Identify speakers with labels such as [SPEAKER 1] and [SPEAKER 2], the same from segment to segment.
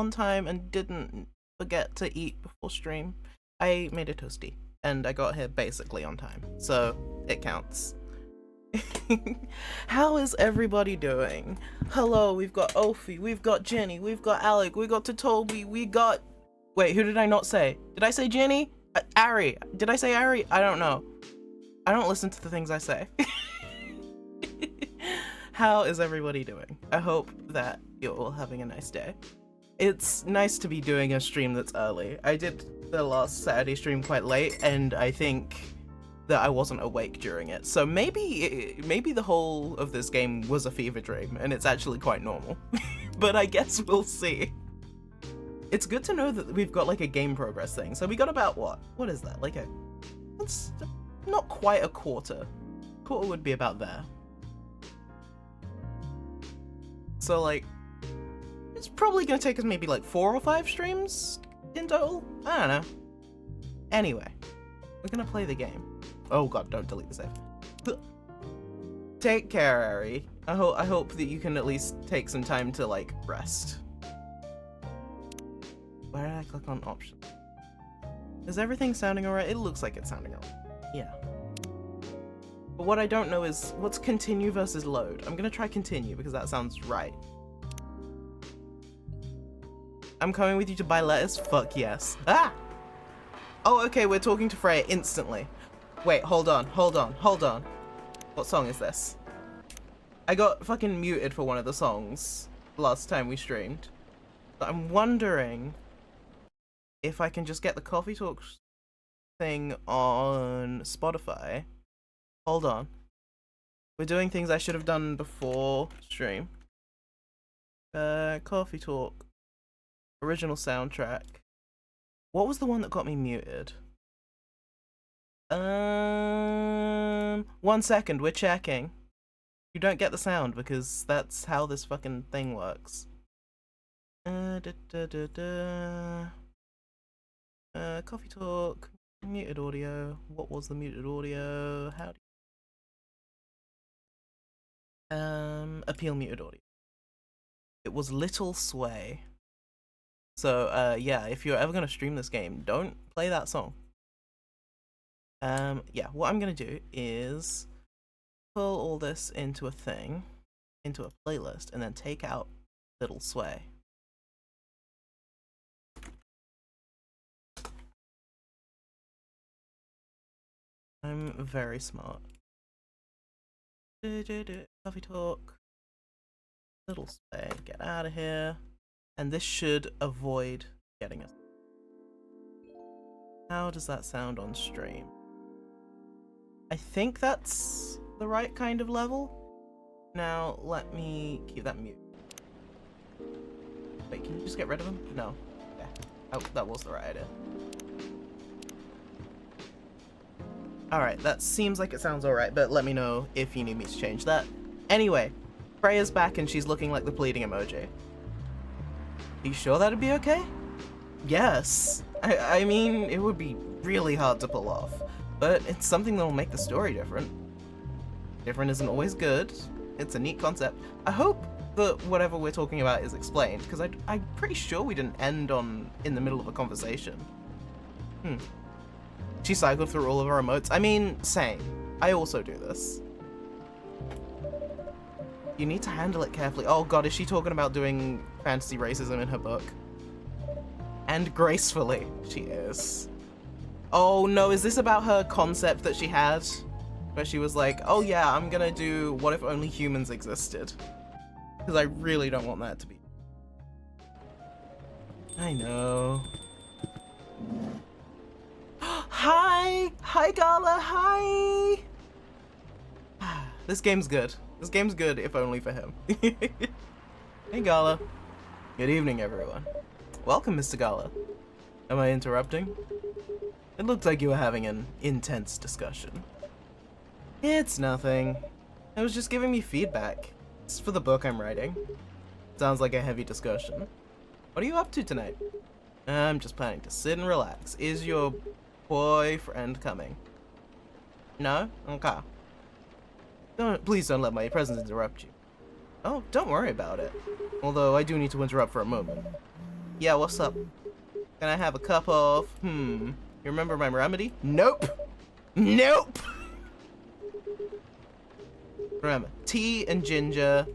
[SPEAKER 1] on time and didn't forget to eat before stream. I made a toasty and I got here basically on time, so it counts. How is everybody doing? Hello, we've got Ophi, we've got Jenny, we've got Alec, we got Totobi, we got... Wait, who did I not say? Did I say Jenny? Ari. Did I say Ari? I don't know. I don't listen to the things I say. How is everybody doing? I hope that you're all having a nice day. It's nice to be doing a stream that's early. I did the last Saturday stream quite late, and I think that I wasn't awake during it. So maybe the whole of this game was a fever dream, and it's actually quite normal. But I guess we'll see. It's good to know that we've got like a game progress thing. So we got about what is that? Like it's not quite a quarter. Quarter would be about there. So like, it's probably gonna take us maybe like 4 or 5 streams in total. I don't know. Anyway, we're gonna play the game. Oh god, don't delete the save. Take care, Ari. I hope that you can at least take some time to like rest. Where did I click on options? Is everything sounding alright? It looks like it's sounding alright. Yeah. But what I don't know is, what's continue versus load? I'm gonna try continue because that sounds right. I'm coming with you to buy lettuce? Fuck yes. Ah! Oh, okay, we're talking to Freya instantly. Wait, hold on. What song is this? I got fucking muted for one of the songs last time we streamed. But I'm wondering if I can just get the Coffee Talk thing on Spotify. Hold on. We're doing things I should have done before stream. Coffee Talk. Original soundtrack. What was the one that got me muted? 1 second, we're checking. You don't get the sound because that's how this fucking thing works. Coffee Talk. Muted audio. What was the muted audio? How do appeal muted audio. It was Little Sway. So yeah, if you're ever gonna stream this game, don't play that song. Yeah, what I'm gonna do is pull all this into a thing, into a playlist, and then take out Little Sway. I'm very smart. Coffee Talk. Little Sway, get out of here. And this should avoid getting us. How does that sound on stream? I think that's the right kind of level. Now, let me keep that mute. Wait, can you just get rid of him? No. Yeah. Oh, that was the right idea. Alright, that seems like it sounds alright, but let me know if you need me to change that. Anyway, Freya's back and she's looking like the pleading emoji. Are you sure that'd be okay? Yes. I mean, it would be really hard to pull off, but it's something that'll make the story different. Different isn't always good. It's a neat concept. I hope that whatever we're talking about is explained, because I'm pretty sure we didn't end in the middle of a conversation. She cycled through all of her emotes. I mean, same. I also do this. You need to handle it carefully. Oh god, is she talking about doing fantasy racism in her book? And gracefully, she is. Oh no, is this about her concept that she had? Where she was like, oh yeah, I'm gonna do what if only humans existed? Because I really don't want that to be. I know. Hi! Hi Gala, hi! This game's good. This game's good, if only for him. Hey Gala. Good evening, everyone. Welcome, Mr. Gala. Am I interrupting? It looked like you were having an intense discussion. It's nothing. I was just giving me feedback. It's for the book I'm writing. Sounds like a heavy discussion. What are you up to tonight? I'm just planning to sit and relax. Is your boyfriend coming? No? Okay. Please don't let my presence interrupt you. Oh, don't worry about it. Although I do need to interrupt for a moment. Yeah, what's up? Can I have a cup of... You remember my remedy? Nope. Nope. Remember, tea and ginger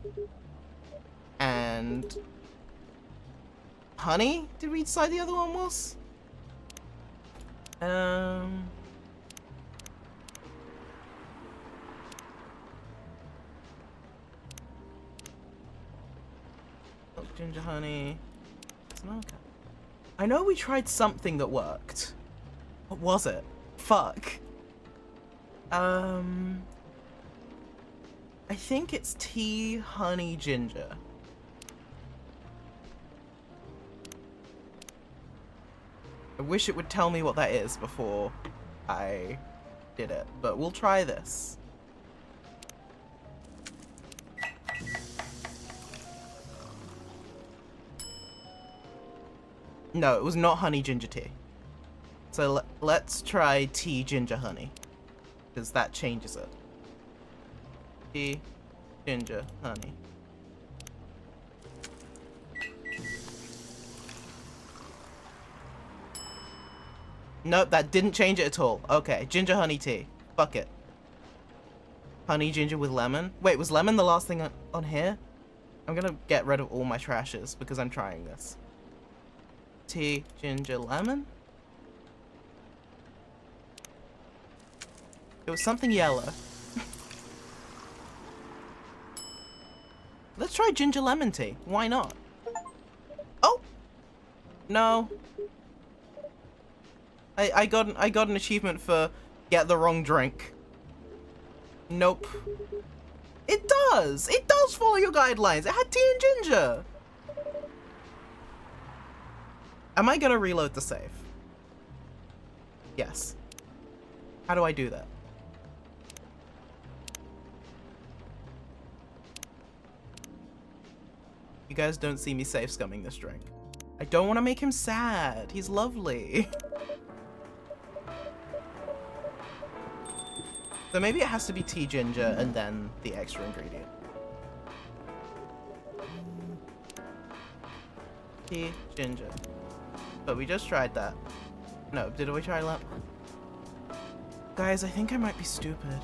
[SPEAKER 1] and honey? Did we decide the other one was? Ginger honey. Okay. I know we tried something that worked. What was it? Fuck. I think it's tea, honey, ginger. I wish it would tell me what that is before I did it, but we'll try this. No, it was not honey ginger tea. So let's try tea ginger honey, because that changes it. Tea, ginger, honey. Nope, that didn't change it at all. Okay, ginger honey tea. Fuck it. Honey ginger with lemon. Wait, was lemon the last thing on here? I'm gonna get rid of all my trashes because I'm trying this. Tea, ginger, lemon? It was something yellow. Let's try ginger lemon tea. Why not? Oh! No. I got an achievement for get the wrong drink. Nope. It does! It does follow your guidelines! It had tea and ginger! Am I gonna reload the save? Yes. How do I do that? You guys don't see me safe scumming this drink. I don't want to make him sad. He's lovely. So maybe it has to be tea ginger and then the extra ingredient. Tea ginger. But we just tried that. No, did we try that? Guys, I think I might be stupid.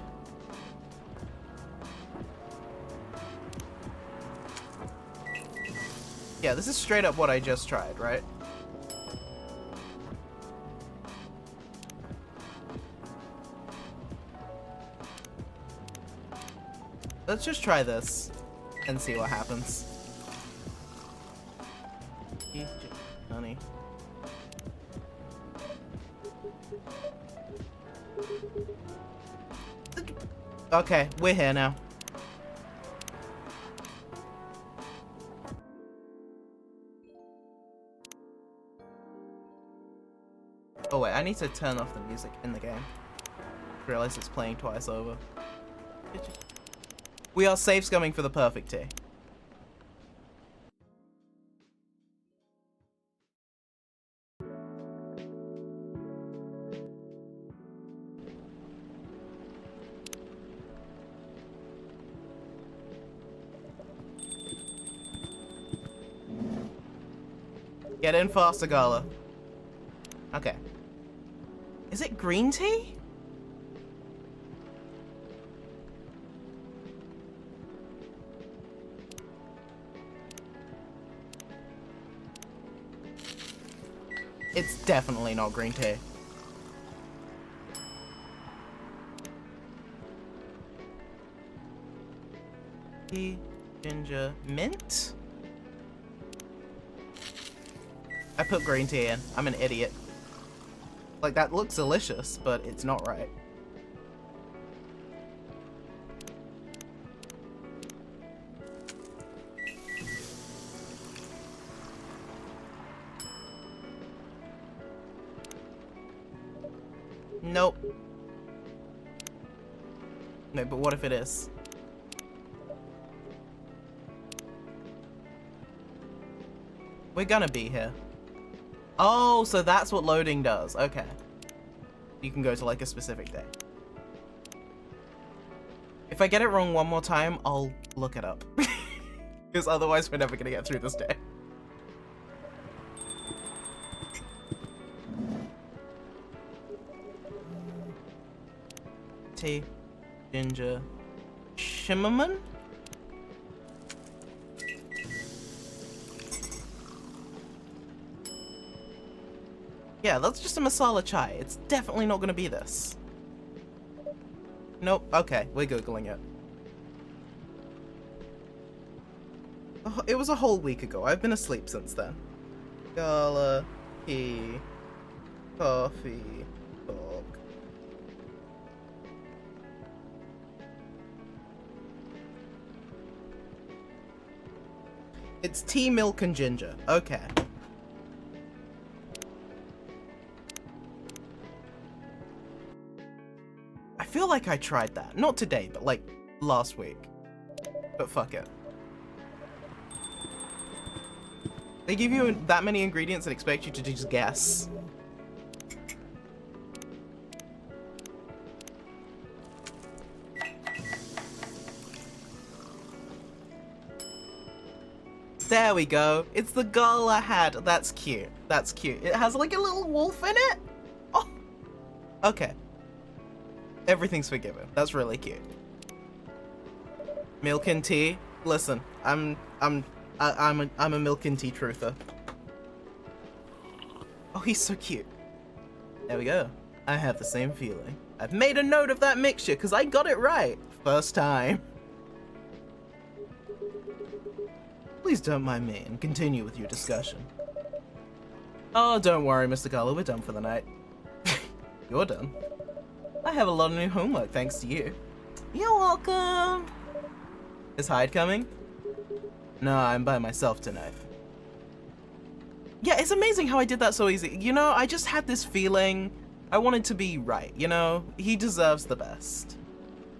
[SPEAKER 1] Yeah, this is straight up what I just tried, right? Let's just try this and see what happens. Honey. Okay, we're here now. Oh wait, I need to turn off the music in the game. Realize it's playing twice over. We are safe scumming for the perfect tea. Get in faster, Gala. Okay. Is it green tea? It's definitely not green tea. Tea, ginger, mint? I put green tea in. I'm an idiot. Like, that looks delicious, but it's not right. Nope. No, but what if it is? We're gonna be here. Oh, so that's what loading does. Okay. You can go to like a specific day. If I get it wrong one more time, I'll look it up. Because otherwise we're never gonna get through this day. tea, ginger, cinnamon? Yeah, that's just a masala chai. It's definitely not gonna be this. Nope. Okay, we're Googling it. Oh, it was a whole week ago. I've been asleep since then. Gala, tea, coffee, talk. It's tea, milk, and ginger. Okay. I feel like I tried that. Not today, but like last week. But fuck it. They give you that many ingredients and expect you to just guess. There we go. It's the gala hat. That's cute. That's cute. It has like a little wolf in it. Oh. Okay. Everything's forgiven. That's really cute. Milk and tea. Listen, I'm a milk and tea truther. Oh, he's so cute. There we go. I have the same feeling. I've made a note of that mixture because I got it right. First time. Please don't mind me and continue with your discussion. Oh, don't worry, Mr. Gala. We're done for the night. You're done. I have a lot of new homework thanks to you. You're welcome. Is Hyde coming? No, I'm by myself tonight. Yeah, it's amazing how I did that so easy. You know, I just had this feeling I wanted to be right, you know? He deserves the best.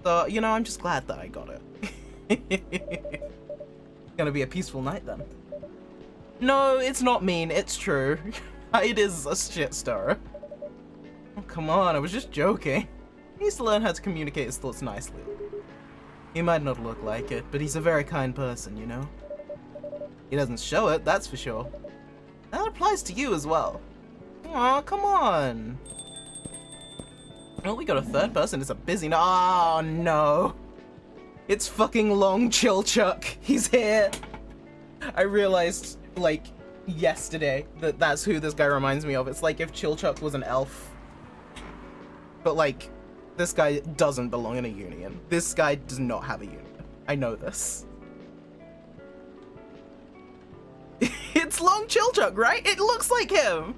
[SPEAKER 1] So, you know, I'm just glad that I got it. Gonna be a peaceful night then. No, it's not mean, it's true. Hyde is a shit stirrer. Oh, come on, I was just joking. He needs to learn how to communicate his thoughts nicely. He might not look like it, but he's a very kind person, you know? He doesn't show it, that's for sure. That applies to you as well. Aw, come on. Oh, we got a third person. It's a busy night. Oh, no. It's fucking Long Chill Chuck. He's here. I realized, like, yesterday that that's who this guy reminds me of. It's like if Chill Chuck was an elf. But, like, this guy doesn't belong in a union. This guy does not have a union. I know this. It's Long Chill Chuck, right? It looks like him.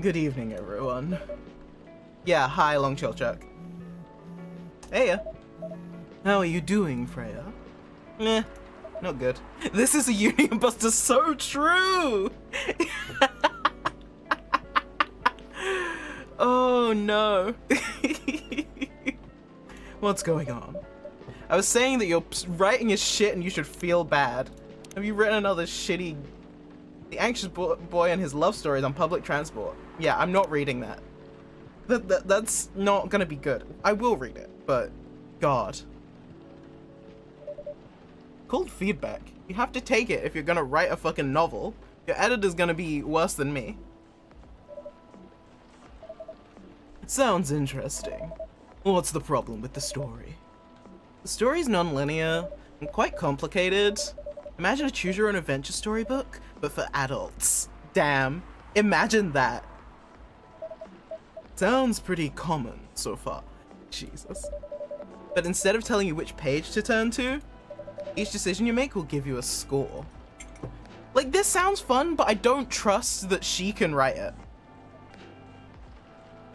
[SPEAKER 1] Good evening, everyone. Yeah, hi, Long Chill Chuck. Hey. How are you doing, Freya? Eh, not good. This is a Union Buster, so true! Oh no. What's going on? I was saying that your writing is shit and you should feel bad. Have you written another shitty... The anxious boy and his love stories on public transport? Yeah, I'm not reading that. That's not gonna be good. I will read it, but... God. Cold feedback. You have to take it if you're gonna write a fucking novel. Your editor's gonna be worse than me. It sounds interesting. What's the problem with the story? The story's non-linear and quite complicated. Imagine a choose-your-own adventure storybook, but for adults. Damn. Imagine that. Sounds pretty common so far. Jesus. But instead of telling you which page to turn to, each decision you make will give you a score. Like, this sounds fun, but I don't trust that she can write it.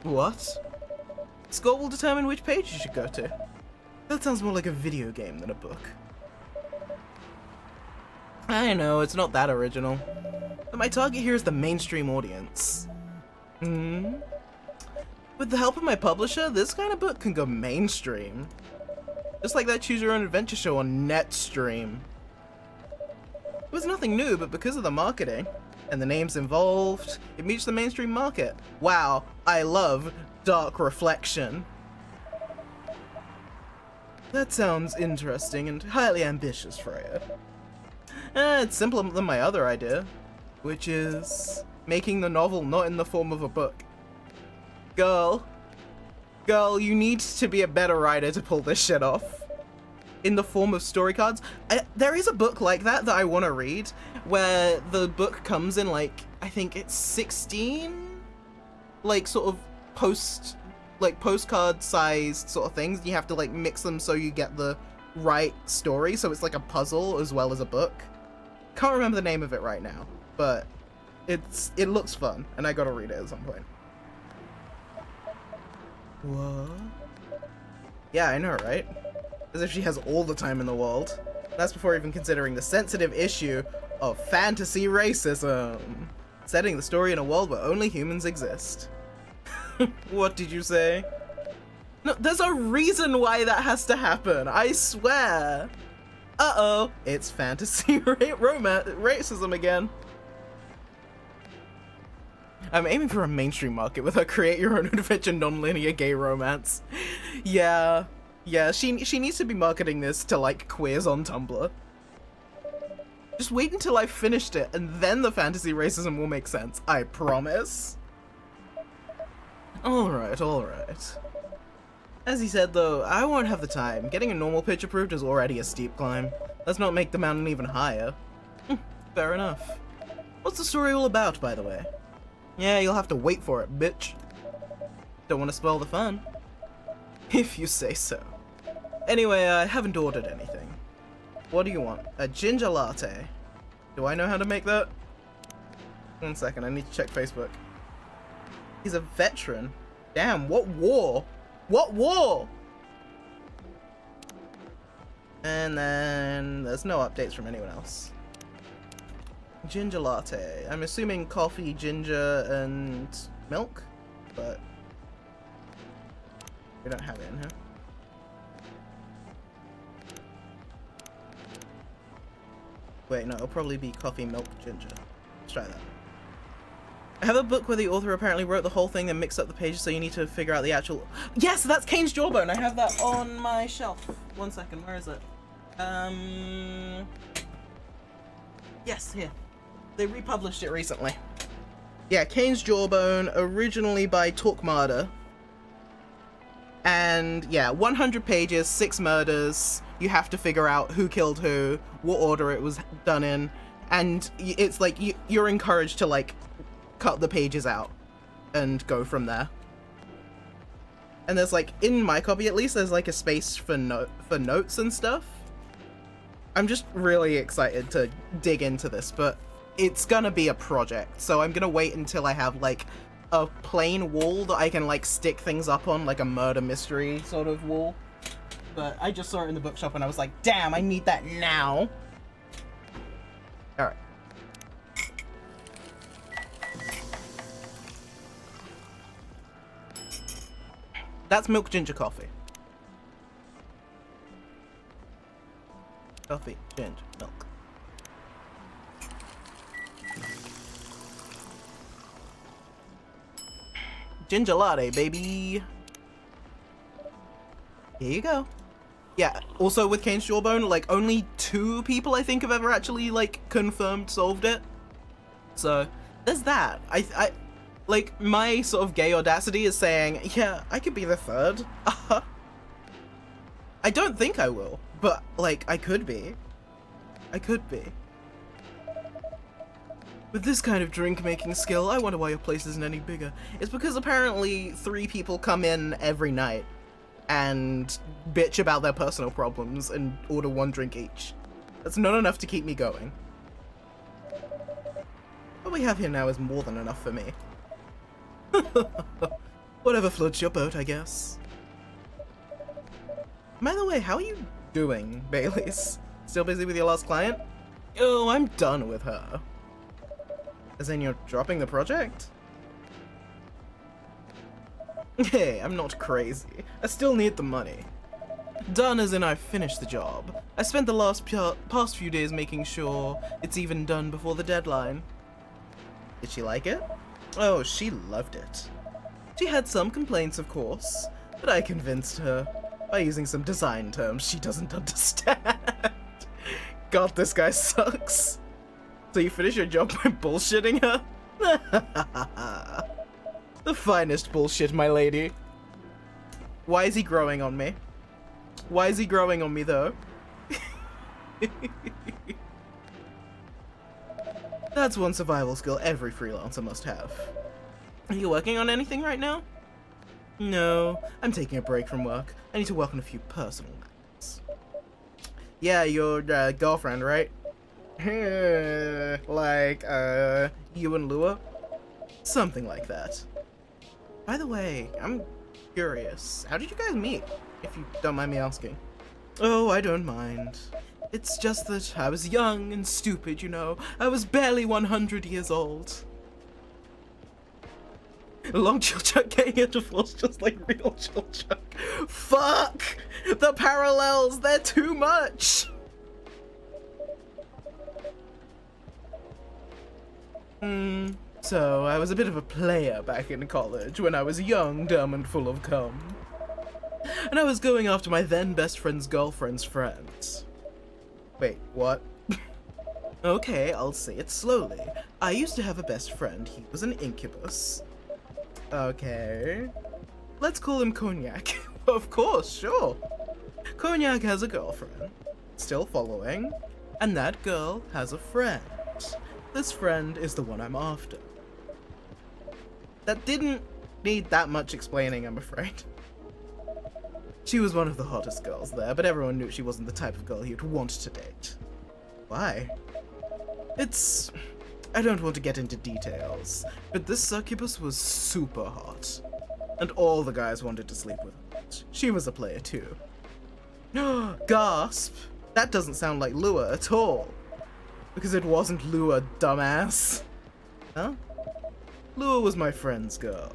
[SPEAKER 1] What? Score will determine which page you should go to. That sounds more like a video game than a book. I know, it's not that original. But my target here is the mainstream audience. With the help of my publisher, this kind of book can go mainstream. Just like that Choose Your Own Adventure show on Netstream. It was nothing new, but because of the marketing and the names involved, it meets the mainstream market. Wow, I love Dark Reflection. That sounds interesting and highly ambitious, Freya. It's simpler than my other idea, which is making the novel not in the form of a book. Girl, you need to be a better writer to pull this shit off. In the form of story cards. There is a book like that I want to read, where the book comes in, like, I think it's 16, like, sort of postcard sized sort of things. You have to, like, mix them so you get the right story, so it's like a puzzle as well as a book. Can't remember the name of it right now, but it looks fun, and I gotta read it at some point. What? Yeah, I know, right? As if she has all the time in the world. That's before even considering the sensitive issue of fantasy racism. Setting the story in a world where only humans exist. What did you say? No, there's a reason why that has to happen, I swear. Uh-oh, it's fantasy racism again. I'm aiming for a mainstream market with her create-your-own-adventure non-linear gay romance. Yeah, she needs to be marketing this to, like, queers on Tumblr. Just wait until I've finished it, and then the fantasy racism will make sense. I promise. Alright. As he said, though, I won't have the time. Getting a normal pitch approved is already a steep climb. Let's not make the mountain even higher. Fair enough. What's the story all about, by the way? Yeah, you'll have to wait for it, bitch. Don't want to spoil the fun. If you say so. Anyway, I haven't ordered anything. What do you want? A ginger latte. Do I know how to make that? 1 second, I need to check Facebook. He's a veteran. Damn, what war? What war? And then there's no updates from anyone else. Ginger latte. I'm assuming coffee, ginger, and milk, but we don't have it in here. Wait, no, it'll probably be coffee, milk, ginger. Let's try that. I have a book where the author apparently wrote the whole thing and mixed up the pages, so you need to figure out the actual... Yes, that's Kane's Jawbone! I have that on my shelf. 1 second, where is it? Yes, here. They republished it recently. Yeah, Kane's Jawbone, originally by Torquemada. And yeah, 100 pages, 6 murders. You have to figure out who killed who, what order it was done in, and it's like you're encouraged to, like, cut the pages out and go from there. And there's, like, in my copy at least, there's like a space for notes and stuff. I'm just really excited to dig into this, but it's gonna be a project, so I'm gonna wait until I have, like, a plain wall that I can, like, stick things up on, like a murder mystery sort of wall. But I just saw it in the bookshop and I was like, damn, I need that now. Alright. That's milk ginger coffee. Coffee, ginger, milk. Ginger latte, baby. Here you go. Yeah, also with Kane's Jawbone, like, only 2 people I think have ever actually, like, confirmed solved it. So, there's that. I like, my sort of gay audacity is saying, yeah, I could be the 3rd. I don't think I will, but, like, I could be. I could be. With this kind of drink-making skill, I wonder why your place isn't any bigger. It's because apparently 3 people come in every night and bitch about their personal problems and order 1 drink each. That's not enough to keep me going. What we have here now is more than enough for me. Whatever floats your boat, I guess. By the way, how are you doing, Baileys? Still busy with your last client? Oh, I'm done with her. As in, you're dropping the project? Hey, I'm not crazy. I still need the money. Done as in I've finished the job. I spent the past few days making sure it's even done before the deadline. Did she like it? Oh, she loved it. She had some complaints, of course, but I convinced her by using some design terms she doesn't understand. God, this guy sucks. So you finish your job by bullshitting her? The finest bullshit, my lady. Why is he growing on me? Why is he growing on me, though? That's one survival skill every freelancer must have. Are you working on anything right now? No, I'm taking a break from work. I need to work on a few personal matters. Yeah, your girlfriend, right? Like, you and Lua? Something like that. By the way, I'm curious. How did you guys meet, if you don't mind me asking? Oh, I don't mind. It's just that I was young and stupid, you know. I was barely 100 years old. Long Chilchuck getting into force just like real Chilchuck. Fuck! The parallels, they're too much! So I was a bit of a player back in college when I was young, dumb, and full of cum. And I was going after my then best friend's girlfriend's friends. Wait, what? Okay, I'll say it slowly. I used to have a best friend. He was an incubus. Okay. Let's call him Cognac. Of course, sure. Cognac has a girlfriend, still following, and that girl has a friend. This friend is the one I'm after. That didn't need that much explaining, I'm afraid. She was one of the hottest girls there, but everyone knew she wasn't the type of girl you'd want to date. Why? I don't want to get into details, but this succubus was super hot. And all the guys wanted to sleep with her. She was a player too. Gasp! That doesn't sound like Lua at all. Because it wasn't Lua, dumbass. Huh? Lua was my friend's girl.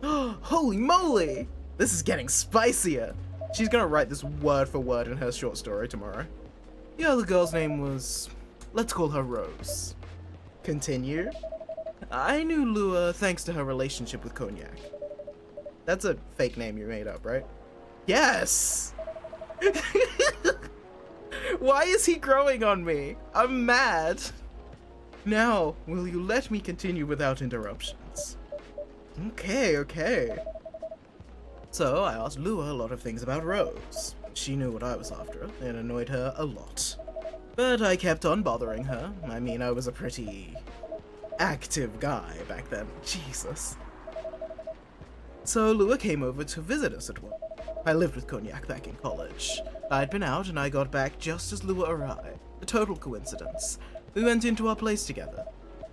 [SPEAKER 1] Holy moly! This is getting spicier. She's gonna write this word for word in her short story tomorrow. The other girl's name was... let's call her Rose. Continue. I knew Lua thanks to her relationship with Cognac. That's a fake name you made up, right? Yes! Why is he growing on me? I'm mad. Now, will you let me continue without interruptions? Okay. So, I asked Lua a lot of things about Rose. She knew what I was after, and annoyed her a lot. But I kept on bothering her. I mean, I was a pretty active guy back then. Jesus. So Lua came over to visit us at one. I lived with Cognac back in college. I'd been out and I got back just as Lua arrived. A total coincidence. We went into our place together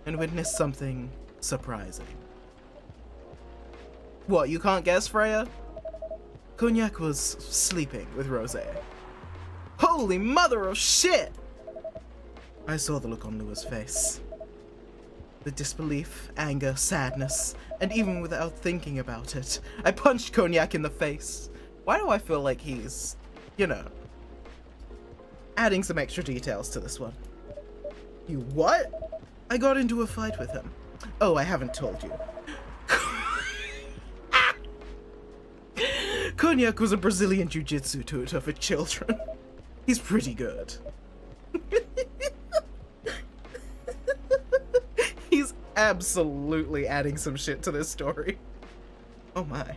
[SPEAKER 1] and witnessed something surprising. What, you can't guess, Freya? Cognac was sleeping with Rosé. Holy mother of shit! I saw the look on Lua's face. The disbelief, anger, sadness, and even without thinking about it, I punched Cognac in the face. Why do I feel like he's, you know, adding some extra details to this one? You what? I got into a fight with him. Oh, I haven't told you. Cognac was a Brazilian jiu-jitsu tutor for children. He's pretty good. He's absolutely adding some shit to this story. Oh my.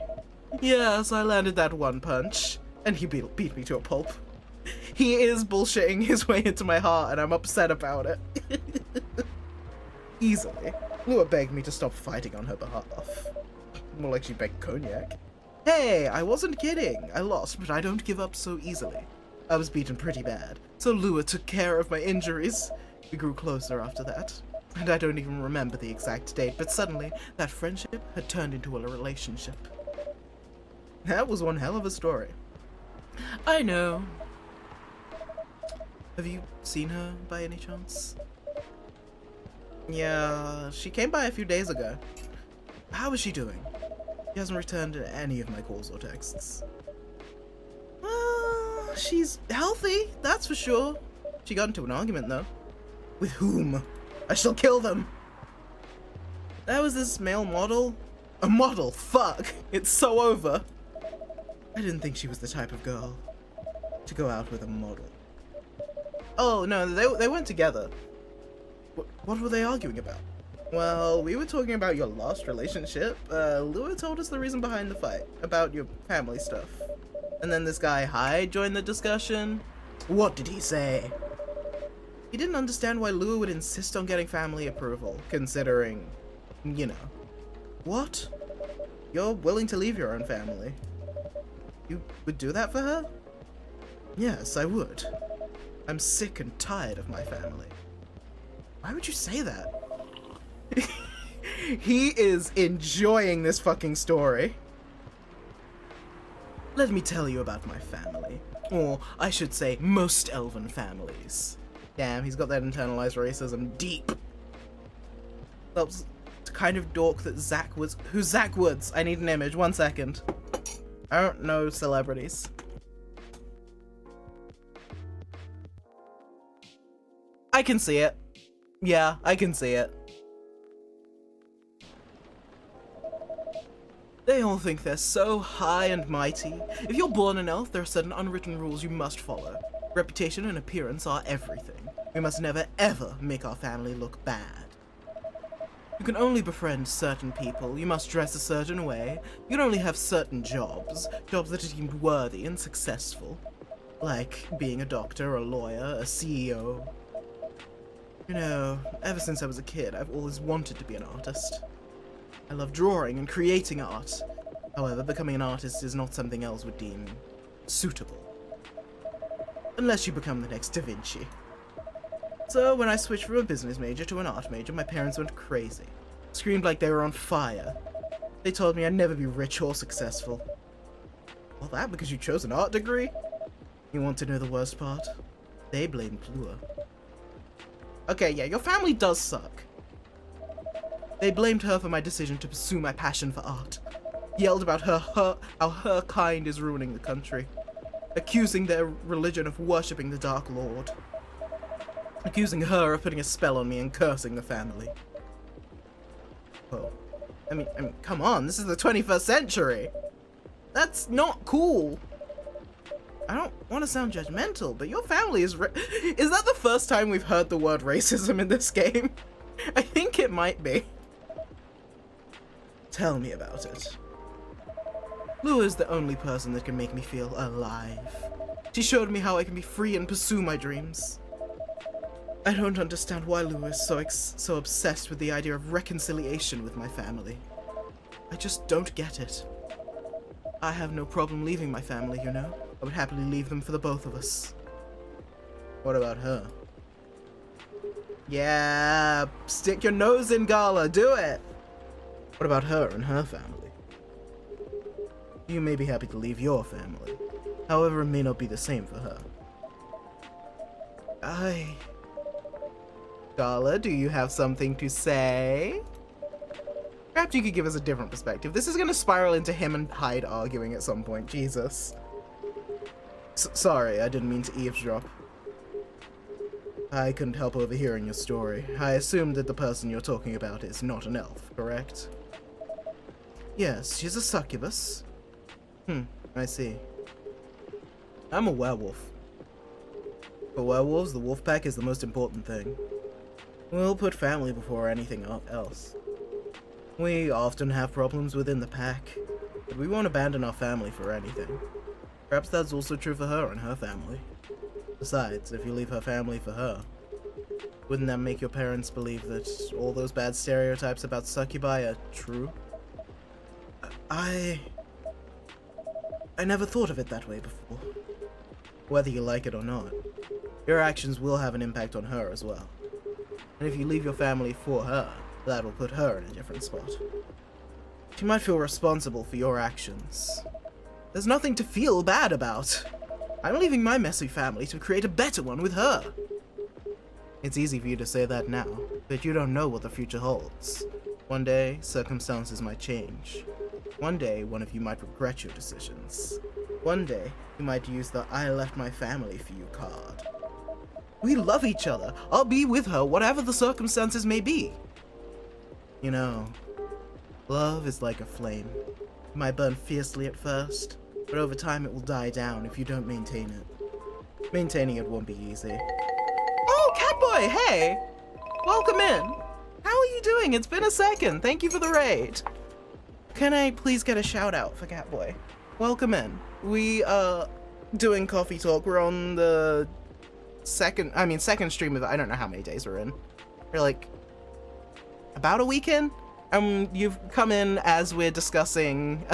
[SPEAKER 1] Yes, I landed that one punch, and he beat me to a pulp. He is bullshitting his way into my heart, and I'm upset about it. Easily. Lua begged me to stop fighting on her behalf. More like she begged Cognac. Hey, I wasn't kidding. I lost, but I don't give up so easily. I was beaten pretty bad, so Lua took care of my injuries. We grew closer after that, and I don't even remember the exact date, but suddenly, that friendship had turned into a relationship. That was one hell of a story. I know. Have you seen her by any chance? Yeah, she came by a few days ago. How is she doing? She hasn't returned any of my calls or texts. She's healthy, that's for sure. She got into an argument, though. With whom? I shall kill them! That was this male model? A model? Fuck! It's so over! I didn't think she was the type of girl to go out with a model. Oh, no, they weren't together. What were they arguing about? Well, we were talking about your last relationship. Lua told us the reason behind the fight, about your family stuff. And then this guy, Hyde, joined the discussion. What did he say? He didn't understand why Lua would insist on getting family approval, considering, you know. What? You're willing to leave your own family? You would do that for her? Yes, I would. I'm sick and tired of my family. Why would you say that? He is enjoying this fucking story. Let me tell you about my family. Or, I should say, most elven families. Damn, he's got that internalized racism deep. That's the kind of dork that Zach Woods... Who's Zach Woods? I need an image. 1 second. I don't know celebrities. I can see it. Yeah, I can see it. They all think they're so high and mighty. If you're born an elf, there are certain unwritten rules you must follow. Reputation and appearance are everything. We must never ever make our family look bad. You can only befriend certain people, you must dress a certain way, you can only have certain jobs that are deemed worthy and successful. Like being a doctor, a lawyer, a CEO. You know, ever since I was a kid, I've always wanted to be an artist. I love drawing and creating art. However, becoming an artist is not something else would deem suitable. Unless you become the next Da Vinci. So, when I switched from a business major to an art major, my parents went crazy. Screamed like they were on fire. They told me I'd never be rich or successful. All that because you chose an art degree? You want to know the worst part? They blamed Lua. Okay, yeah, your family does suck. They blamed her for my decision to pursue my passion for art. Yelled about how her kind is ruining the country. Accusing their religion of worshipping the Dark Lord. Accusing her of putting a spell on me and cursing the family. Whoa. I mean, come on, this is the 21st century. That's not cool. I don't want to sound judgmental, but your family is Is that the first time we've heard the word racism in this game? I think it might be. Tell me about it. Lua is the only person that can make me feel alive. She showed me how I can be free and pursue my dreams. I don't understand why Lua is so obsessed with the idea of reconciliation with my family. I just don't get it. I have no problem leaving my family, you know? I would happily leave them for the both of us. What about her? Yeah, stick your nose in, Gala, do it! What about her and her family? You may be happy to leave your family. However, it may not be the same for her. Gala, do you have something to say? Perhaps you could give us a different perspective. This is gonna spiral into him and Hyde arguing at some point. Jesus. Sorry, I didn't mean to eavesdrop. I couldn't help overhearing your story. I assumed that the person you're talking about is not an elf, correct? Yes, she's a succubus. I see. I'm a werewolf. For werewolves, the wolf pack is the most important thing. We'll put family before anything else. We often have problems within the pack, but we won't abandon our family for anything. Perhaps that's also true for her and her family. Besides, if you leave her family for her, wouldn't that make your parents believe that all those bad stereotypes about succubi are true? I never thought of it that way before. Whether you like it or not, your actions will have an impact on her as well. And if you leave your family for her, that'll put her in a different spot. She might feel responsible for your actions. There's nothing to feel bad about. I'm leaving my messy family to create a better one with her. It's easy for you to say that now, but you don't know what the future holds. One day, circumstances might change. One day, one of you might regret your decisions. One day, you might use the I left my family for you card. We love each other. I'll be with her, whatever the circumstances may be. You know, love is like a flame. It might burn fiercely at first, but over time it will die down if you don't maintain it. Maintaining it won't be easy. Oh, Catboy, hey! Welcome in. How are you doing? It's been a second. Thank you for the raid. Can I please get a shout out for Catboy? Welcome in. We are doing coffee talk. We're on the second stream of it. I don't know how many days we're in. We're like about a week in. You've come in as we're discussing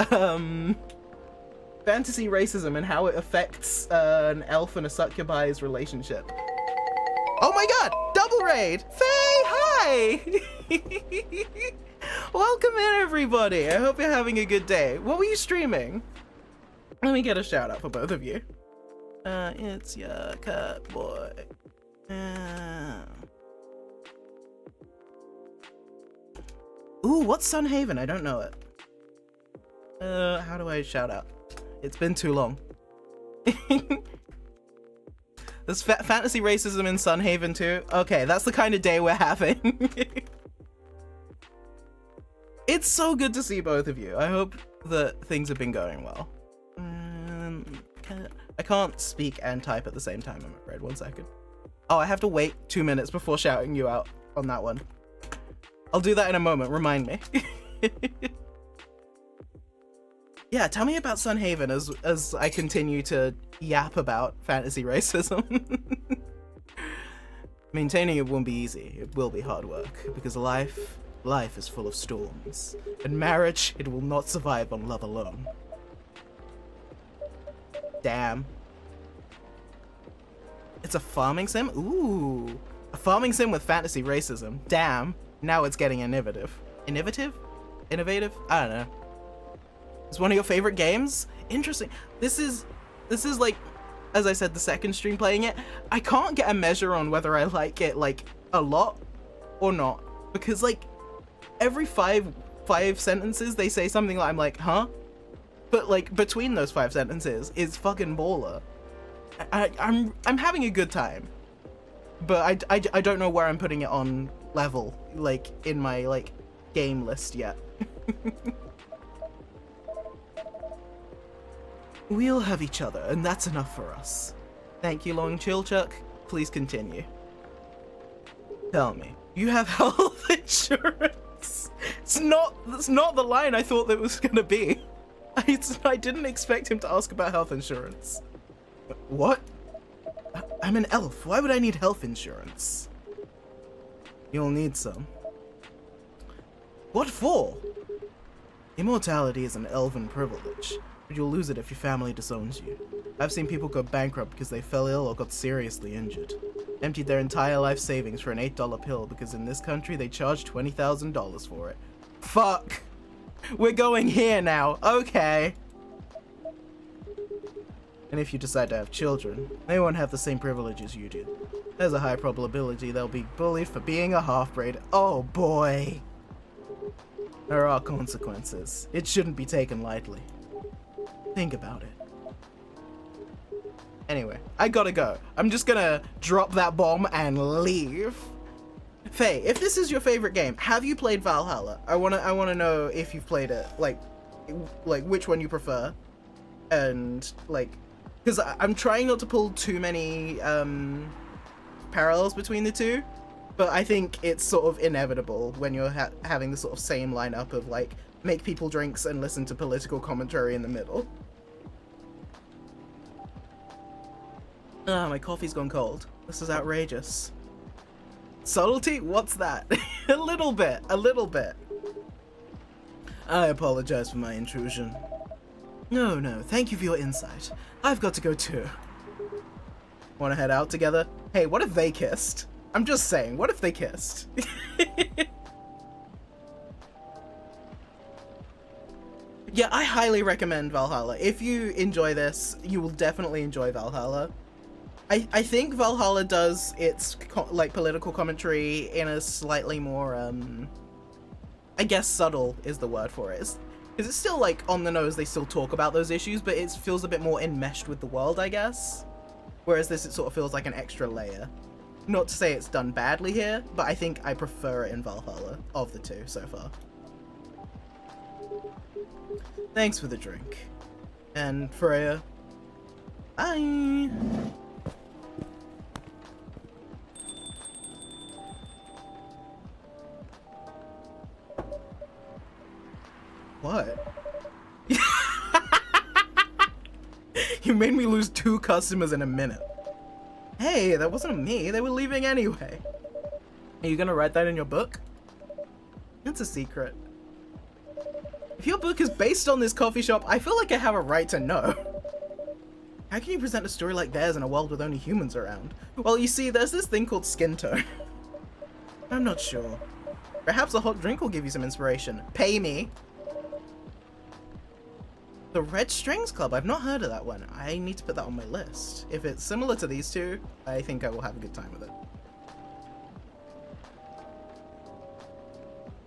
[SPEAKER 1] fantasy racism and how it affects an elf and a succubi's relationship. Oh my god! Double raid! Faye, hi! Welcome in, everybody. I hope you're having a good day. What were you streaming? Let me get a shout out for both of you. It's your Catboy. Ooh, what's Sunhaven? I don't know it. How do I shout out? It's been too long. There's fantasy racism in Sunhaven too? Okay, that's the kind of day we're having. It's so good to see both of you. I hope that things have been going well. I can't speak and type at the same time, I'm afraid. 1 second. Oh, I have to wait 2 minutes before shouting you out on that one. I'll do that in a moment, remind me. Yeah, tell me about Sunhaven as I continue to yap about fantasy racism. Maintaining it won't be easy. It will be hard work, because life is full of storms. And marriage, it will not survive on love alone. Damn. It's a farming sim? Ooh. A farming sim with fantasy racism. Damn. Now it's getting innovative. Innovative? Innovative? I don't know. It's one of your favorite games? Interesting. This is like, as I said, the second stream playing it. I can't get a measure on whether I like it, like, a lot or not. Because, like, every five sentences they say something like, I'm like, huh? But, like, between those 5 sentences is fucking baller. I'm having a good time. But I don't know where I'm putting it on level, like, in my, like, game list yet. We'll have each other, and that's enough for us. Thank you, Long Chill Chuck. Please continue. Tell me, you have health insurance? That's not the line I thought that was gonna be. I didn't expect him to ask about health insurance. What? I'm an elf. Why would I need health insurance? You'll need some. What for? Immortality is an elven privilege, but you'll lose it if your family disowns you. I've seen people go bankrupt because they fell ill or got seriously injured. Emptied their entire life savings for an $8 pill because in this country they charge $20,000 for it. Fuck! We're going here now, okay. And if you decide to have children, they won't have the same privileges you do. There's a high probability they'll be bullied for being a half-breed. Oh boy! There are consequences. It shouldn't be taken lightly. Think about it. Anyway, I gotta go. I'm just gonna drop that bomb and leave. Faye, if this is your favorite game, have you played Valhalla? I wanna know if you've played it, like which one you prefer, and like, because I'm trying not to pull too many parallels between the two, but I think it's sort of inevitable when you're having the sort of same lineup of like make people drinks and listen to political commentary in the middle. Ah, my coffee's gone cold. This is outrageous. Subtlety? What's that? A little bit. I apologize for my intrusion. No, thank you for your insight. I've got to go too. Wanna head out together? Hey, what if they kissed? I'm just saying, what if they kissed? Yeah, I highly recommend Valhalla. If you enjoy this, you will definitely enjoy Valhalla. I think Valhalla does its like political commentary in a slightly more I guess subtle is the word for it. Because it's still like on the nose, they still talk about those issues, but it feels a bit more enmeshed with the world, I guess. Whereas this, it sort of feels like an extra layer. Not to say it's done badly here, but I think I prefer it in Valhalla of the two so far. Thanks for the drink. And Freya, bye! What? You made me lose 2 customers in a minute. Hey, that wasn't me. They were leaving anyway. Are you gonna write that in your book? It's a secret. If your book is based on this coffee shop, I feel like I have a right to know. How can you present a story like theirs in a world with only humans around? Well, you see, there's this thing called skin tone. I'm not sure. Perhaps a hot drink will give you some inspiration. Pay me. The Red Strings Club. I've not heard of that one. I need to put that on my list. If it's similar to these two, I think I will have a good time with it.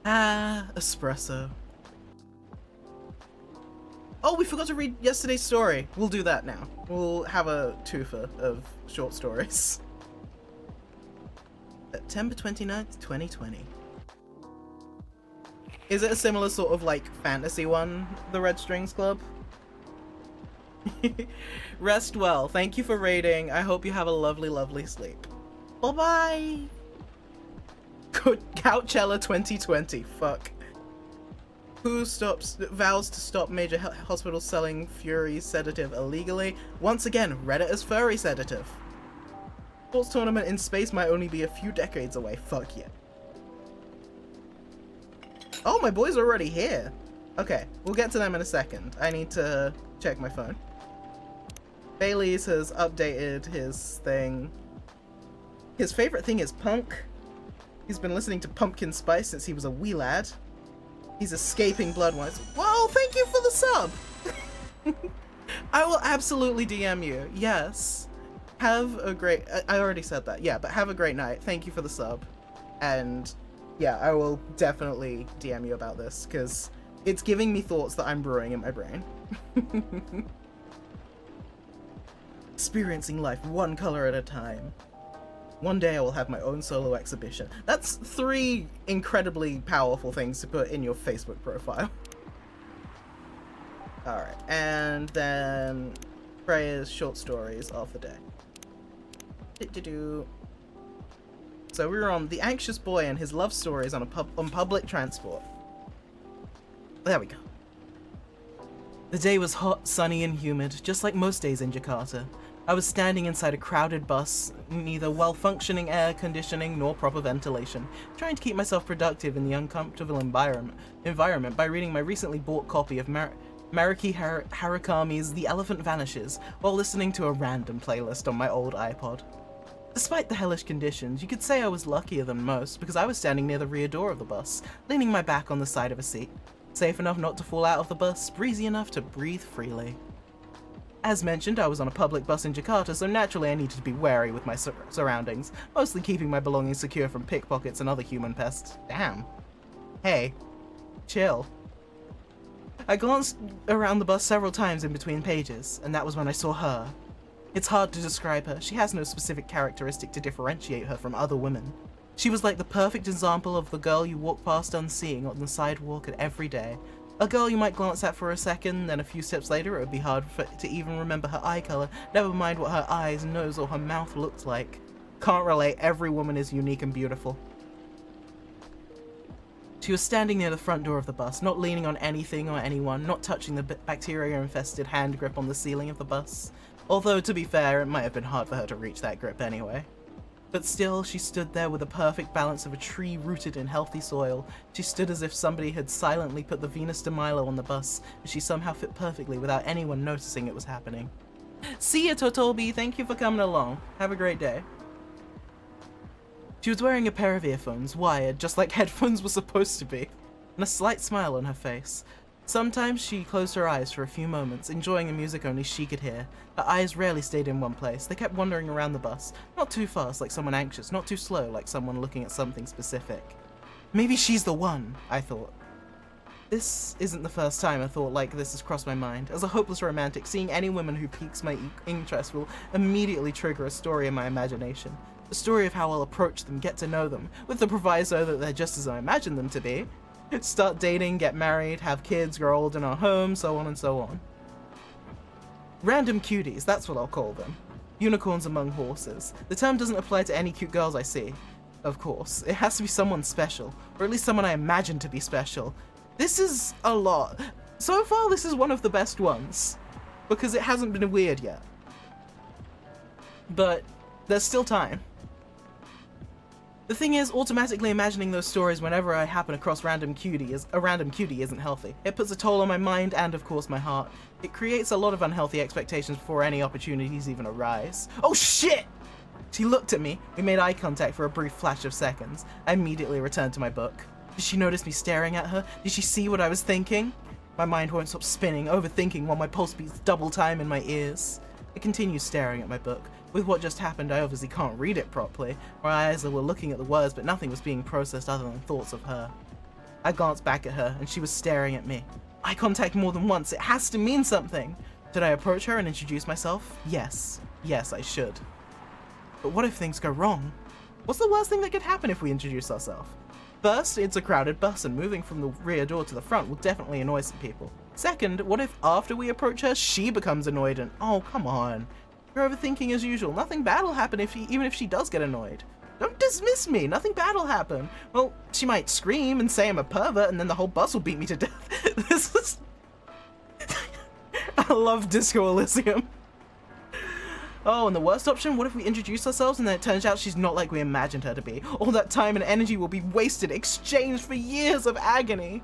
[SPEAKER 1] Ah, espresso. Oh, we forgot to read yesterday's story. We'll do that now. We'll have a twofer of short stories. September 29th, 2020. Is it a similar sort of like fantasy one, the Red Strings Club? Rest well. Thank you for raiding. I hope you have a lovely, lovely sleep. Bye-bye. Couchella 2020. Fuck. Who vows to stop major hospitals selling Fury sedative illegally? Once again, Reddit as furry sedative. Sports tournament in space might only be a few decades away. Fuck yeah. Oh, my boy's already here. Okay, we'll get to them in a second. I need to check my phone. Bailey's has updated his thing. His favorite thing is punk. He's been listening to Pumpkin Spice since he was a wee lad. He's escaping Bloodwise. Whoa, thank you for the sub! I will absolutely DM you. Yes. Have a great... I already said that. Yeah, but have a great night. Thank you for the sub. And yeah, I will definitely DM you about this, because it's giving me thoughts that I'm brewing in my brain. Experiencing life one color at a time. One day I will have my own solo exhibition. That's 3 incredibly powerful things to put in your Facebook profile. Alright, and then Freya's short stories of the day. So we were on The Anxious Boy and His Love Stories on public transport. There we go. The day was hot, sunny, and humid, just like most days in Jakarta. I was standing inside a crowded bus, neither well-functioning air conditioning nor proper ventilation, trying to keep myself productive in the uncomfortable environment by reading my recently bought copy of Maruki Harakami's The Elephant Vanishes, while listening to a random playlist on my old iPod. Despite the hellish conditions, you could say I was luckier than most, because I was standing near the rear door of the bus, leaning my back on the side of a seat. Safe enough not to fall out of the bus, breezy enough to breathe freely. As mentioned, I was on a public bus in Jakarta, so naturally I needed to be wary with my surroundings, mostly keeping my belongings secure from pickpockets and other human pests. Damn. Hey. Chill. I glanced around the bus several times in between pages, and that was when I saw her. It's hard to describe her. She has no specific characteristic to differentiate her from other women. She was like the perfect example of the girl you walk past unseeing on the sidewalk every day. A girl you might glance at for a second, then a few steps later it would be hard to even remember her eye color, never mind what her eyes, nose, or her mouth looked like. Can't relate, every woman is unique and beautiful. She was standing near the front door of the bus, not leaning on anything or anyone, not touching the bacteria-infested hand grip on the ceiling of the bus. Although, to be fair, it might have been hard for her to reach that grip anyway. But still, she stood there with a perfect balance of a tree rooted in healthy soil. She stood as if somebody had silently put the Venus de Milo on the bus, and she somehow fit perfectly without anyone noticing it was happening. See ya, Totobi! Thank you for coming along. Have a great day. She was wearing a pair of earphones, wired, just like headphones were supposed to be, and a slight smile on her face. Sometimes she closed her eyes for a few moments, enjoying the music only she could hear. Her eyes rarely stayed in one place. They kept wandering around the bus, not too fast like someone anxious, not too slow like someone looking at something specific. Maybe she's the one, I thought. This isn't the first time a thought like this has crossed my mind. As a hopeless romantic, seeing any woman who piques my interest will immediately trigger a story in my imagination. A story of how I'll approach them, get to know them, with the proviso that they're just as I imagine them to be. Start dating, get married, have kids, grow old in our home, so on and so on. Random cuties, that's what I'll call them. Unicorns among horses. The term doesn't apply to any cute girls I see. Of course, it has to be someone special, or at least someone I imagine to be special. This is a lot. So far, this is one of the best ones, because it hasn't been weird yet. But there's still time. The thing is, automatically imagining those stories whenever I happen across a random cutie isn't healthy. It puts a toll on my mind and, of course, my heart. It creates a lot of unhealthy expectations before any opportunities even arise. Oh shit! She looked at me. We made eye contact for a brief flash of seconds. I immediately returned to my book. Did she notice me staring at her? Did she see what I was thinking? My mind won't stop spinning, overthinking while my pulse beats double time in my ears. I continue staring at my book. With what just happened, I obviously can't read it properly. My eyes were looking at the words, but nothing was being processed other than thoughts of her. I glanced back at her, and she was staring at me. Eye contact more than once. It has to mean something. Should I approach her and introduce myself? Yes. Yes, I should. But what if things go wrong? What's the worst thing that could happen if we introduce ourselves? First, it's a crowded bus, and moving from the rear door to the front will definitely annoy some people. Second, what if after we approach her, she becomes annoyed and, oh, come on. You're overthinking as usual. Nothing bad will happen even if she does get annoyed. Don't dismiss me. Nothing bad will happen. Well, she might scream and say I'm a pervert, and then the whole bus will beat me to death. This is... I love Disco Elysium. Oh, and the worst option, what if we introduce ourselves and then it turns out she's not like we imagined her to be? All that time and energy will be wasted, exchanged for years of agony.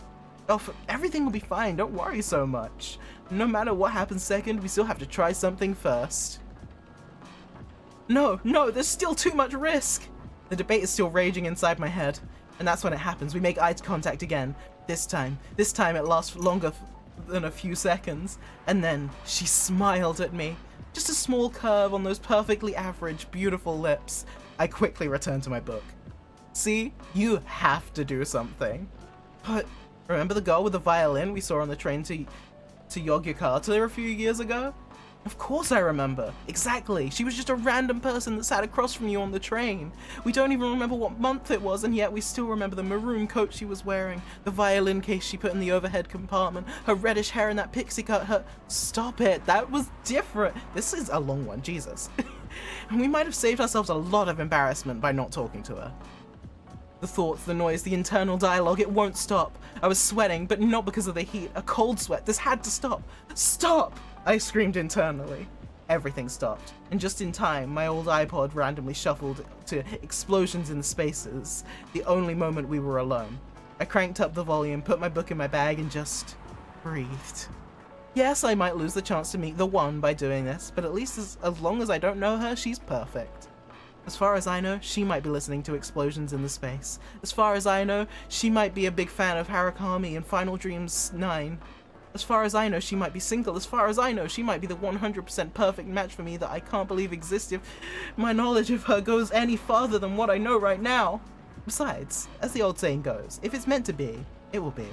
[SPEAKER 1] Oh, everything will be fine, don't worry so much. No matter what happens second, we still have to try something first. No, there's still too much risk. The debate is still raging inside my head. And that's when it happens, we make eye contact again. This time it lasts longer than a few seconds. And then she smiled at me. Just a small curve on those perfectly average, beautiful lips. I quickly returned to my book. See, you have to do something. But remember the girl with the violin we saw on the train to Yogyakarta a few years ago? Of course I remember. Exactly. She was just a random person that sat across from you on the train. We don't even remember what month it was, and yet we still remember the maroon coat she was wearing, the violin case she put in the overhead compartment, her reddish hair and that pixie cut, her... Stop it. That was different. This is a long one. Jesus. And we might have saved ourselves a lot of embarrassment by not talking to her. The thoughts, the noise, the internal dialogue, it won't stop. I was sweating, but not because of the heat. A cold sweat. This had to stop. Stop! I screamed internally. Everything stopped. And just in time, my old iPod randomly shuffled to Explosions in the Spaces, the only moment we were alone. I cranked up the volume, put my book in my bag, and just breathed. Yes, I might lose the chance to meet the one by doing this, but at least as long as I don't know her, she's perfect. As far as I know, she might be listening to Explosions in the Space. As far as I know, she might be a big fan of Harakami and Final Dreams 9. As far as I know, she might be single. As far as I know, she might be the 100% perfect match for me that I can't believe exists if my knowledge of her goes any farther than what I know right now. Besides, as the old saying goes, if it's meant to be, it will be.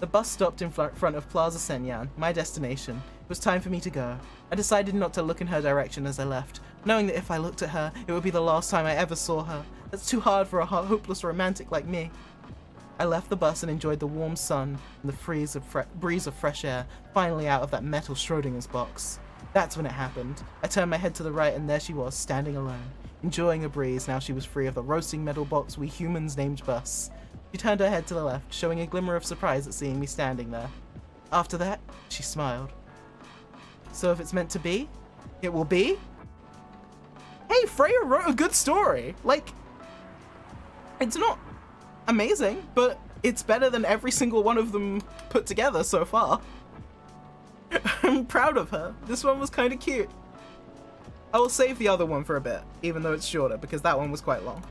[SPEAKER 1] The bus stopped in front of Plaza Senyan, my destination. It was time for me to go. I decided not to look in her direction as I left, knowing that if I looked at her, it would be the last time I ever saw her. That's too hard for a hopeless romantic like me. I left the bus and enjoyed the warm sun and the breeze of fresh air, finally out of that metal Schrodinger's box. That's when it happened. I turned my head to the right and there she was, standing alone, enjoying a breeze now she was free of the roasting metal box we humans named bus. She turned her head to the left, showing a glimmer of surprise at seeing me standing there. After that, she smiled. So if it's meant to be, it will be? Hey, Freya wrote a good story! Like, it's not amazing, but it's better than every single one of them put together so far. I'm proud of her. This one was kind of cute. I will save the other one for a bit, even though it's shorter, because that one was quite long.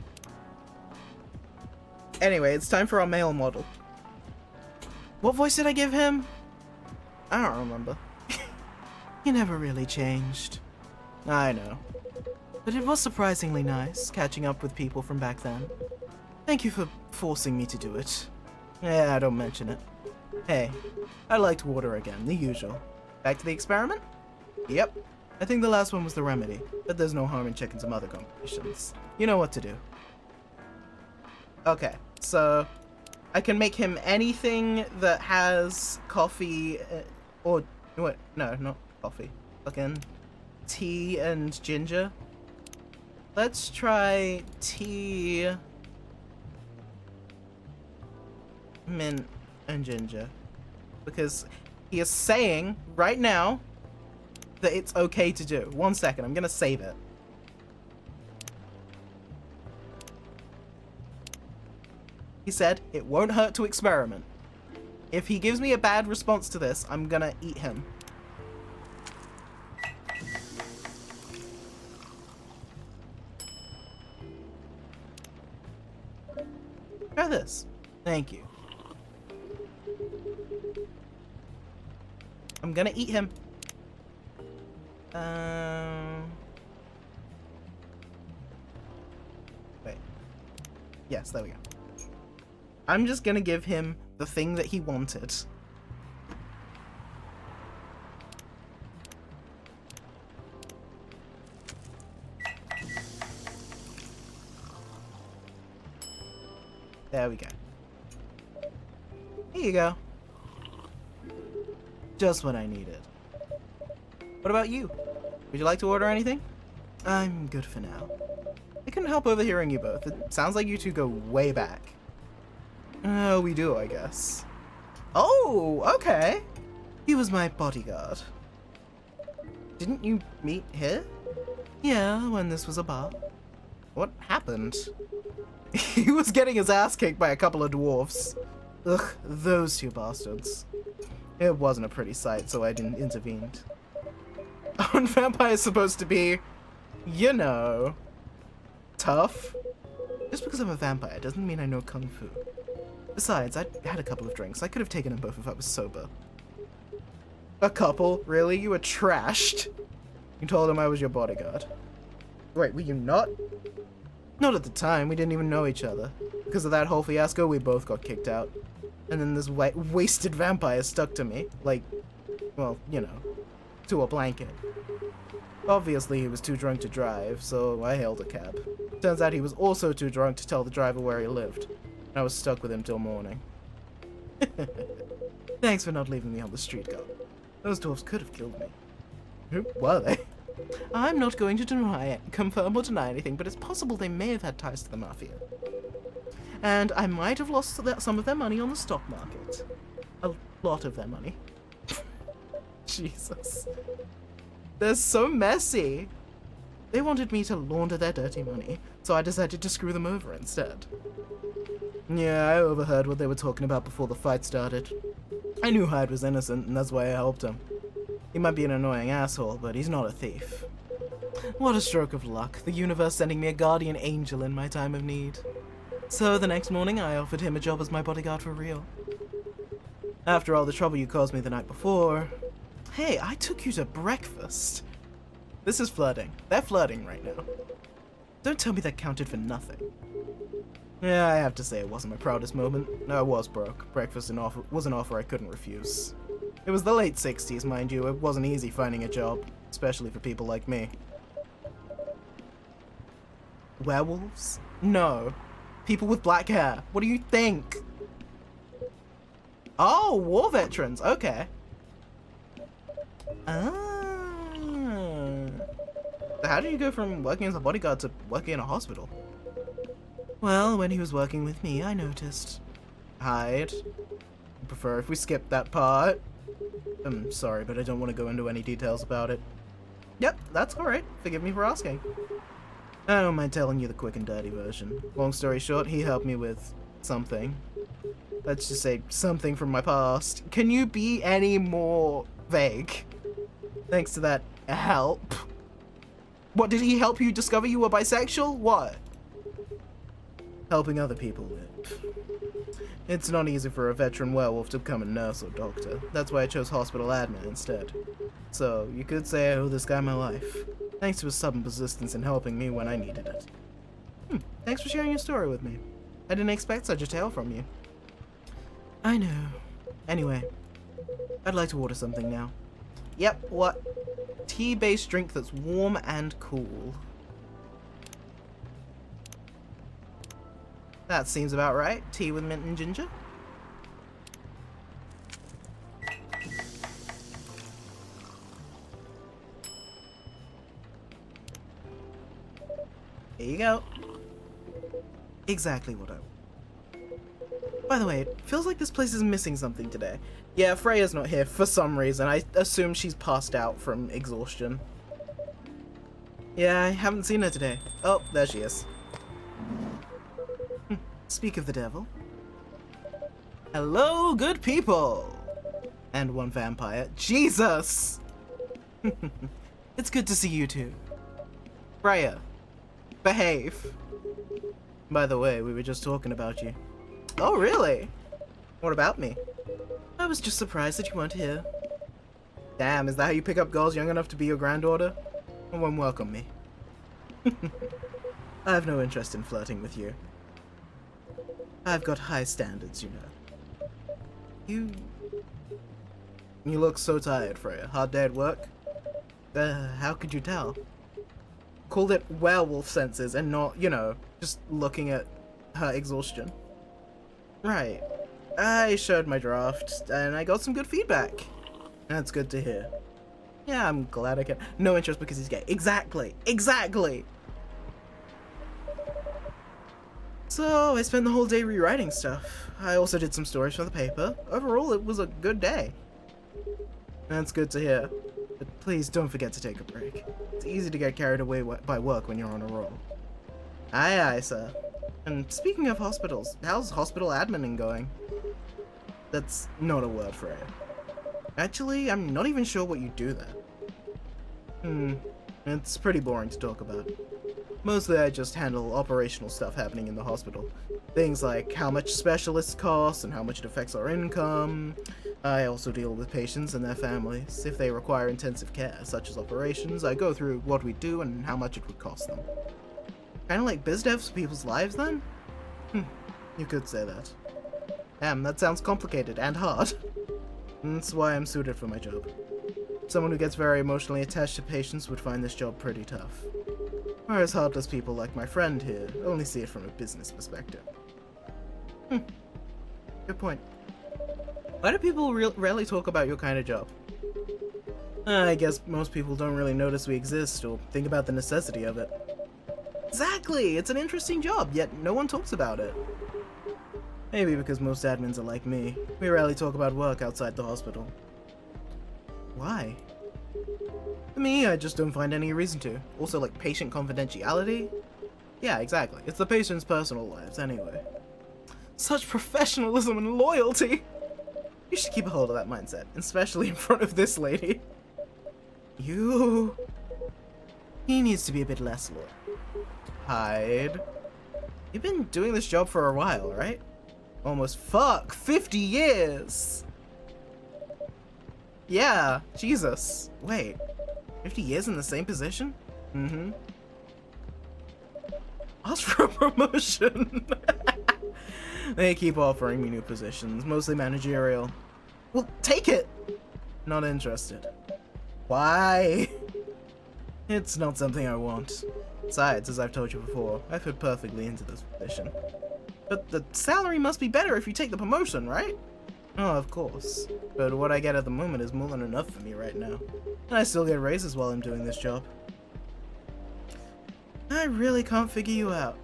[SPEAKER 1] Anyway, it's time for our male model. What voice did I give him? I don't remember. He never really changed. I know. But it was surprisingly nice, catching up with people from back then. Thank you for forcing me to do it. Yeah, don't mention it. Hey, I liked water again, the usual. Back to the experiment? Yep. I think the last one was the remedy, but there's no harm in checking some other competitions. You know what to do. Okay, so I can make him anything that has coffee, or, what, no, not coffee. Fucking tea and ginger. Let's try tea, mint, and Ginger. Because he is saying right now that it's okay to do. 1 second, I'm gonna save it. He said it won't hurt to experiment. If he gives me a bad response to this, I'm gonna eat him. Try this. Thank you. I'm gonna eat him. Wait. Yes, there we go. I'm just gonna give him the thing that he wanted. There we go. Here you go. Just what I needed. What about you? Would you like to order anything? I'm good for now. I couldn't help overhearing you both. It sounds like you two go way back. We do, I guess. Oh, okay. He was my bodyguard. Didn't you meet here? Yeah, when this was a bar. What happened? He was getting his ass kicked by a couple of dwarfs. Ugh, those two bastards. It wasn't a pretty sight, so I didn't intervene. Aren't vampires supposed to be, you know, tough? Just because I'm a vampire doesn't mean I know kung fu. Besides, I'd had a couple of drinks. I could have taken them both if I was sober. A couple? Really? You were trashed? You told him I was your bodyguard. Wait, were you not? Not at the time. We didn't even know each other. Because of that whole fiasco, we both got kicked out. And then this wasted vampire stuck to me. Like, well, you know, to a blanket. Obviously, he was too drunk to drive, so I hailed a cab. Turns out he was also too drunk to tell the driver where he lived. I was stuck with him till morning. Thanks for not leaving me on the street, girl. Those dwarves could have killed me. Who were they? I'm not going to confirm or deny anything, but it's possible they may have had ties to the Mafia. And I might have lost some of their money on the stock market. A lot of their money. Jesus. They're so messy. They wanted me to launder their dirty money, so I decided to screw them over instead. Yeah, I overheard what they were talking about before the fight started. I knew Hyde was innocent, and that's why I helped him. He might be an annoying asshole, but he's not a thief. What a stroke of luck, the universe sending me a guardian angel in my time of need. So the next morning, I offered him a job as my bodyguard for real. After all the trouble you caused me the night before... Hey, I took you to breakfast. This is flirting. They're flirting right now. Don't tell me that counted for nothing. Yeah, I have to say it wasn't my proudest moment. I was broke. Breakfast was an offer I couldn't refuse. It was the late 60s, mind you. It wasn't easy finding a job, especially for people like me. Werewolves? No. People with black hair. What do you think? Oh, war veterans. Okay. How did you go from working as a bodyguard to working in a hospital? Well, when he was working with me, I noticed. Hyde. I prefer if we skip that part. I'm sorry, but I don't want to go into any details about it. Yep, that's alright. Forgive me for asking. I don't mind telling you the quick and dirty version. Long story short, he helped me with something. Let's just say something from my past. Can you be any more vague? Thanks to that help. What, did he help you discover you were bisexual? What? Helping other people live. It's not easy for a veteran werewolf to become a nurse or doctor. That's why I chose hospital admin instead. So, you could say I owe this guy my life. Thanks to his stubborn persistence in helping me when I needed it. Thanks for sharing your story with me. I didn't expect such a tale from you. I know. Anyway, I'd like to order something now. Yep, what? Tea-based drink that's warm and cool. That seems about right. Tea with mint and ginger. Here you go. Exactly what I want. By the way, it feels like this place is missing something today. Yeah, Freya's not here for some reason. I assume she's passed out from exhaustion. Yeah, I haven't seen her today. Oh, there she is. Speak of the devil. Hello, good people! And one vampire. Jesus! It's good to see you too. Freya, behave. By the way, we were just talking about you. Oh, really? What about me? I was just surprised that you weren't here. Damn, is that how you pick up girls young enough to be your granddaughter? Well, then welcome me. I have no interest in flirting with you. I've got high standards, you know. You look so tired, Freya. Hard day at work? How could you tell? Called it werewolf senses and not, you know, just looking at her exhaustion. Right. I showed my draft, and I got some good feedback. That's good to hear. Yeah, I'm glad I can. No interest because he's gay. Exactly! Exactly! So, I spent the whole day rewriting stuff. I also did some stories for the paper. Overall, it was a good day. That's good to hear. But please don't forget to take a break. It's easy to get carried away by work when you're on a roll. Aye, aye, sir. And speaking of hospitals, how's hospital admin going? That's not a word for it. Actually, I'm not even sure what you do there. It's pretty boring to talk about. Mostly I just handle operational stuff happening in the hospital. Things like how much specialists cost and how much it affects our income. I also deal with patients and their families. If they require intensive care, such as operations, I go through what we do and how much it would cost them. Kinda like biz devs for people's lives then? You could say that. Damn, that sounds complicated and hard. That's why I'm suited for my job. Someone who gets very emotionally attached to patients would find this job pretty tough. Whereas heartless people like my friend here only see it from a business perspective. Good point. Why do people rarely talk about your kind of job? I guess most people don't really notice we exist or think about the necessity of it. Exactly! It's an interesting job, yet no one talks about it. Maybe because most admins are like me. We rarely talk about work outside the hospital. Why? For me, I just don't find any reason to. Also, like, patient confidentiality? Yeah, exactly. It's the patient's personal lives, anyway. Such professionalism and loyalty! You should keep a hold of that mindset, especially in front of this lady. He needs to be a bit less loyal. Hide. You've been doing this job for a while, right? Almost 50 years! Yeah, Jesus. Wait, 50 years in the same position? Ask for a promotion! They keep offering me new positions, mostly managerial. Well, take it! Not interested. Why? It's not something I want. Besides, as I've told you before, I fit perfectly into this position. But the salary must be better if you take the promotion, right? Oh, of course. But what I get at the moment is more than enough for me right now. And I still get raises while I'm doing this job. I really can't figure you out.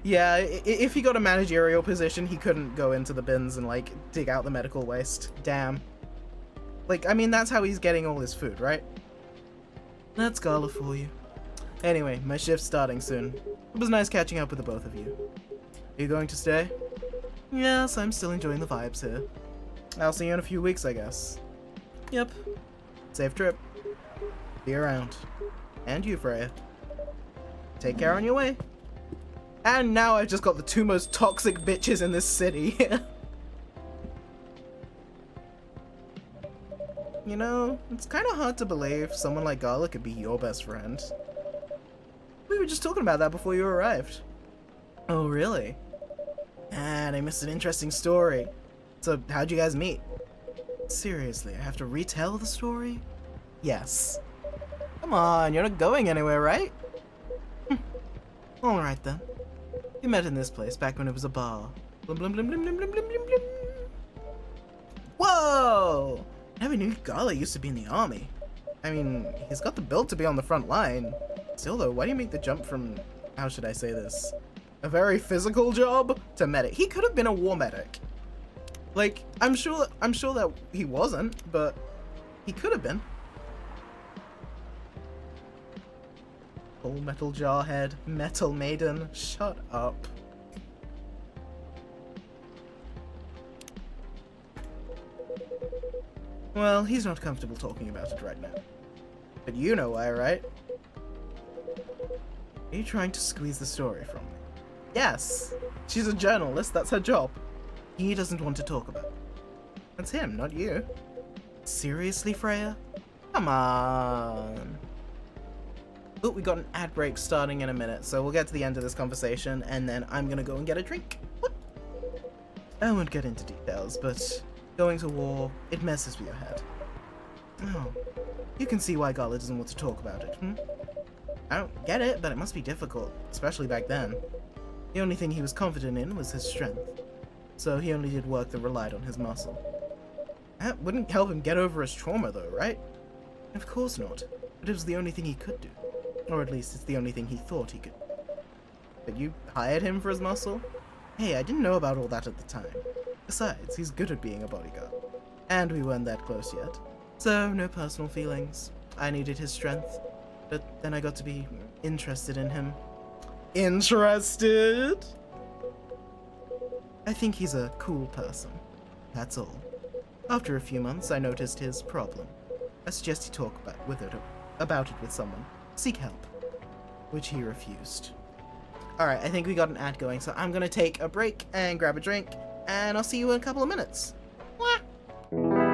[SPEAKER 1] Yeah, if he got a managerial position, he couldn't go into the bins and, like, dig out the medical waste. Damn. Like, I mean, that's how he's getting all his food, right? That's Gala for you. Anyway, my shift's starting soon. It was nice catching up with the both of you. Are you going to stay? Yes, I'm still enjoying the vibes here. I'll see you in a few weeks, I guess. Yep. Safe trip. Be around. And you, Freya. Take care on your way. And now I've just got the two most toxic bitches in this city. You know, it's kind of hard to believe someone like Gala could be your best friend. We were just talking about that before you arrived. Oh, really? And I missed an interesting story. So, how'd you guys meet? Seriously, I have to retell the story? Yes. Come on, you're not going anywhere, right? Alright then. We met in this place back when it was a bar. Blim blim blim blim blim blim blim blim. Whoa! I never knew Gala used to be in the army. I mean, he's got the build to be on the front line. Still though, why do you make the jump from, how should I say this, a very physical job to medic. He could have been a war medic. Like, I'm sure that he wasn't, but he could have been. Full Metal Jarhead, Metal Maiden, shut up. Well, he's not comfortable talking about it right now. But you know why, right? Are you trying to squeeze the story from me? Yes! She's a journalist, that's her job. He doesn't want to talk about it. That's him, not you. Seriously, Freya? Come on. Oh, we got an ad break starting in a minute, so we'll get to the end of this conversation, and then I'm gonna go and get a drink. What? I won't get into details, but going to war, it messes with your head. Oh, you can see why Gala doesn't want to talk about it, I don't get it, but it must be difficult, especially back then. The only thing he was confident in was his strength, so he only did work that relied on his muscle. That wouldn't help him get over his trauma though, right? Of course not, but it was the only thing he could do. Or at least it's the only thing he thought he could do. But you hired him for his muscle? Hey, I didn't know about all that at the time. Besides, he's good at being a bodyguard. And we weren't that close yet. So, no personal feelings. I needed his strength. But then I got to be interested in him. Interested? I think he's a cool person. That's all. After a few months, I noticed his problem. I suggested he talk about it with someone. Seek help. Which he refused. Alright, I think we got an ad going, so I'm gonna take a break and grab a drink, and I'll see you in a couple of minutes. Mwah!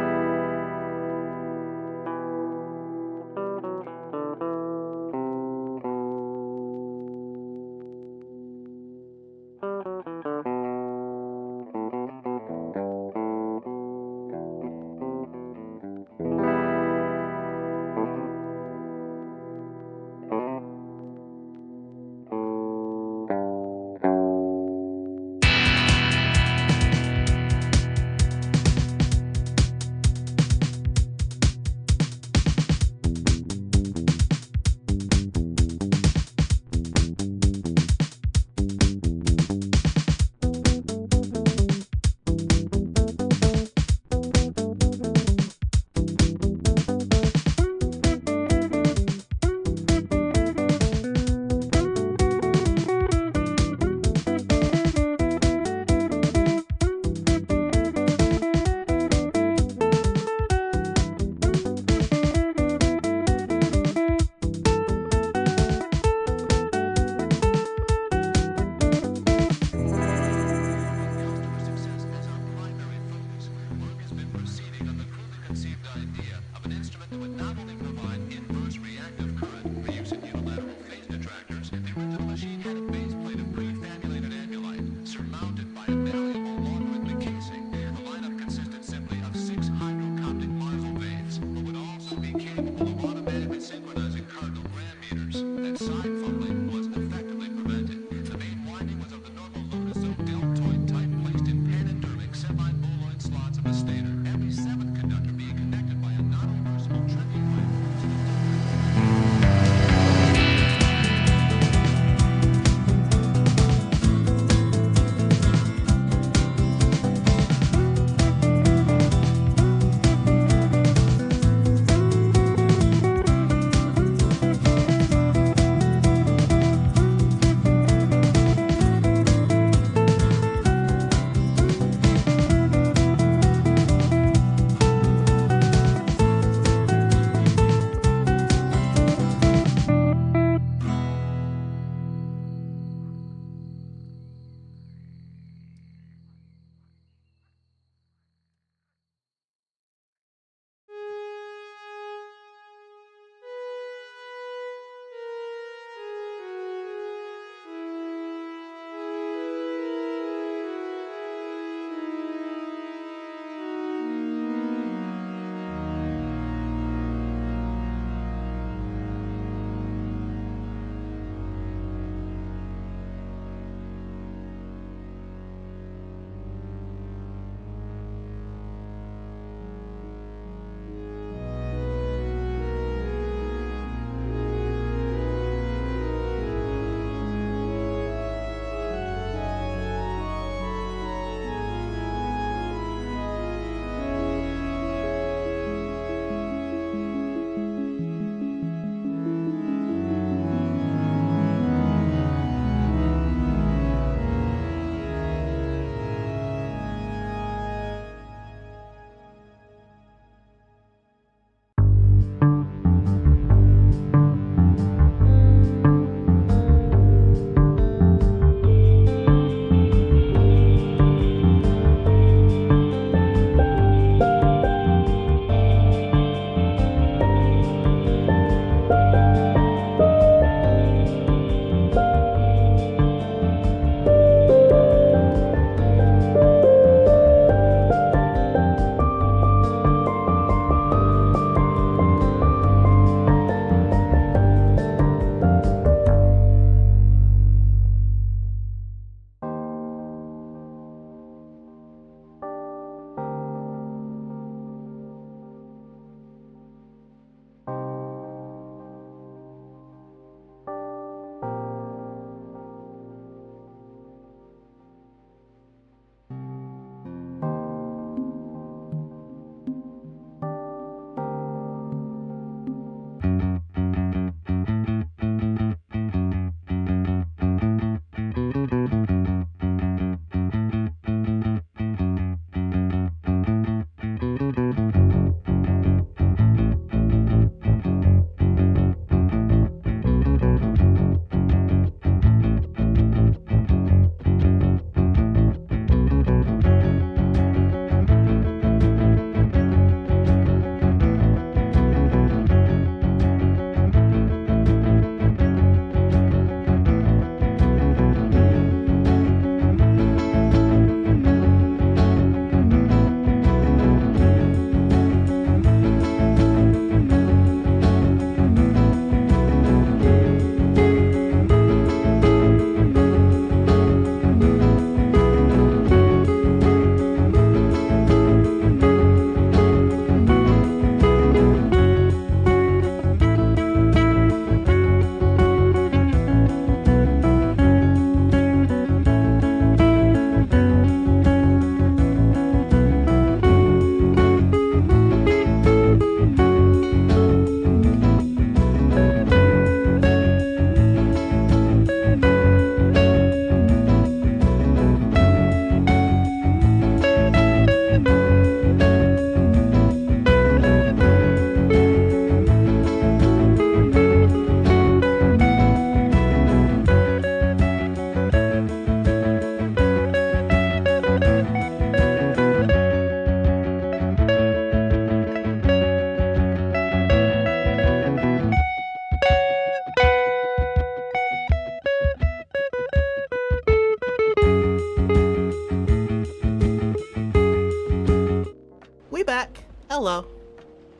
[SPEAKER 1] hello.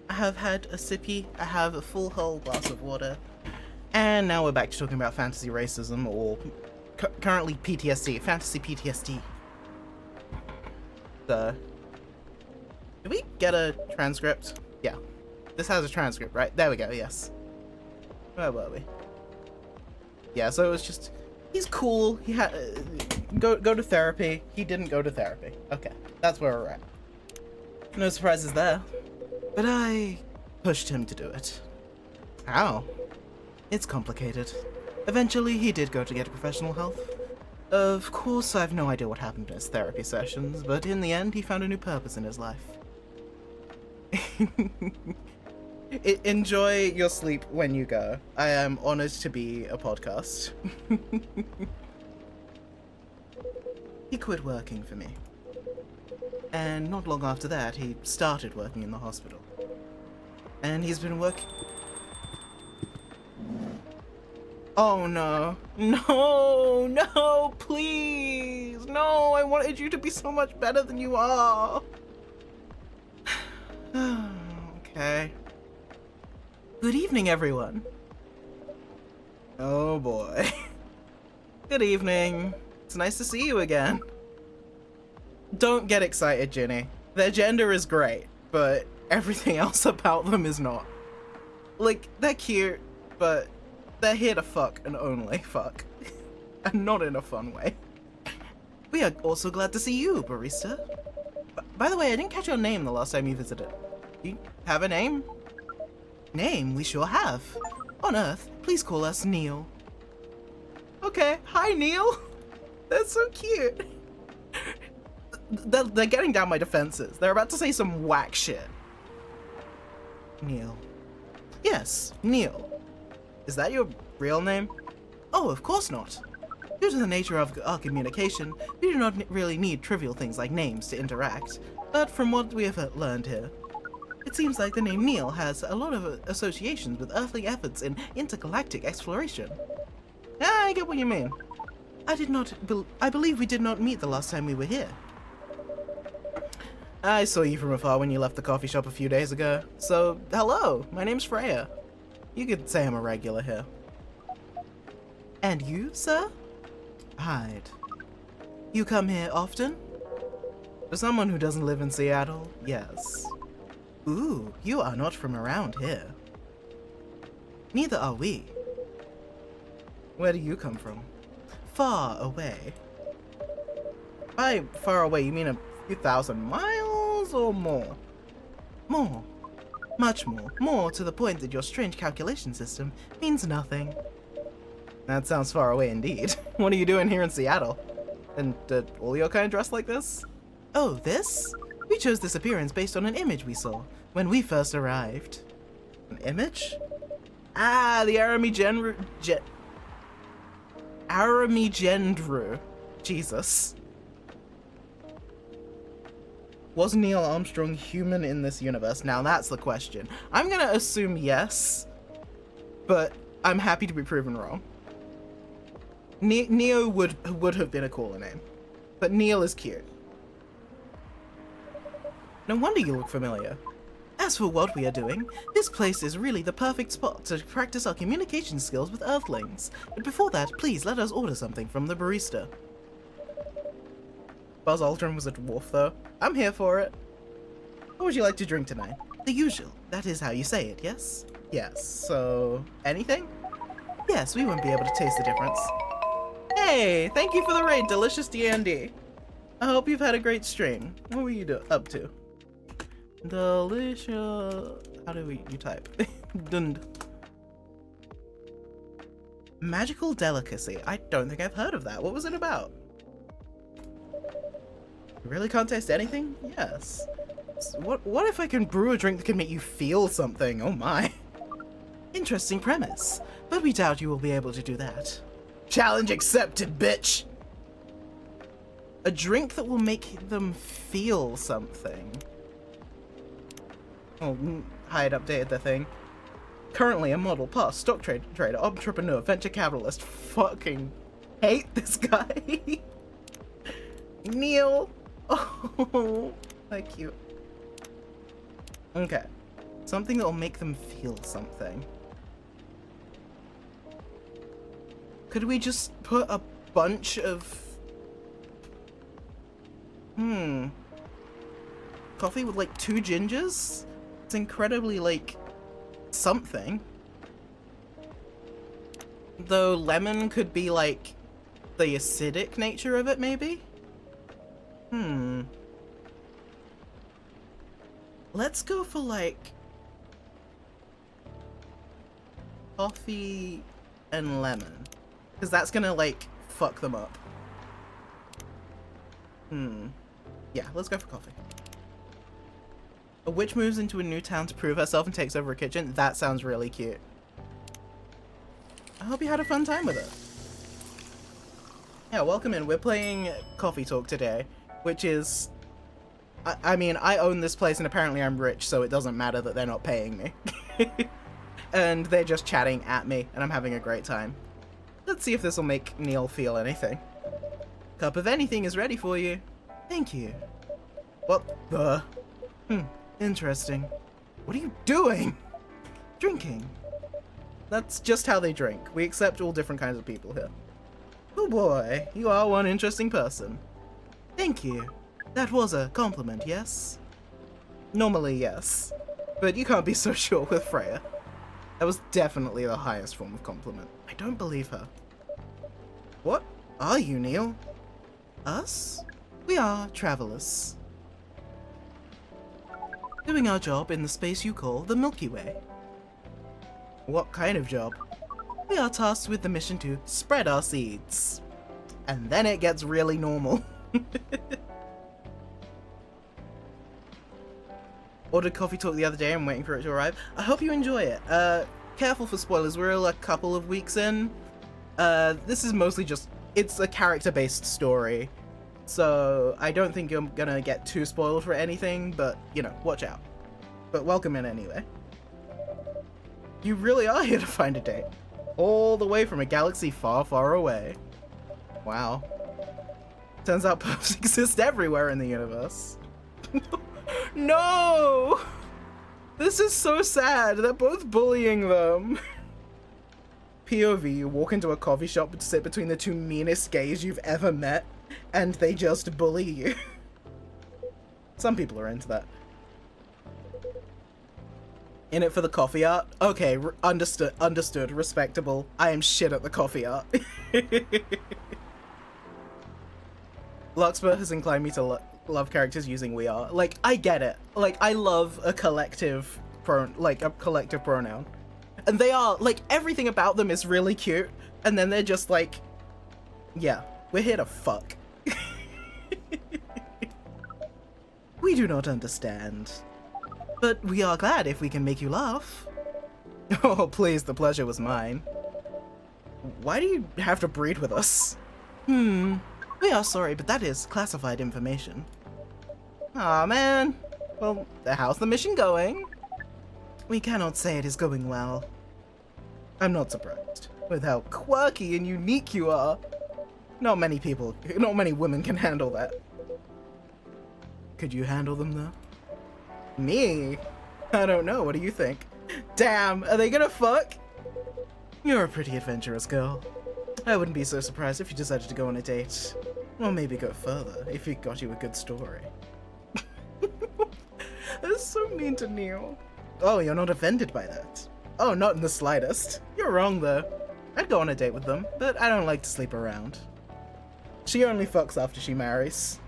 [SPEAKER 1] I have had a sippy, I have a full whole glass of water, and now we're back to talking about fantasy racism, or currently PTSD, fantasy PTSD. Did we get a transcript? Yeah. This has a transcript, right? There we go, yes. Where were we? Yeah, so it was just, he's cool, he had, go to therapy, he didn't go to therapy. Okay, that's where we're at. No surprises there. But I pushed him to do it. How? It's complicated. Eventually, he did go to get professional help. Of course, I've no idea what happened in his therapy sessions, but in the end, he found a new purpose in his life. Enjoy your sleep when you go. I am honored to be a podcast. He quit working for me. And not long after that, he started working in the hospital. And he's been working... Oh no. No, no, please. No, I wanted you to be so much better than you are. Okay. Good evening, everyone. Oh boy. Good evening. It's nice to see you again. Don't get excited, Ginny. Their gender is great, but everything else about them is not. Like, they're cute, but they're here to fuck and only fuck. And not in a fun way. We are also glad to see you, barista. By the way, I didn't catch your name the last time you visited. Do you have a name? Name? We sure have. On Earth, please call us Neil. Okay, hi Neil. That's so cute. They're getting down my defenses. They're about to say some whack shit. Neil. Yes, Neil. Is that your real name? Oh, of course not. Due to the nature of our communication, we do not really need trivial things like names to interact. But from what we have learned here, it seems like the name Neil has a lot of associations with earthly efforts in intergalactic exploration. Ah, I get what you mean. I believe we did not meet the last time we were here. I saw you from afar when you left the coffee shop a few days ago. So, hello, my name's Freya. You could say I'm a regular here. And you, sir? Hyde. You come here often? For someone who doesn't live in Seattle, yes. Ooh, you are not from around here. Neither are we. Where do you come from? Far away. By far away, you mean a few thousand miles or more? More. Much more. More to the point that your strange calculation system means nothing. That sounds far away indeed. What are you doing here in Seattle? And did all your kind dress like this? Oh, this? We chose this appearance based on an image we saw when we first arrived. An image? Ah, the Aramigendru. Jesus. Was Neil Armstrong human in this universe? Now that's the question. I'm gonna assume yes, but I'm happy to be proven wrong. Neo would have been a cooler name, but Neil is cute. No wonder you look familiar. As for what we are doing, this place is really the perfect spot to practice our communication skills with Earthlings. But before that, please let us order something from the barista. Buzz Aldrin was a dwarf, though. I'm here for it. What would you like to drink tonight? The usual. That is how you say it, yes? Yes, so... anything? Yes, we won't be able to taste the difference. Hey, thank you for the raid, Delicious D&D. I hope you've had a great stream. What were you up to? Delicious... how do you type? Dund. Magical delicacy. I don't think I've heard of that. What was it about? You really can't taste anything? Yes. What if I can brew a drink that can make you feel something? Oh my. Interesting premise, but we doubt you will be able to do that. Challenge accepted, bitch! A drink that will make them feel something. Oh, Hyde updated the thing. Currently a model, past stock trader, entrepreneur, venture capitalist. Fucking hate this guy. Neil. Oh, so cute. Okay. Something that'll make them feel something. Could we just put a bunch of... Coffee with, like, 2 gingers? It's incredibly, like, something. Though lemon could be, like, the acidic nature of it, maybe? Let's go for, like, coffee and lemon. Because that's gonna, like, fuck them up. Yeah, let's go for coffee. A witch moves into a new town to prove herself and takes over a kitchen. That sounds really cute. I hope you had a fun time with it. Yeah, welcome in. We're playing Coffee Talk today, which is... I mean, I own this place and apparently I'm rich, so it doesn't matter that they're not paying me. And they're just chatting at me, and I'm having a great time. Let's see if this will make Neil feel anything. Cup of anything is ready for you. Thank you. What the? Interesting. What are you doing? Drinking. That's just how they drink. We accept all different kinds of people here. Oh boy, you are one interesting person. Thank you. That was a compliment, yes? Normally, yes. But you can't be so sure with Freya. That was definitely the highest form of compliment. I don't believe her. What are you, Neil? Us? We are travelers. Doing our job in the space you call the Milky Way. What kind of job? We are tasked with the mission to spread our seeds. And then it gets really normal. Ordered Coffee Talk the other day. I'm waiting for it to arrive. I hope you enjoy it. Careful for spoilers. We're a couple of weeks in. This is mostly just... It's a character-based story. So I don't think I'm gonna get too spoiled for anything, but, you know, watch out. But welcome in anyway. You really are here to find a date. All the way from a galaxy far, far away. Wow. Turns out perps exist everywhere in the universe. No! This is so sad. They're both bullying them. POV, you walk into a coffee shop to sit between the 2 meanest gays you've ever met, and they just bully you. Some people are into that. In it for the coffee art? Okay, understood, respectable. I am shit at the coffee art. Larkspur has inclined me to love characters using we are. Like, I get it. Like, I love a collective pronoun. And they are, like, everything about them is really cute. And then they're just like, yeah, we're here to fuck. We do not understand. But we are glad if we can make you laugh. Oh, please, the pleasure was mine. Why do you have to breed with us? We are sorry, but that is classified information. Aw, man. Well, how's the mission going? We cannot say it is going well. I'm not surprised. With how quirky and unique you are. Not many women can handle that. Could you handle them, though? Me? I don't know, what do you think? Damn, are they gonna fuck? You're a pretty adventurous girl. I wouldn't be so surprised if you decided to go on a date. Or maybe go further, if it got you a good story. That's so mean to Neil. Oh, you're not offended by that? Oh, not in the slightest. You're wrong, though. I'd go on a date with them, but I don't like to sleep around. She only fucks after she marries.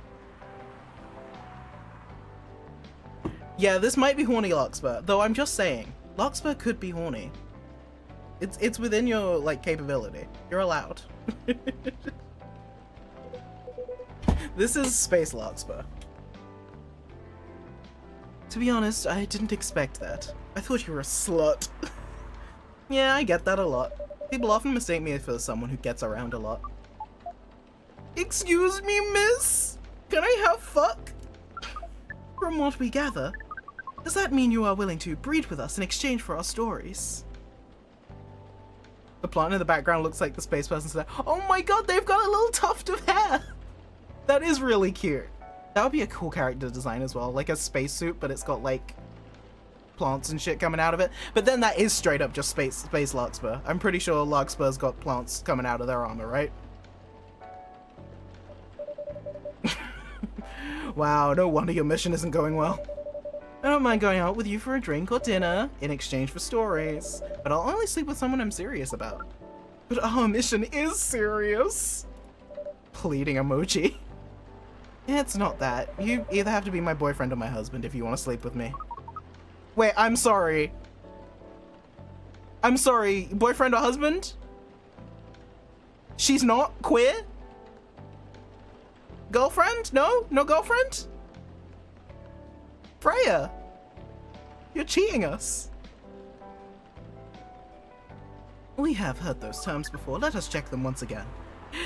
[SPEAKER 1] Yeah, this might be horny Larkspur, though I'm just saying, Larkspur could be horny. It's within your, like, capability. You're allowed. This is Space Larkspur. To be honest, I didn't expect that. I thought you were a slut. Yeah, I get that a lot. People often mistake me for someone who gets around a lot. Excuse me, miss? Can I have fuck? From what we gather, does that mean you are willing to breed with us in exchange for our stories? The plant in the background looks like the space person's there. Oh my god, they've got a little tuft of hair! That is really cute. That would be a cool character design as well, like a spacesuit, but it's got like plants and shit coming out of it. But then that is straight up just space Larkspur. I'm pretty sure Larkspur's got plants coming out of their armor, right? Wow, no wonder your mission isn't going well. I don't mind going out with you for a drink or dinner in exchange for stories, but I'll only sleep with someone I'm serious about. But our mission is serious. Pleading emoji. It's not that. You either have to be my boyfriend or my husband if you want to sleep with me. Wait, I'm sorry. I'm sorry, boyfriend or husband? She's not queer? Girlfriend? No? No girlfriend? Freya! You're cheating us. We have heard those terms before. Let us check them once again.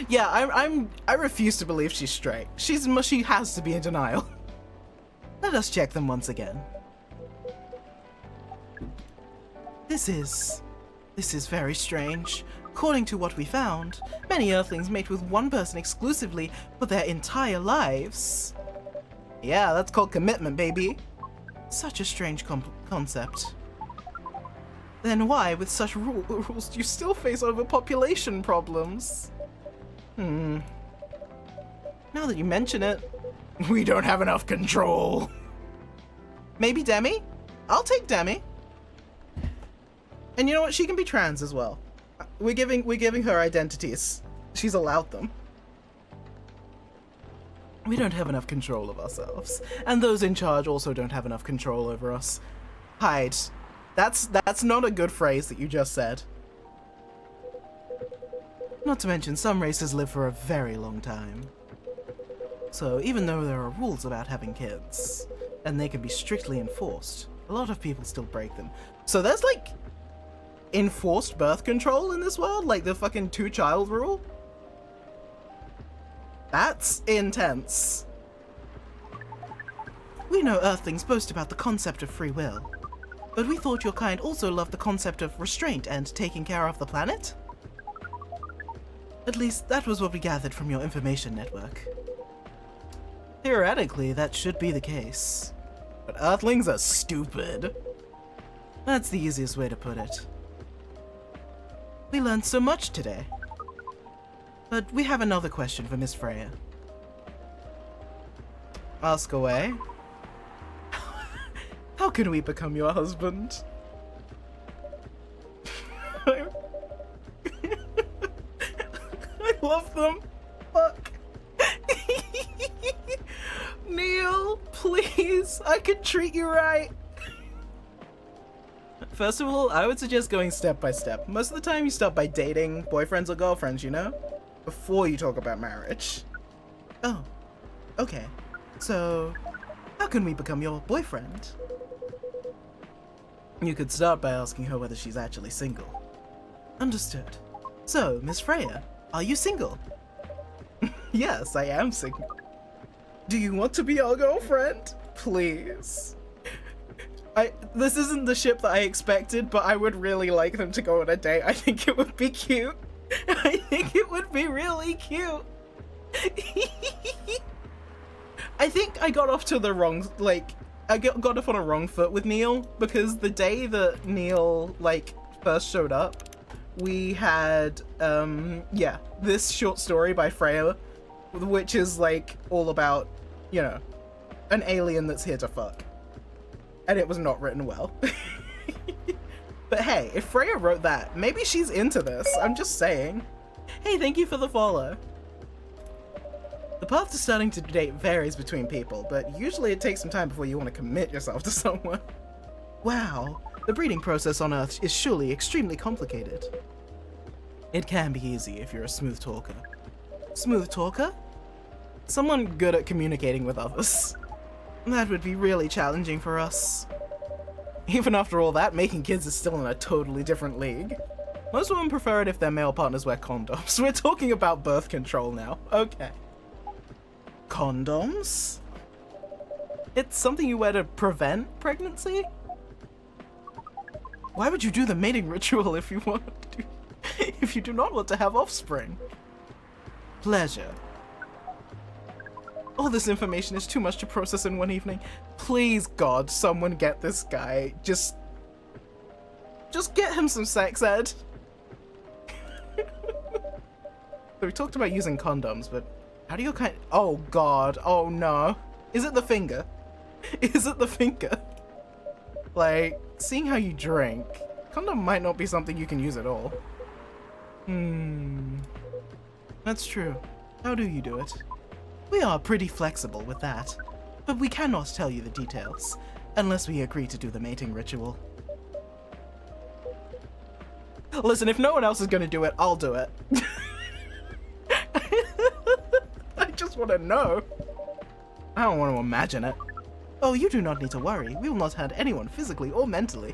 [SPEAKER 1] Yeah, I refuse to believe she's straight. She has to be in denial. Let us check them once again. This is very strange. According to what we found, many Earthlings mate with one person exclusively for their entire lives. Yeah, that's called commitment, baby. Such a strange concept. Then why, with such rules, do you still face overpopulation problems? Now that you mention it, we don't have enough control. Maybe Demi? I'll take Demi. And you know what? She can be trans as well. We're giving her identities. She's allowed them. We don't have enough control of ourselves, and those in charge also don't have enough control over us. Hide. That's not a good phrase that you just said. Not to mention, some races live for a very long time. So even though there are rules about having kids, and they can be strictly enforced, a lot of people still break them. So there's like enforced birth control in this world, like the fucking 2-child rule. That's intense. We know Earthlings boast about the concept of free will, but we thought your kind also loved the concept of restraint and taking care of the planet? At least that was what we gathered from your information network. Theoretically, that should be the case. But Earthlings are stupid. That's the easiest way to put it. We learned so much today. But we have another question for Miss Freya. Ask away. How can we become your husband? I love them. Fuck. Neil, please. I can treat you right. First of all, I would suggest going step by step. Most of the time you start by dating boyfriends or girlfriends, you know? Before you talk about marriage. Oh, okay. So, how can we become your boyfriend? You could start by asking her whether she's actually single. Understood. So, Miss Freya, are you single? Yes, I am single. Do you want to be our girlfriend? Please. This isn't the ship that I expected, but I would really like them to go on a date. I think it would be cute. I think it would be really cute. I think I got off to the wrong, I got off on a wrong foot with Neil, because the day that Neil, first showed up, we had, this short story by Freya, which is, all about, you know, an alien that's here to fuck. And it was not written well. But hey, if Freya wrote that, maybe she's into this. I'm just saying. Hey, thank you for the follow. The path to starting to date varies between people, but usually it takes some time before you want to commit yourself to someone. Wow, the breeding process on Earth is surely extremely complicated. It can be easy if you're a smooth talker. Smooth talker? Someone good at communicating with others. That would be really challenging for us. Even after all that, making kids is still in a totally different league. Most women prefer it if their male partners wear condoms. We're talking about birth control now. Okay. Condoms? It's something you wear to prevent pregnancy? Why would you do the mating ritual if you do not want to have offspring? Pleasure. All this information is too much to process in one evening. Please, God, someone get this guy. Just get him some sex ed. So we talked about using condoms, but how do you oh God, oh no. Is it the finger? Is it the finger? Like, seeing how you drink, condom might not be something you can use at all. That's true. How do you do it? We are pretty flexible with that, but we cannot tell you the details, unless we agree to do the mating ritual. Listen, if no one else is gonna do it, I'll do it. I just want to know. I don't want to imagine it. Oh, you do not need to worry. We will not hurt anyone physically or mentally.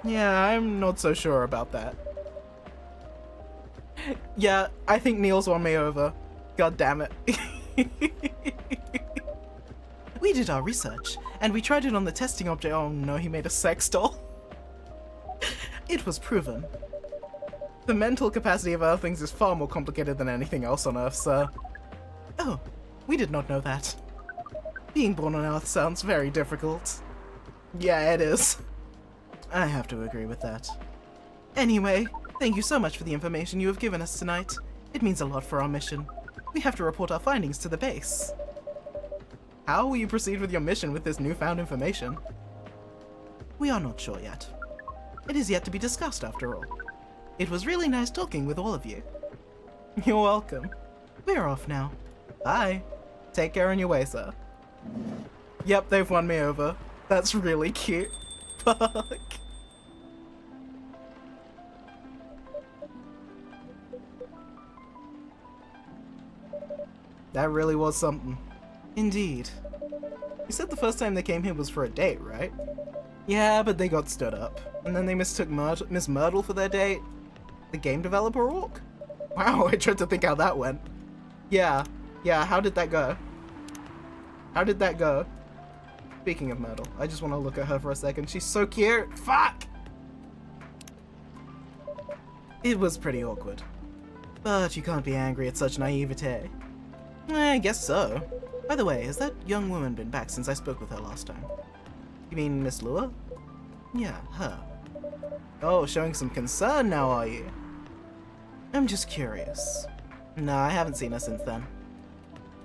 [SPEAKER 1] Yeah, I'm not so sure about that. Yeah, I think Neil's won me over. God damn it. We did our research, and we tried it on the testing object. Oh no, he made a sex doll. It was proven. The mental capacity of Earthlings is far more complicated than anything else on Earth, sir. Oh, we did not know that. Being born on Earth sounds very difficult. Yeah, it is. I have to agree with that. Anyway, thank you so much for the information you have given us tonight. It means a lot for our mission. We have to report our findings to the base. How will you proceed with your mission with this newfound information? We are not sure yet. It is yet to be discussed, after all. It was really nice talking with all of you. You're welcome. We're off now. Bye. Take care on your way, sir. Yep, they've won me over. That's really cute. Fuck. That really was something. Indeed. You said the first time they came here was for a date, right? Yeah, but they got stood up. And then they mistook Miss Myrtle for their date. The game developer orc? Wow, I tried to think how that went. Yeah, how did that go? How did that go? Speaking of Myrtle, I just want to look at her for a second. She's so cute. Fuck! It was pretty awkward. But you can't be angry at such naivete. I guess so. By the way, has that young woman been back since I spoke with her last time? You mean Miss Lua? Yeah, her. Oh, showing some concern now, are you? I'm just curious. No, I haven't seen her since then.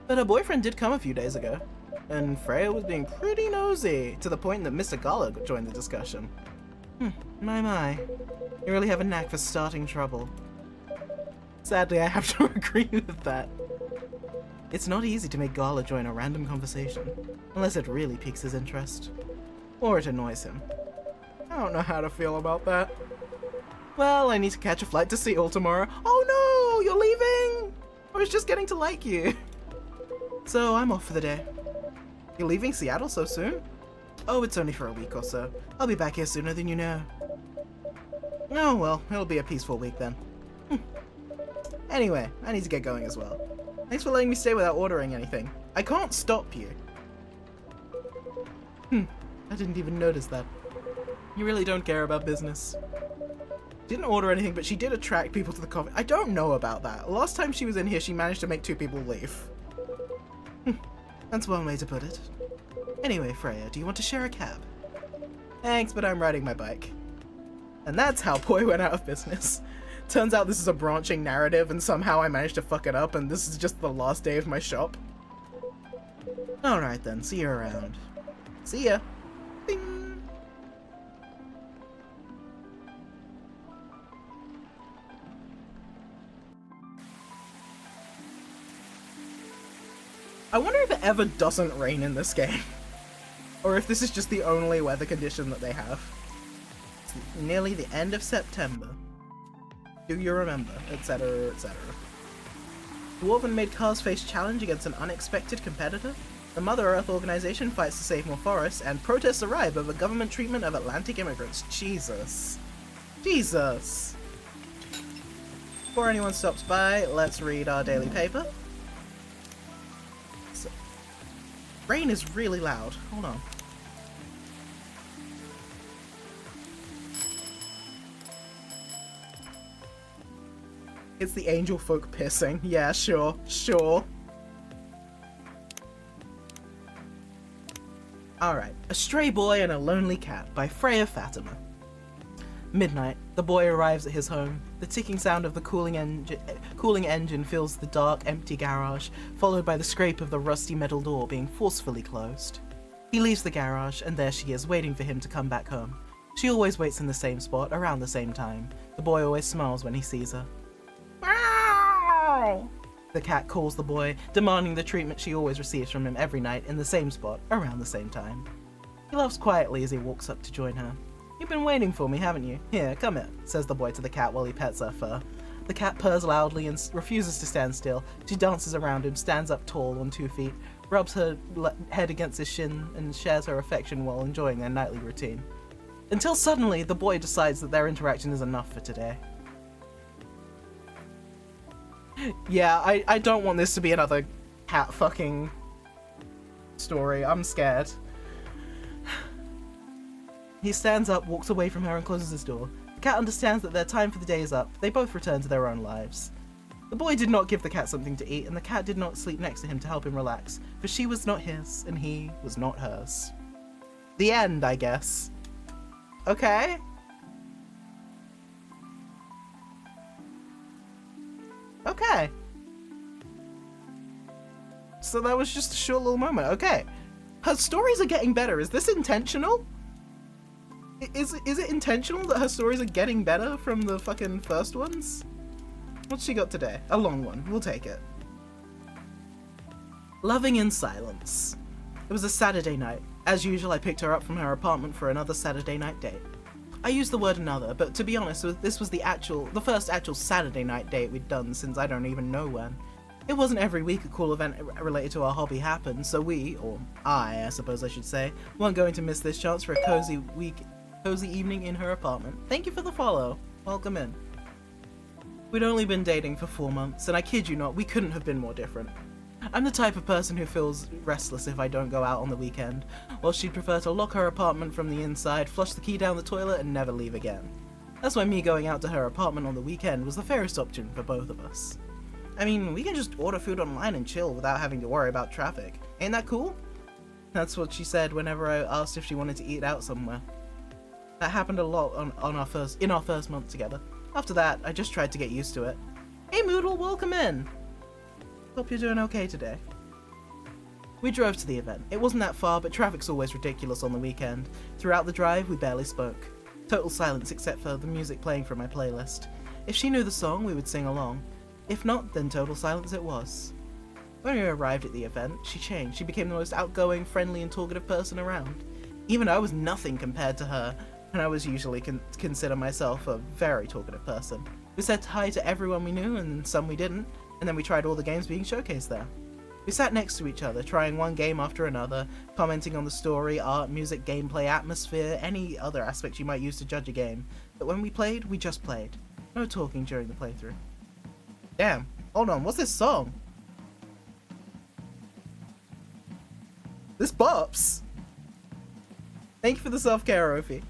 [SPEAKER 1] But her boyfriend did come a few days ago, and Freya was being pretty nosy, to the point that Mr. Gala joined the discussion. My. You really have a knack for starting trouble. Sadly, I have to agree with that. It's not easy to make Gala join a random conversation, unless it really piques his interest. Or it annoys him. I don't know how to feel about that. Well, I need to catch a flight to Seattle tomorrow. Oh no, you're leaving! I was just getting to like you. So I'm off for the day. You're leaving Seattle so soon? Oh, it's only for a week or so. I'll be back here sooner than you know. Oh well, it'll be a peaceful week then. Anyway, I need to get going as well. Thanks for letting me stay without ordering anything. I can't stop you. I didn't even notice that. You really don't care about business. Didn't order anything, but she did attract people to the coffee. I don't know about that. Last time she was in here, she managed to make 2 people leave. That's one way to put it. Anyway, Freya, do you want to share a cab? Thanks, but I'm riding my bike. And that's how Poi went out of business. Turns out this is a branching narrative, and somehow I managed to fuck it up, and this is just the last day of my shop. Alright then, see you around. See ya. Bing. I wonder if it ever doesn't rain in this game. Or if this is just the only weather condition that they have. It's nearly the end of September. Do you remember? Etc, etc. Dwarven made cars face challenge against an unexpected competitor. The Mother Earth organization fights to save more forests, and protests arrive over government treatment of Atlantic immigrants. Jesus. Jesus. Before anyone stops by, let's read our daily paper. So, rain is really loud. Hold on. It's the angel folk pissing. Yeah, sure. Alright, A Stray Boy and a Lonely Cat by Freya Fatima. Midnight, the boy arrives at his home. The ticking sound of the cooling engine fills the dark, empty garage, followed by the scrape of the rusty metal door being forcefully closed. He leaves the garage, and there she is, waiting for him to come back home. She always waits in the same spot, around the same time. The boy always smiles when he sees her. Meow! The cat calls the boy, demanding the treatment she always receives from him every night in the same spot, around the same time. He laughs quietly as he walks up to join her. You've been waiting for me, haven't you? Here, come here, says the boy to the cat while he pets her fur. The cat purrs loudly and refuses to stand still. She dances around him, stands up tall on 2 feet, rubs her head against his shin, and shares her affection while enjoying their nightly routine. Until suddenly, the boy decides that their interaction is enough for today. Yeah, I don't want this to be another cat fucking story. I'm scared. He stands up, walks away from her, and closes his door. The cat understands that their time for the day is up. They both return to their own lives. The boy did not give the cat something to eat, and the cat did not sleep next to him to help him relax, for she was not his, and he was not hers. The end, I guess. Okay? Okay. So that was just a short little moment. Okay. Her stories are getting better. Is this intentional? Is it intentional that her stories are getting better from the fucking first ones? What's she got today? A long one. We'll take it. Loving in silence. It was a Saturday night. As usual, I picked her up from her apartment for another Saturday night date. I use the word another, but to be honest, this was the first actual Saturday night date we'd done since I don't even know when. It wasn't every week a cool event related to our hobby happened, so we, or I suppose I should say, weren't going to miss this chance for a cozy evening in her apartment. Thank you for the follow. Welcome in. We'd only been dating for 4 months, and I kid you not, we couldn't have been more different. I'm the type of person who feels restless if I don't go out on the weekend, while she'd prefer to lock her apartment from the inside, flush the key down the toilet, and never leave again. That's why me going out to her apartment on the weekend was the fairest option for both of us. I mean, we can just order food online and chill without having to worry about traffic. Ain't that cool? That's what she said whenever I asked if she wanted to eat out somewhere. That happened a lot in our first month together. After that, I just tried to get used to it. Hey Moodle, welcome in! Hope you're doing okay today. We drove to the event. It wasn't that far, but traffic's always ridiculous on the weekend. Throughout the drive, we barely spoke. Total silence except for the music playing from my playlist. If she knew the song, we would sing along. If not, then total silence it was. When we arrived at the event, she changed. She became the most outgoing, friendly, and talkative person around. Even I was nothing compared to her, and I was usually consider myself a very talkative person. We said hi to everyone we knew, and some we didn't, and then we tried all the games being showcased there. We sat next to each other, trying one game after another, commenting on the story, art, music, gameplay, atmosphere, any other aspects you might use to judge a game. But when we played, we just played. No talking during the playthrough. Damn, hold on, what's this song? This bops! Thank you for the self-care, Ophi.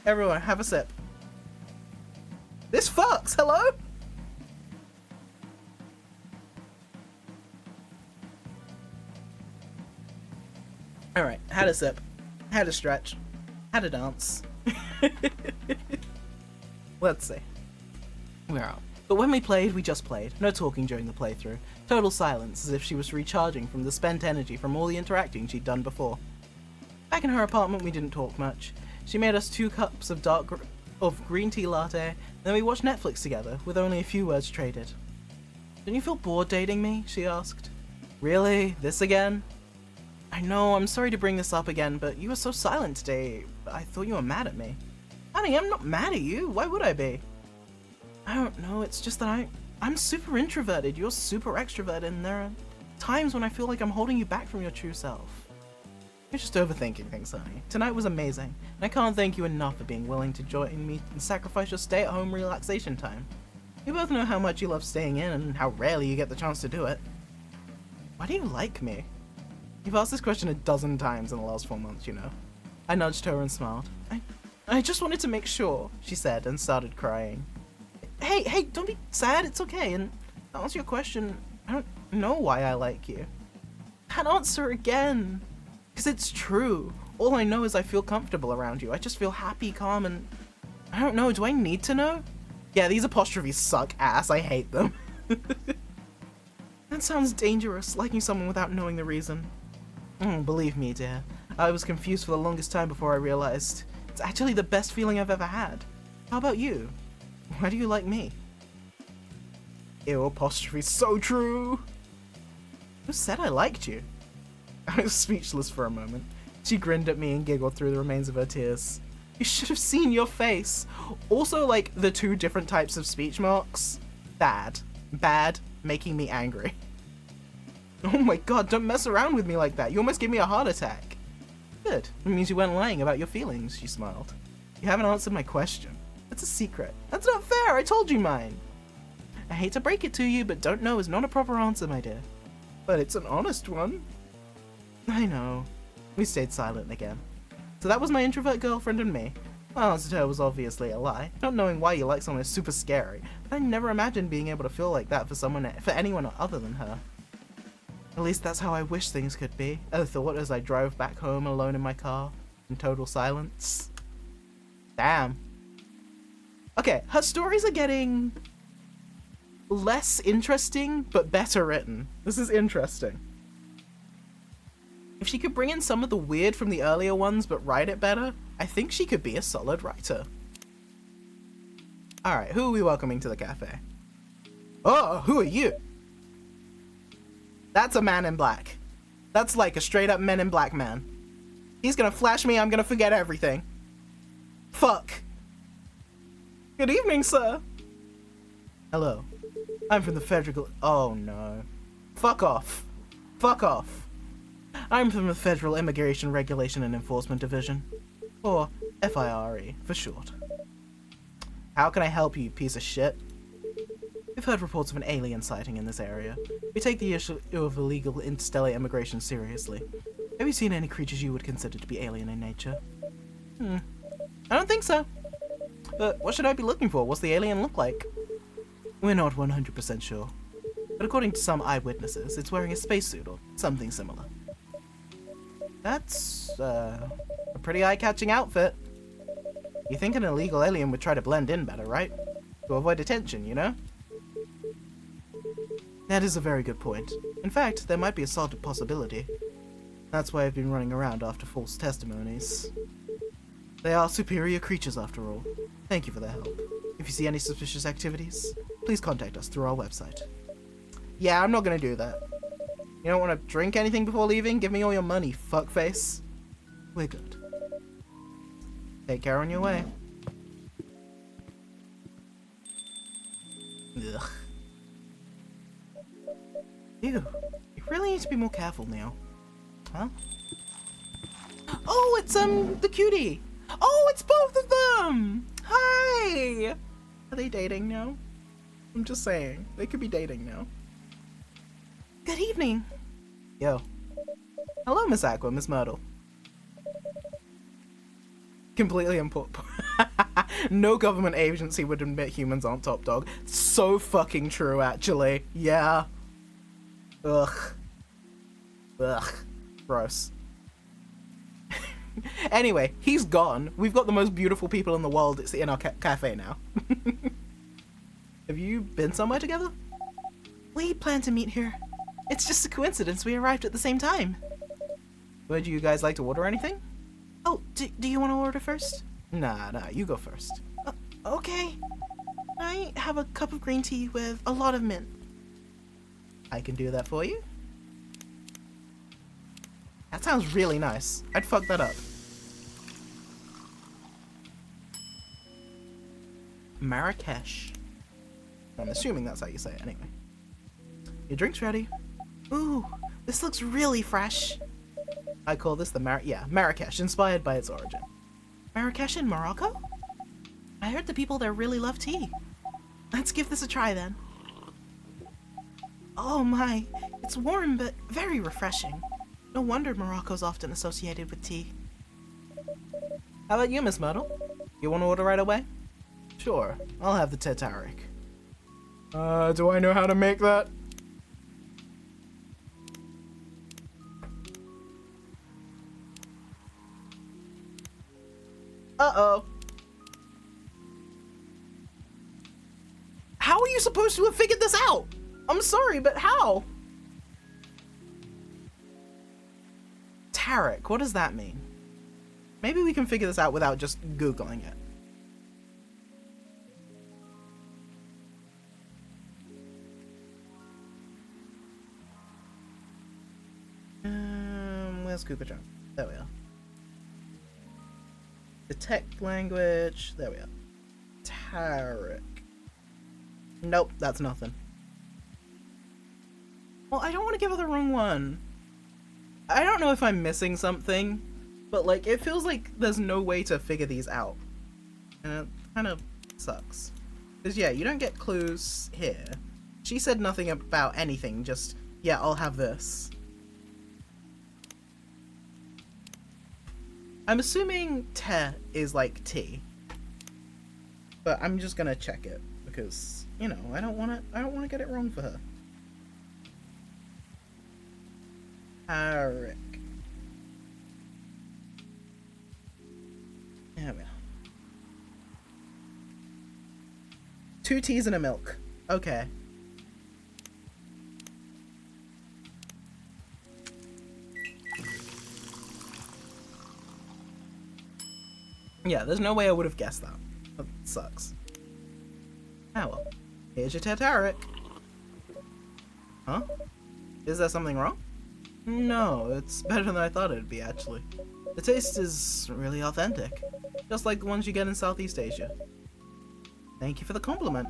[SPEAKER 1] Everyone, have a sip. This fucks, hello? Alright, had a sip, had a stretch, had a dance. Let's see. We're out. But when we played, we just played. No talking during the playthrough. Total silence, as if she was recharging from the spent energy from all the interacting she'd done before. Back in her apartment, we didn't talk much. She made us 2 cups of green tea latte, then we watched Netflix together, with only a few words traded. Don't you feel bored dating me? She asked. Really? This again? I know, I'm sorry to bring this up again, but you were so silent today. I thought you were mad at me. Honey, I'm not mad at you. Why would I be? I don't know, it's just that I'm super introverted, you're super extroverted, and there are times when I feel like I'm holding you back from your true self. You're just overthinking things, honey. Tonight was amazing, and I can't thank you enough for being willing to join me and sacrifice your stay-at-home relaxation time. We both know how much you love staying in and how rarely you get the chance to do it. Why do you like me? You've asked this question a dozen times in the last 4 months, you know. I nudged her and smiled. I just wanted to make sure, she said, and started crying. Hey, don't be sad, it's okay, and to answer your question, I don't know why I like you. That answer again! Because it's true. All I know is I feel comfortable around you. I just feel happy, calm, and... I don't know, do I need to know? Yeah, these apostrophes suck ass. I hate them. That sounds dangerous, liking someone without knowing the reason. Believe me, dear. I was confused for the longest time before I realized. It's actually the best feeling I've ever had. How about you? Why do you like me? Ew, apostrophe, so true! Who said I liked you? I was speechless for a moment. She grinned at me and giggled through the remains of her tears. You should have seen your face. Also, like, the two different types of speech marks. Bad. Bad, making me angry. Oh my god, don't mess around with me like that. You almost gave me a heart attack. Good. It means you weren't lying about your feelings, she smiled. You haven't answered my question. That's a secret. That's not fair, I told you mine. I hate to break it to you, but don't know is not a proper answer, my dear. But it's an honest one. I know. We stayed silent again. So that was my introvert girlfriend and me. My answer to her was obviously a lie. Not knowing why you like someone is super scary, but I never imagined being able to feel like that for anyone other than her. At least that's how I wish things could be, I thought as I drove back home alone in my car, in total silence. Damn. Okay, her stories are getting less interesting, but better written. This is interesting. If she could bring in some of the weird from the earlier ones, but write it better, I think she could be a solid writer. Alright, who are we welcoming to the cafe? Oh, who are you? That's a man in black. That's like a straight up Men in Black man. He's gonna flash me, I'm gonna forget everything. Fuck. Good evening, sir. Hello. I'm from the Federal... Oh no. Fuck off. Fuck off. I'm from the Federal Immigration Regulation and Enforcement Division. Or FIRE, for short. How can I help you, piece of shit? We've heard reports of an alien sighting in this area. We take the issue of illegal interstellar immigration seriously. Have you seen any creatures you would consider to be alien in nature? I don't think so. But what should I be looking for? What's the alien look like? We're not 100% sure. But according to some eyewitnesses, it's wearing a spacesuit or something similar. That's, a pretty eye-catching outfit. You think an illegal alien would try to blend in better, right? To avoid attention, you know? That is a very good point. In fact, there might be a solid possibility. That's why I've been running around after false testimonies. They are superior creatures after all. Thank you for the help. If you see any suspicious activities, please contact us through our website. Yeah, I'm not gonna do that. You don't want to drink anything before leaving? Give me all your money, fuckface. We're good. Take care on your way. Ugh. Ew. You really need to be more careful now. Huh? Oh, it's, the cutie! Oh, it's both of them! Hi! Are they dating now? I'm just saying. They could be dating now. Good evening. Yo. Hello, Miss Aqua, Miss Myrtle. Completely important. No government agency would admit humans aren't top dog. So fucking true, actually. Yeah. Ugh. Ugh. Gross. Anyway, he's gone. We've got the most beautiful people in the world in our cafe now. Have you been somewhere together? We plan to meet here. It's just a coincidence we arrived at the same time. Would you guys like to order anything? Oh, do you want to order first? Nah, you go first. Okay. I have a cup of green tea with a lot of mint. I can do that for you. That sounds really nice. I'd fuck that up. Marrakesh. I'm assuming that's how you say it anyway. Your drink's ready. Ooh, this looks really fresh. I call this the Marrakesh, inspired by its origin. Marrakesh in Morocco? I heard the people there really love tea. Let's give this a try then. Oh my, it's warm but very refreshing. No wonder Morocco's often associated with tea. How about you, Miss Myrtle? You want to order right away? Sure, I'll have the Tatarik. Do I know how to make that? Uh-oh. How are you supposed to have figured this out? I'm sorry, but how? Tarek, what does that mean? Maybe we can figure this out without just Googling it. Where's Google Translate? There we are. Detect language. There we are. Tarek. Nope, that's nothing. Well, I don't want to give her the wrong one. I don't know if I'm missing something, but like it feels like there's no way to figure these out. And it kind of sucks. Because yeah, you don't get clues here. She said nothing about anything, just, yeah, I'll have this. I'm assuming te is like tea. But I'm just gonna check it because, you know, I don't wanna get it wrong for her. Tarek. There we are. 2 teas and a milk. Okay. Yeah, there's no way I would have guessed that. That sucks. Ah well. Here's your Tarek. Huh? Is there something wrong? No, it's better than I thought it'd be, actually. The taste is really authentic. Just like the ones you get in Southeast Asia. Thank you for the compliment.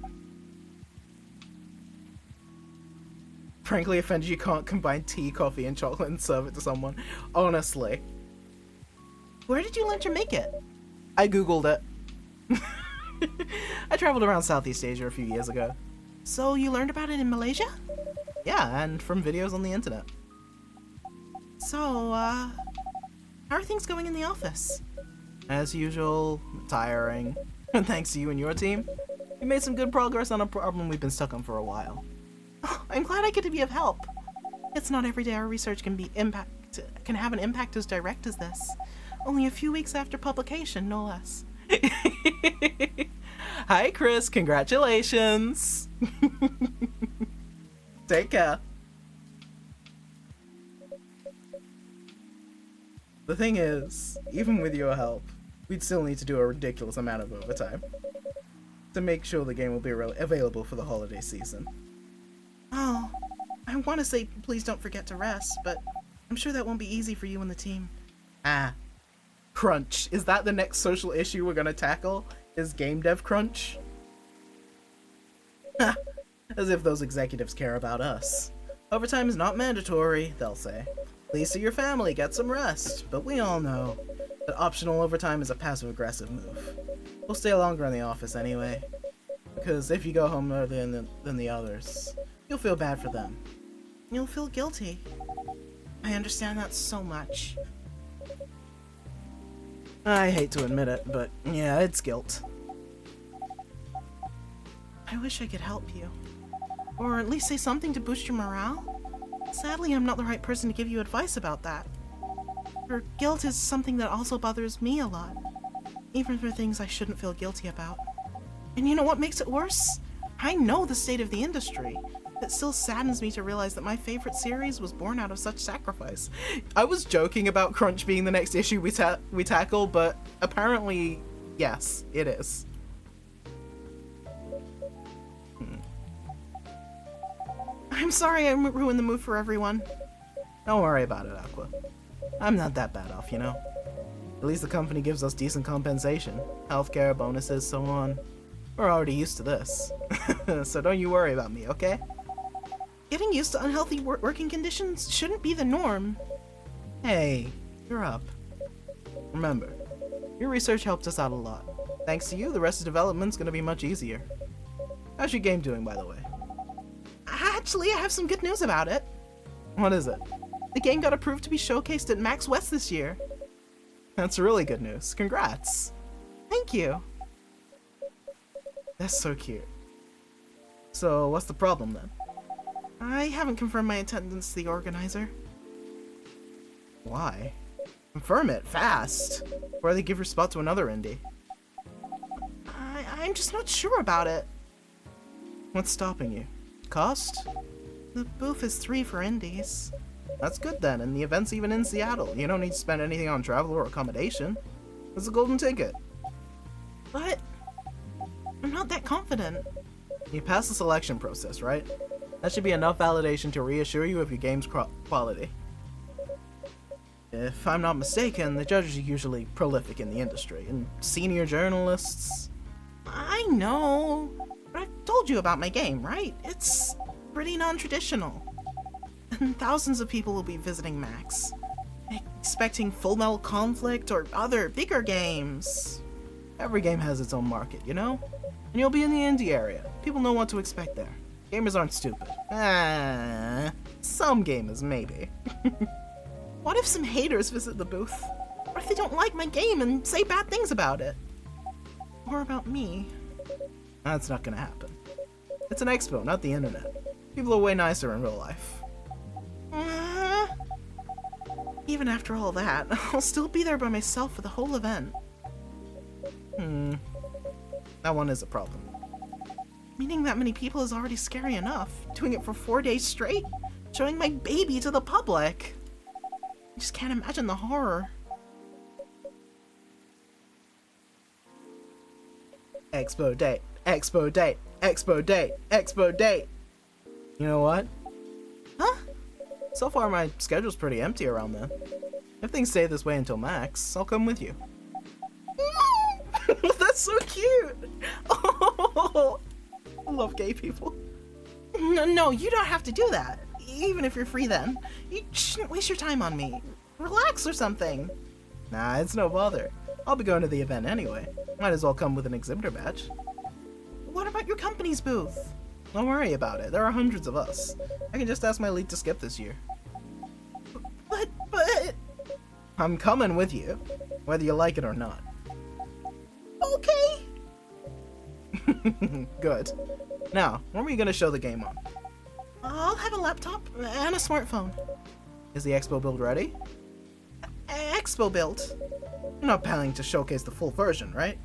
[SPEAKER 1] Frankly offended you can't combine tea, coffee, and chocolate and serve it to someone. Honestly. Where did you learn to make it? I googled it. I traveled around Southeast Asia a few years ago. So you learned about it in Malaysia? Yeah, and from videos on the internet. So, how are things going in the office? As usual, tiring. And thanks to you and your team, we made some good progress on a problem we've been stuck on for a while. Oh, I'm glad I get to be of help. It's not every day our research can have an impact as direct as this. Only a few weeks after publication, no less. Hi, Chris. Congratulations. Take care. The thing is, even with your help, we'd still need to do a ridiculous amount of overtime to make sure the game will be available for the holiday season. Oh, I want to say please don't forget to rest, but I'm sure that won't be easy for you and the team. Ah. Crunch. Is that the next social issue we're gonna tackle? Is game dev crunch? As if those executives care about us. Overtime is not mandatory, they'll say. Please see your family, get some rest. But we all know that optional overtime is a passive-aggressive move. We'll stay longer in the office anyway. Because if you go home earlier than the others, you'll feel bad for them. You'll feel guilty. I understand that so much. I hate to admit it, but yeah, it's guilt. I wish I could help you. Or at least say something to boost your morale. Sadly, I'm not the right person to give you advice about that. For guilt is something that also bothers me a lot. Even for things I shouldn't feel guilty about. And you know what makes it worse? I know the state of the industry. It still saddens me to realize that my favorite series was born out of such sacrifice. I was joking about Crunch being the next issue we tackle, but apparently, yes, it is. I'm sorry I ruined the mood for everyone. Don't worry about it, Aqua. I'm not that bad off, you know? At least the company gives us decent compensation. Healthcare, bonuses, so on. We're already used to this. So don't you worry about me, okay? Getting used to unhealthy working conditions shouldn't be the norm. Hey, you're up. Remember, your research helped us out a lot. Thanks to you, the rest of development's gonna be much easier. How's your game doing, by the way? Actually, I have some good news about it. What is it? The game got approved to be showcased at Max West this year. That's really good news. Congrats. Thank you. That's so cute. So, what's the problem then? I haven't confirmed my attendance to the organizer. Why? Confirm it, fast, before they give your spot to another indie. I'm just not sure about it. What's stopping you? Cost? The booth is $3 for indies. That's good then, and the event's even in Seattle. You don't need to spend anything on travel or accommodation. It's a golden ticket. But I'm not that confident. You passed the selection process, right? That should be enough validation to reassure you of your game's quality. If I'm not mistaken, the judges are usually prolific in the industry, and senior journalists... I know, but I've told you about my game, right? It's pretty non-traditional. And thousands of people will be visiting Max, expecting Full Metal Conflict or other bigger games. Every game has its own market, you know? And you'll be in the indie area. People know what to expect there. Gamers aren't stupid. Some gamers, maybe. What if some haters visit the booth? What if they don't like my game and say bad things about it? Or about me? That's not gonna happen. It's an expo, not the internet. People are way nicer in real life. Even after all that, I'll still be there by myself for the whole event. That one is a problem. Meeting that many people is already scary enough. Doing it for 4 days straight? Showing my baby to the public? I just can't imagine the horror. Expo date, expo date, expo date, expo date. You know what? Huh? So far my schedule's pretty empty around then. If things stay this way until Max, I'll come with you. That's so cute! Oh, I love gay people. No, you don't have to do that. Even if you're free then. You shouldn't waste your time on me. Relax or something. Nah, it's no bother. I'll be going to the event anyway. Might as well come with an exhibitor badge. What about your company's booth? Don't worry about it. There are hundreds of us. I can just ask my lead to skip this year. But... I'm coming with you, whether you like it or not. Okay. Good. Now, when are we gonna show the game on? I'll have a laptop and a smartphone. Is the expo build ready? Expo build? You're not planning to showcase the full version, right?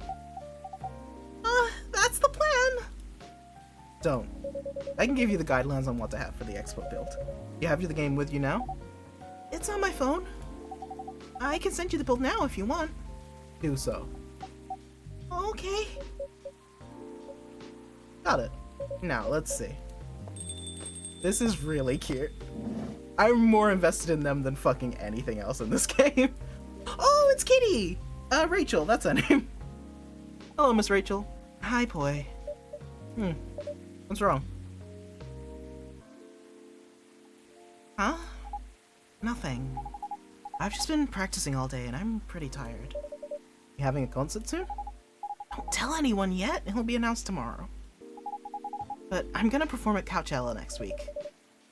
[SPEAKER 1] That's the plan. Don't. I can give you the guidelines on what to have for the expo build. You have the game with you now? It's on my phone. I can send you the build now if you want. Do so. Okay. Got it. Now, let's see. This is really cute. I'm more invested in them than fucking anything else in this game. Oh, it's Kitty! Rachel, that's her name. Hello, Miss Rachel. Hi, boy. What's wrong? Huh? Nothing. I've just been practicing all day and I'm pretty tired. You having a concert soon? Don't tell anyone yet. It'll be announced tomorrow. But I'm gonna perform at Coachella next week.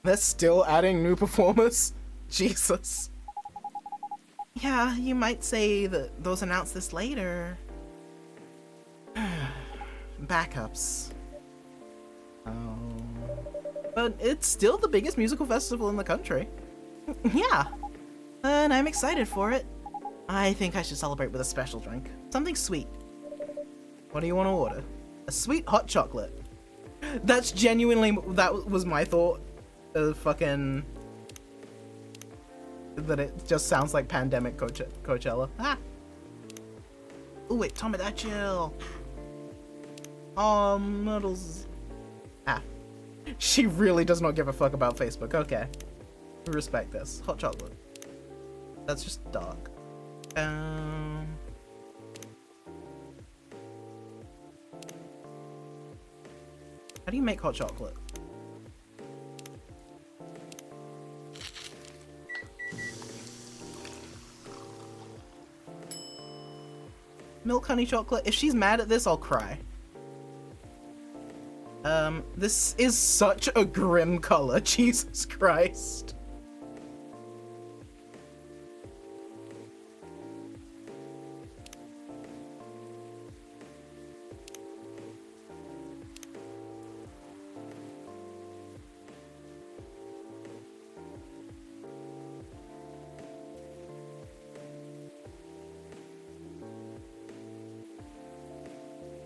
[SPEAKER 1] They're still adding new performers? Jesus. Yeah, you might say that those announced this later. Backups. Oh. But it's still the biggest musical festival in the country. Yeah. And I'm excited for it. I think I should celebrate with a special drink. Something sweet. What do you want to order? A sweet hot chocolate. That's genuinely, that was my thought. Fucking... That it just sounds like pandemic Coachella. Ah! Ooh, wait, Tomodachi. Models. Ah. She really does not give a fuck about Facebook. Okay. We respect this. Hot chocolate. That's just dark. How do you make hot chocolate? Milk honey chocolate? If she's mad at this, I'll cry. This is such a grim color, Jesus Christ.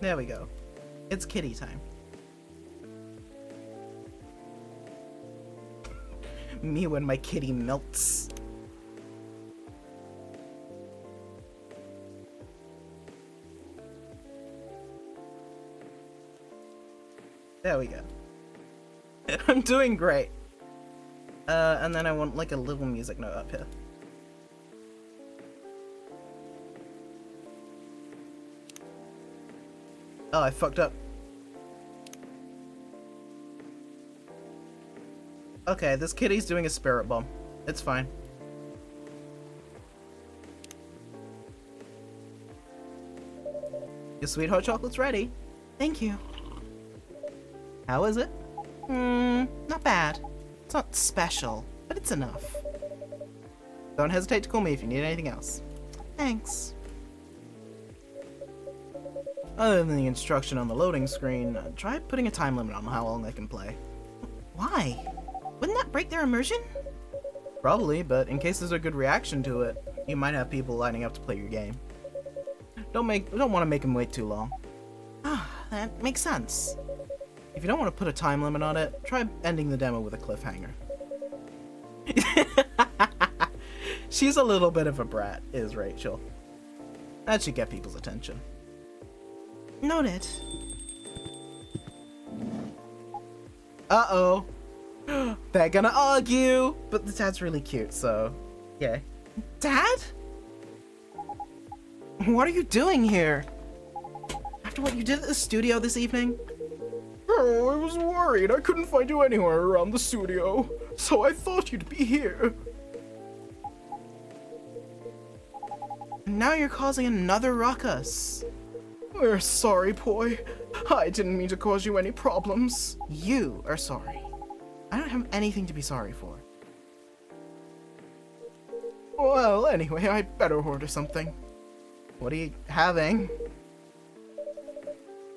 [SPEAKER 1] There we go. It's kitty time. Me when my kitty melts. There we go. I'm doing great. And then I want like a little music note up here. Oh, I fucked up. Okay, this kitty's doing a spirit bomb. It's fine. Your sweet hot chocolate's ready. Thank you. How is it? Not bad. It's not special, but it's enough. Don't hesitate to call me if you need anything else. Thanks. Other than the instruction on the loading screen, try putting a time limit on how long they can play. Why? Wouldn't that break their immersion? Probably, but in case there's a good reaction to it, you might have people lining up to play your game. Don't want to make them wait too long. Ah, that makes sense. If you don't want to put a time limit on it, try ending the demo with a cliffhanger. She's a little bit of a brat, is Rachel. That should get people's attention. Noted. Uh-oh. They're gonna argue! But the dad's really cute, so... yeah. Dad? What are you doing here? After what you did at the studio this evening? Oh, I was worried. I couldn't find you anywhere around the studio. So I thought you'd be here. And now you're causing another ruckus. We're sorry, Poi. I didn't mean to cause you any problems. You are sorry. I don't have anything to be sorry for. Well, anyway, I'd better order something. What are you having?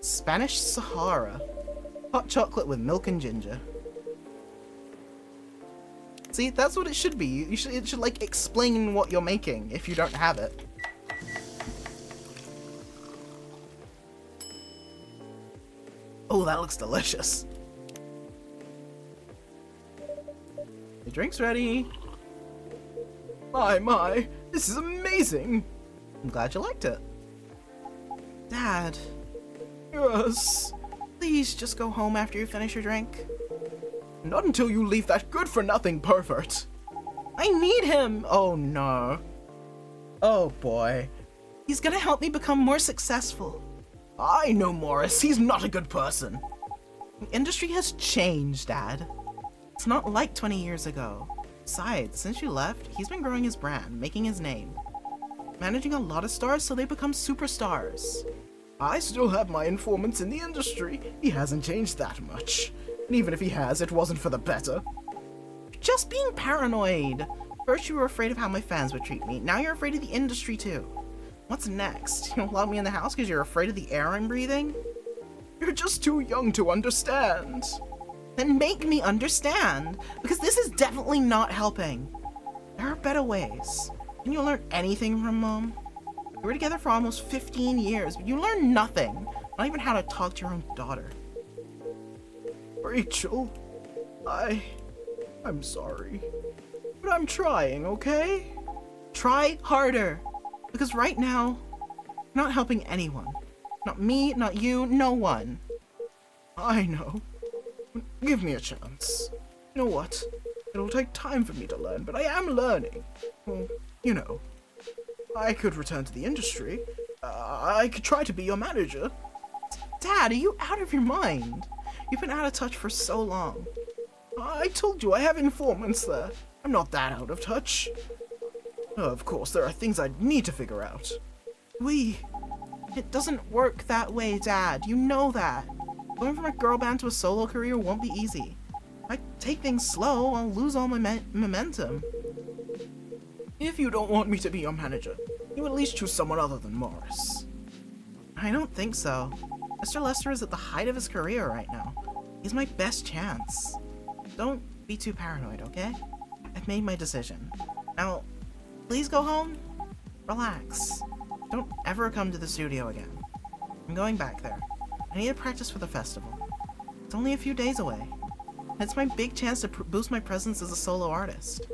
[SPEAKER 1] Spanish Sahara. Hot chocolate with milk and ginger. See, that's what it should be. It should like explain what you're making if you don't have it. Oh, that looks delicious. The drink's ready. My, this is amazing. I'm glad you liked it. Dad. Yes. Please just go home after you finish your drink. Not until you leave that good-for-nothing pervert. I need him. Oh no. Oh boy. He's gonna help me become more successful. I know Morris. He's not a good person. The industry has changed, Dad. It's not like 20 years ago. Besides, since you left, he's been growing his brand, making his name. Managing a lot of stars so they become superstars. I still have my informants in the industry. He hasn't changed that much. And even if he has, it wasn't for the better. You're just being paranoid. First you were afraid of how my fans would treat me, now you're afraid of the industry too. What's next? You don't allow me in the house because you're afraid of the air I'm breathing? You're just too young to understand. Then make me understand, because this is definitely not helping. There are better ways. Can you learn anything from Mom? We were together for almost 15 years, but you learned nothing. Not even how to talk to your own daughter. Rachel, I'm sorry. But I'm trying, okay? Try harder. Because right now, you're not helping anyone. Not me, not you, no one. I know. Give me a chance. You know what? It'll take time for me to learn, but I am learning. Well, you know. I could return to the industry. I could try to be your manager. Dad, are you out of your mind? You've been out of touch for so long. I told you I have informants there. I'm not that out of touch. Of course, there are things I need to figure out. It doesn't work that way, Dad. You know that. Going from a girl band to a solo career won't be easy. If I take things slow, I'll lose all my momentum. If you don't want me to be your manager, you at least choose someone other than Morris. I don't think so. Mr. Lester is at the height of his career right now. He's my best chance. Don't be too paranoid, okay? I've made my decision. Now, please go home. Relax. Don't ever come to the studio again. I'm going back there. I need to practice for the festival. It's only a few days away. It's my big chance to boost my presence as a solo artist.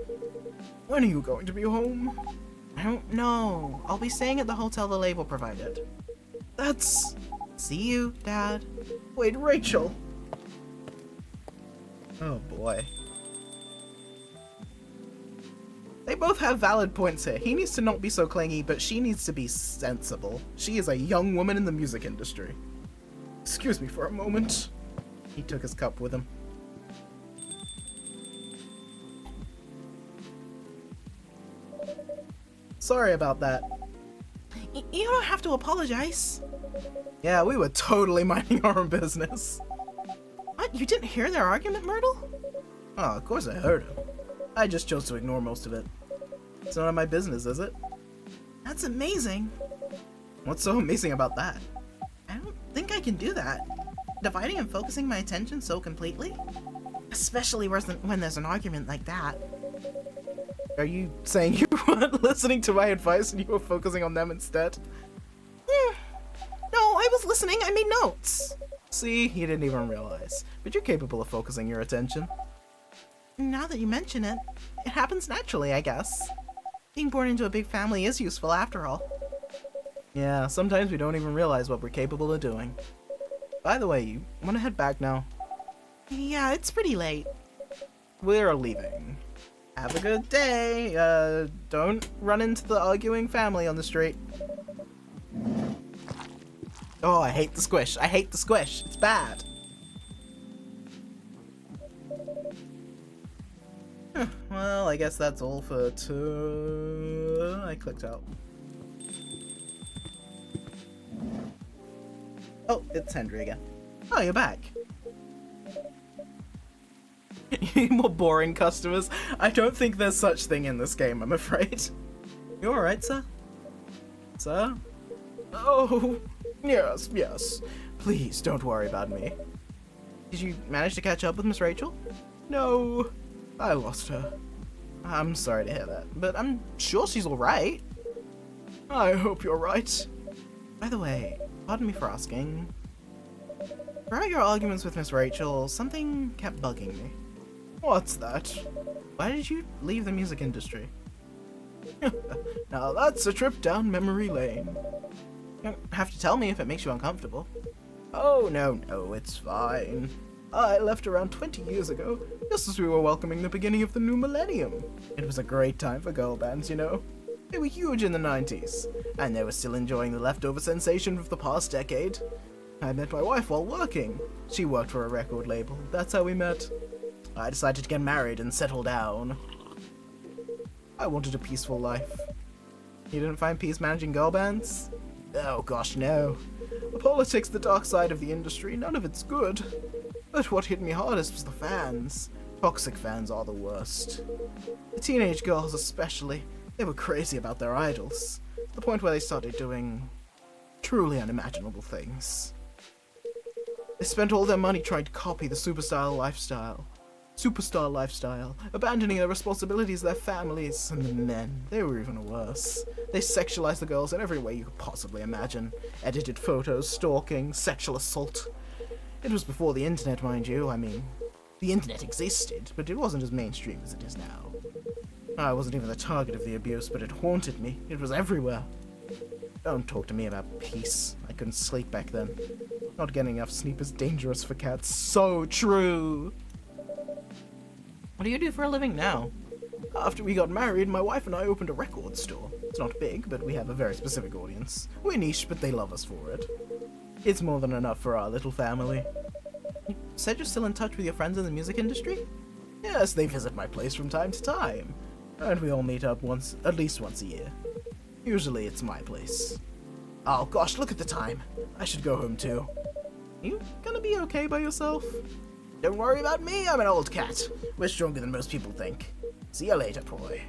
[SPEAKER 1] When are you going to be home? I don't know. I'll be staying at the hotel the label provided. That's... See you, Dad. Wait, Rachel! Oh boy. They both have valid points here. He needs to not be so clingy, but she needs to be sensible. She is a young woman in the music industry. Excuse me for a moment. He took his cup with him. Sorry about that. You don't have to apologize. Yeah, we were totally minding our own business. What? You didn't hear their argument, Myrtle? Oh, of course I heard him. I just chose to ignore most of it. It's none of my business, is it? That's amazing. What's so amazing about that? I don't think I can do that. Dividing and focusing my attention so completely? Especially when there's an argument like that. Are you saying you weren't listening to my advice and you were focusing on them instead? No, I was listening. I made notes. See, you didn't even realize. But you're capable of focusing your attention. Now that you mention it, it happens naturally, I guess. Being born into a big family is useful after all. Yeah, sometimes we don't even realize what we're capable of doing. By the way, you want to head back now? Yeah, it's pretty late. We're leaving. Have a good day. Don't run into the arguing family on the street. Oh, I hate the squish. I hate the squish. It's bad. Well, I guess that's all for I clicked out. Oh, it's Henry again. Oh, you're back. You need more boring customers? I don't think there's such thing in this game, I'm afraid. You alright, sir? Sir? Oh, yes, yes. Please, don't worry about me. Did you manage to catch up with Miss Rachel? No, I lost her. I'm sorry to hear that, but I'm sure she's alright. I hope you're right. By the way, pardon me for asking. Throughout your arguments with Miss Rachel, something kept bugging me. What's that? Why did you leave the music industry? Now that's a trip down memory lane. You don't have to tell me if it makes you uncomfortable. Oh, no, it's fine. I left around 20 years ago, just as we were welcoming the beginning of the new millennium. It was a great time for girl bands, you know. They were huge in the 90s, and they were still enjoying the leftover sensation of the past decade. I met my wife while working. She worked for a record label. That's how we met. I decided to get married and settle down. I wanted a peaceful life. You didn't find peace managing girl bands? Oh gosh, no. The politics, the dark side of the industry, none of it's good. But what hit me hardest was the fans. Toxic fans are the worst. The teenage girls especially. They were crazy about their idols. To the point where they started doing truly unimaginable things. They spent all their money trying to copy the superstar lifestyle, abandoning their responsibilities to their families, and the men, they were even worse. They sexualized the girls in every way you could possibly imagine. Edited photos, stalking, sexual assault. It was before the internet, mind you. I mean, the internet existed, but it wasn't as mainstream as it is now. I wasn't even the target of the abuse, but it haunted me. It was everywhere. Don't talk to me about peace. I couldn't sleep back then. Not getting enough sleep is dangerous for cats. So true! What do you do for a living now? After we got married, my wife and I opened a record store. It's not big, but we have a very specific audience. We're niche, but they love us for it. It's more than enough for our little family. You said you're still in touch with your friends in the music industry? Yes, they visit my place from time to time. And we all meet up at least once a year. Usually it's my place. Oh gosh, look at the time. I should go home too. You gonna be okay by yourself? Don't worry about me, I'm an old cat. We're stronger than most people think. See you later, boy.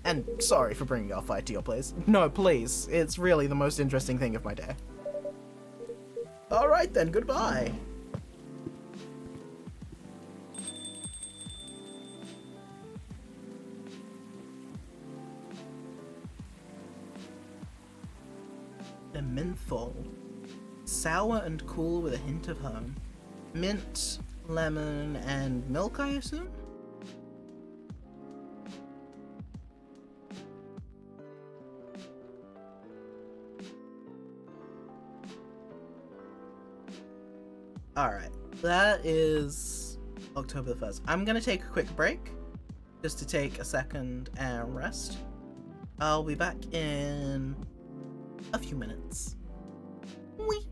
[SPEAKER 1] And sorry for bringing our fight to your place. No, please. It's really the most interesting thing of my day. Alright then, goodbye. The menthol. Sour and cool with a hint of home. Mint, lemon, and milk, I assume? Alright, that is October the 1st. I'm gonna take a quick break, just to take a second and rest. I'll be back in a few minutes. Whee!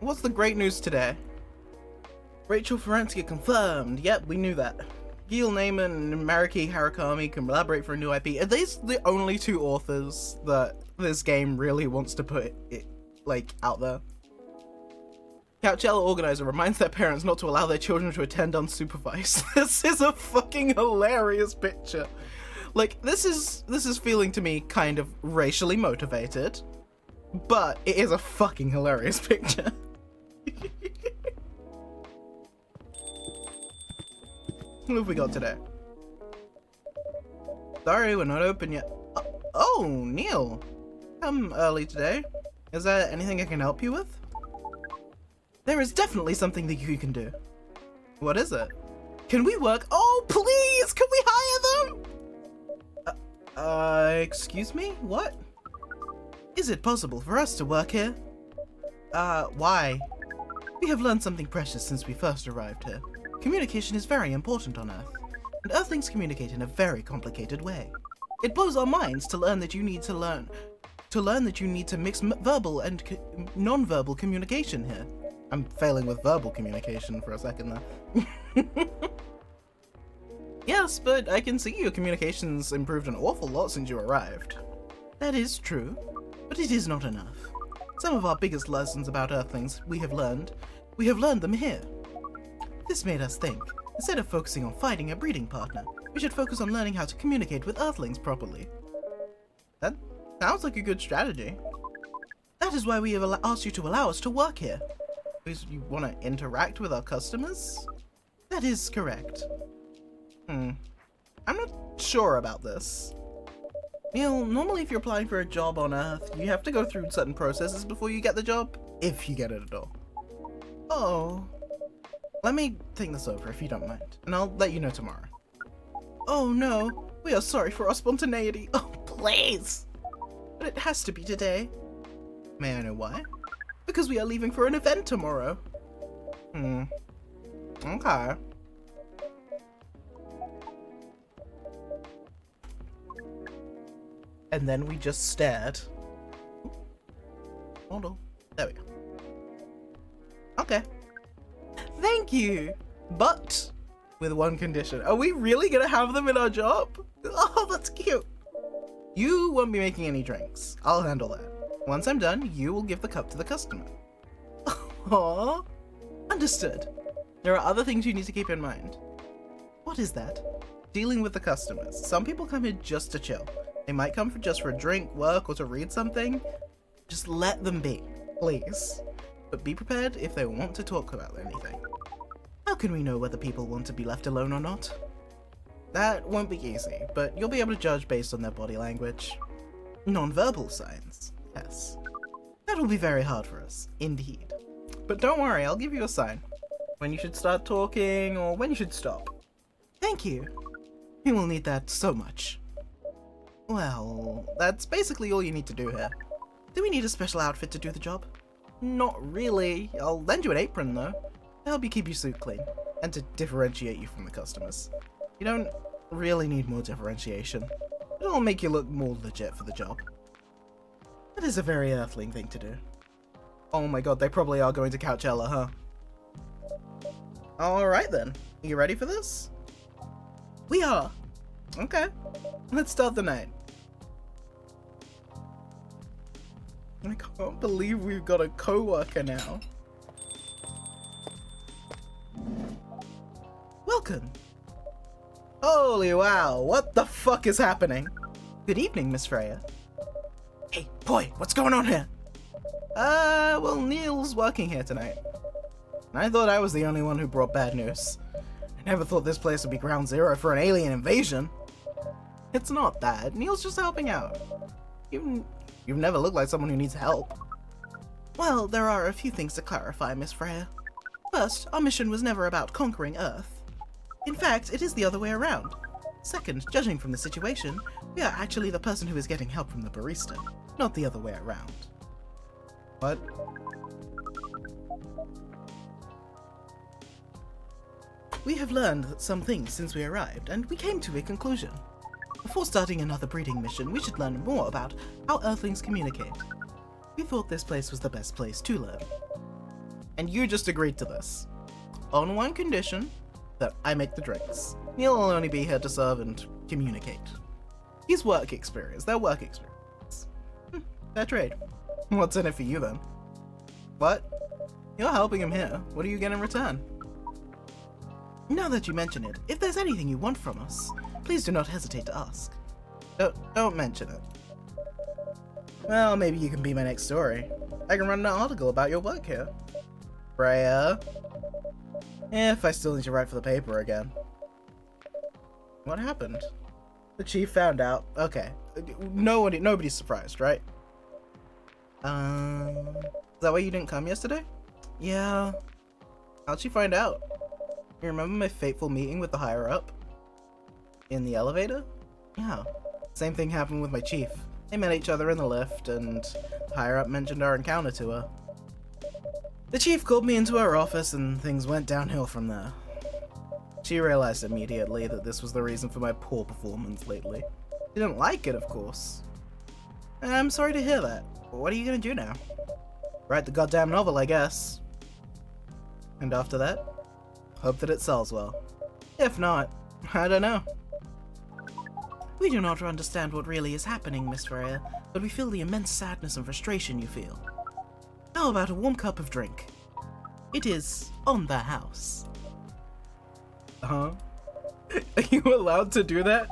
[SPEAKER 1] What's the great news today? Rachel Ferensky confirmed. Yep, we knew that. Gil Naiman and Mariki Harakami can collaborate for a new IP. Are these the only two authors that this game really wants to put it, like, out there? Couchella organizer reminds their parents not to allow their children to attend unsupervised. This is a fucking hilarious picture. Like, this is feeling to me kind of racially motivated, but it is a fucking hilarious picture. What have we got today? Sorry, we're not open yet. Oh, Neil. Come early today. Is there anything I can help you with? There is definitely something that you can do. What is it? Can we work? Oh, please! Can we hire them? Excuse me? What? Is it possible for us to work here? Why? We have learned something precious since we first arrived here. Communication is very important on Earth, and Earthlings communicate in a very complicated way. It blows our minds to learn that you need to mix verbal and non-verbal communication here. I'm failing with verbal communication for a second there. Yes, but I can see your communication's improved an awful lot since you arrived. That is true, but it is not enough. Some of our biggest lessons about Earthlings we have learned them here. This made us think, instead of focusing on finding a breeding partner, we should focus on learning how to communicate with Earthlings properly. That sounds like a good strategy. That is why we have asked you to allow us to work here. Because you want to interact with our customers? That is correct. I'm not sure about this. Neil, normally if you're applying for a job on Earth, you have to go through certain processes before you get the job, if you get it at all. Oh. Let me think this over if you don't mind, and I'll let you know tomorrow. Oh no, we are sorry for our spontaneity. Oh, please! But it has to be today. May I know why? Because we are leaving for an event tomorrow. Okay. And then we just stared. Hold on. There we go. Okay. Thank you! But with one condition. Are we really gonna have them in our job? Oh, that's cute. You won't be making any drinks. I'll handle that. Once I'm done, you will give the cup to the customer. Aww. Understood. There are other things you need to keep in mind. What is that? Dealing with the customers. Some people come here just to chill. They might come just for a drink, work, or to read something. Just let them be, please. But be prepared if they want to talk about anything. How can we know whether people want to be left alone or not? That won't be easy, but you'll be able to judge based on their body language. Non-verbal signs, yes. That'll be very hard for us, indeed. But don't worry, I'll give you a sign. When you should start talking, or when you should stop. Thank you. We will need that so much. Well, that's basically all you need to do here. Do we need a special outfit to do the job? Not really. I'll lend you an apron though, to help you keep your suit clean, and to differentiate you from the customers. You don't really need more differentiation. It'll make you look more legit for the job. That is a very Earthling thing to do. Oh my god, they probably are going to Couchella, huh? Alright then, are you ready for this? We are! Okay, let's start the night. I can't believe we've got a co-worker now. Welcome! Holy wow, what the fuck is happening? Good evening, Miss Freya. Hey, boy, what's going on here? Well, Neil's working here tonight. And I thought I was the only one who brought bad news. I never thought this place would be ground zero for an alien invasion. It's not that. Neil's just helping out. You've never looked like someone who needs help. Well, there are a few things to clarify, Miss Freya. First, our mission was never about conquering Earth. In fact, it is the other way around. Second, judging from the situation, we are actually the person who is getting help from the barista, not the other way around. What? We have learned some things since we arrived, and we came to a conclusion. Before starting another breeding mission, we should learn more about how Earthlings communicate. We thought this place was the best place to learn. and you just agreed to this. On one condition, that I make the drinks. Neil will only be here to serve and communicate. He's work experience, their work experience. Fair trade. What's in it for you then? What? You're helping him here. What do you get in return? Now that you mention it, if there's anything you want from us, please do not hesitate to ask. Don't mention it. Well, maybe you can be my next story. I can run an article about your work here. Freya. If I still need to write for the paper again. What happened? The chief found out. Okay. Nobody's surprised, right? Is that why you didn't come yesterday? Yeah. How'd she find out? You remember my fateful meeting with the higher up? In the elevator? Yeah. Same thing happened with my chief. They met each other in the lift, and the higher up mentioned our encounter to her. The chief called me into her office, and things went downhill from there. She realized immediately that this was the reason for my poor performance lately. She didn't like it, of course. I'm sorry to hear that. What are you gonna do now? Write the goddamn novel, I guess. And after that, hope that it sells well. If not, I don't know. We do not understand what really is happening, Miss Freya, but we feel the immense sadness and frustration you feel. How about a warm cup of drink? It is on the house. Huh? Are you allowed to do that?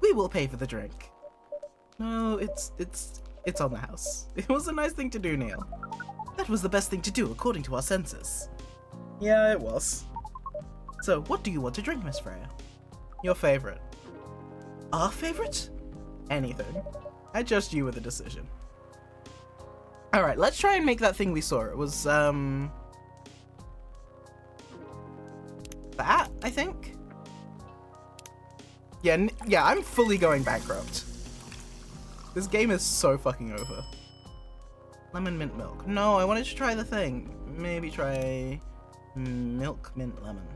[SPEAKER 1] We will pay for the drink. No, it's on the house. It was a nice thing to do, Neil. That was the best thing to do according to our senses. Yeah, it was. So, what do you want to drink, Miss Freya? Your favorite. Our favorite? Anything. I trust you with a decision. Alright, let's try and make that thing we saw. It was, that, I think? Yeah, I'm fully going bankrupt. This game is so fucking over. Lemon mint milk. No, I wanted to try the thing. Maybe try milk mint lemon.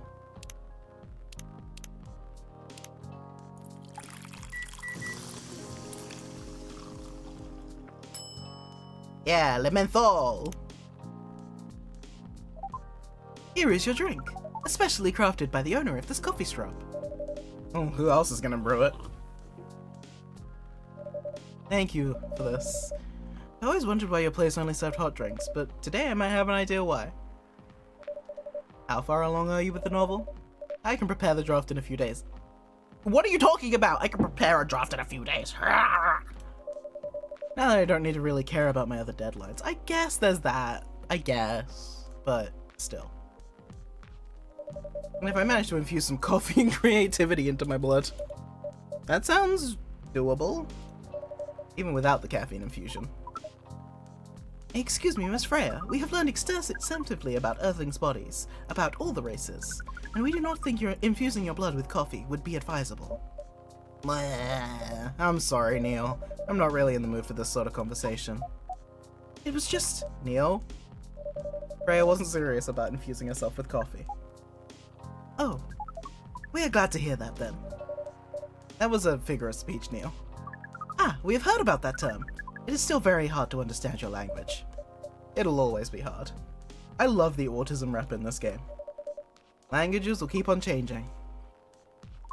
[SPEAKER 1] Yeah, Lementhol! Here is your drink, especially crafted by the owner of this coffee shop. Oh, who else is gonna brew it? Thank you for this. I always wondered why your place only served hot drinks, but today I might have an idea why. How far along are you with the novel? I can prepare the draft in a few days. What are you talking about? I can prepare a draft in a few days. Now that I don't need to really care about my other deadlines, I guess there's that. I guess. But still. And if I manage to infuse some coffee and creativity into my blood, that sounds doable. Even without the caffeine infusion. Excuse me, Miss Freya. We have learned extensively about Earthlings' bodies, about all the races, and we do not think infusing your blood with coffee would be advisable. I'm sorry, Neil. I'm not really in the mood for this sort of conversation. It was just... Neil? Freya wasn't serious about infusing herself with coffee. Oh. We are glad to hear that, then. That was a figure of speech, Neil. Ah, we have heard about that term. It is still very hard to understand your language. It'll always be hard. I love the autism rep in this game. Languages will keep on changing.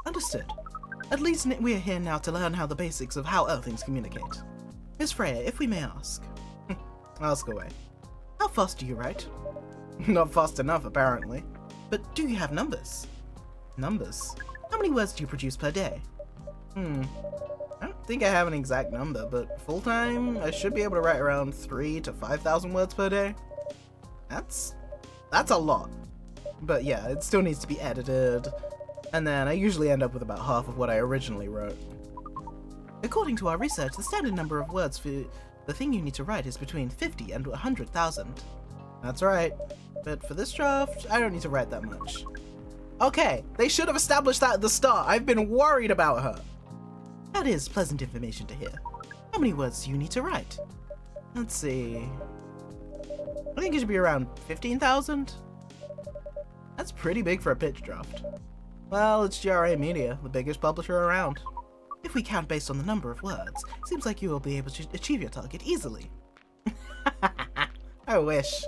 [SPEAKER 1] Understood. At least we are here now to learn how the basics of how Earthlings communicate. Miss Freya, if we may ask. Ask away. How fast do you write? Not fast enough, apparently. But do you have numbers? Numbers? How many words do you produce per day? I don't think I have an exact number, but full-time, I should be able to write around 3,000 to 5,000 words per day. That's a lot. But yeah, it still needs to be edited. And then I usually end up with about half of what I originally wrote. According to our research, the standard number of words for the thing you need to write is between 50 and 100,000. That's right. But for this draft, I don't need to write that much. Okay, they should have established that at the start. I've been worried about her. That is pleasant information to hear. How many words do you need to write? Let's see. I think it should be around 15,000. That's pretty big for a pitch draft. Well, it's GRA Media, the biggest publisher around. If we count based on the number of words, it seems like you will be able to achieve your target easily. I wish.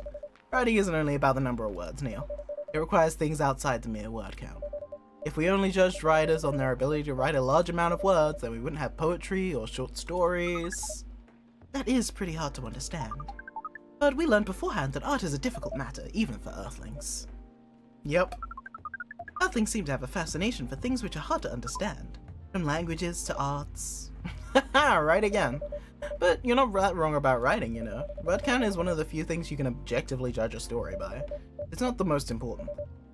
[SPEAKER 1] Writing isn't only about the number of words, Neil. It requires things outside the mere word count. If we only judged writers on their ability to write a large amount of words, then we wouldn't have poetry or short stories. That is pretty hard to understand. But we learned beforehand that art is a difficult matter, even for Earthlings. Yep. Earthlings seem to have a fascination for things which are hard to understand. From languages to arts. Haha, right again. But you're not that wrong about writing, you know. Word count is one of the few things you can objectively judge a story by. It's not the most important,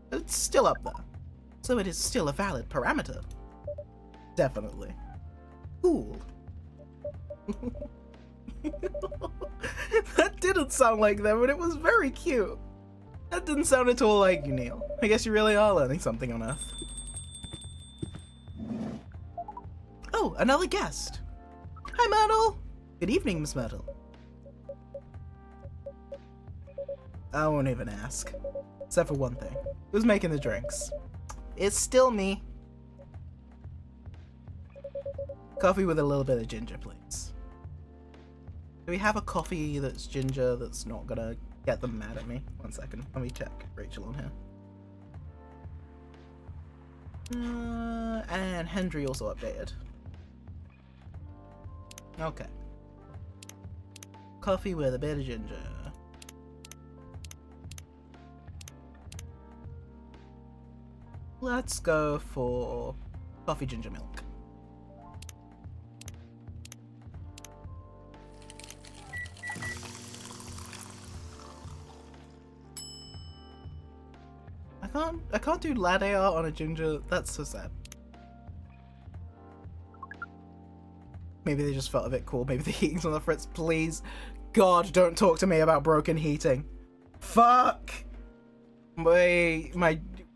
[SPEAKER 1] but it's still up there. So it is still a valid parameter. Definitely. Cool. That didn't sound like them, but it was very cute. That didn't sound at all like you, Neil. I guess you really are learning something on Earth. Oh, another guest. Hi, Myrtle. Good evening, Miss Myrtle. I won't even ask. Except for one thing. Who's making the drinks? It's still me. Coffee with a little bit of ginger, please. Do we have a coffee that's ginger that's not gonna get them mad at me? One second. Let me check Rachel on here. And Hendry also updated. Okay. Coffee with a bit of ginger. Let's go for coffee ginger milk. I can't do latte art on a ginger. That's so sad. Maybe they just felt a bit cool. Maybe the heating's on the fritz. Please, God, don't talk to me about broken heating. Fuck. My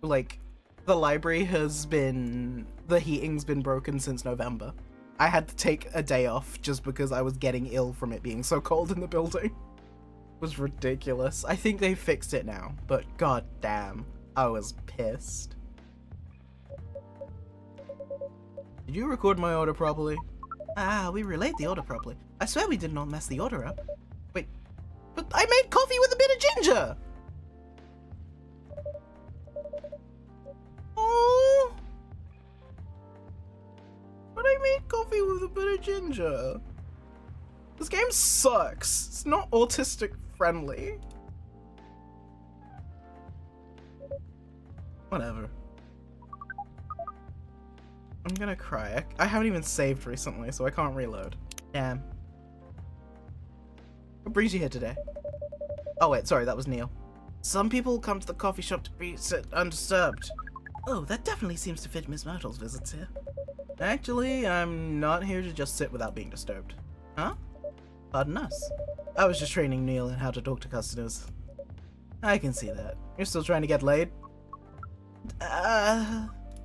[SPEAKER 1] like, the library has been, the heating's been broken since November. I had to take a day off just because I was getting ill from it being so cold in the building. It was ridiculous. I think they fixed it now, but god damn, I was pissed. Did you record my order properly? Ah, we relayed the order properly. I swear we did not mess the order up. Wait, but I made coffee with a bit of ginger! Oh! But I made coffee with a bit of ginger. This game sucks. It's not autistic friendly. Whatever. I'm gonna cry. I haven't even saved recently, so I can't reload. Damn. What brings you here today? Oh wait, sorry, that was Neil. Some people come to the coffee shop to be undisturbed. Oh, that definitely seems to fit Miss Myrtle's visits here. Actually, I'm not here to just sit without being disturbed. Huh? Pardon us. I was just training Neil in how to talk to customers. I can see that. You're still trying to get laid?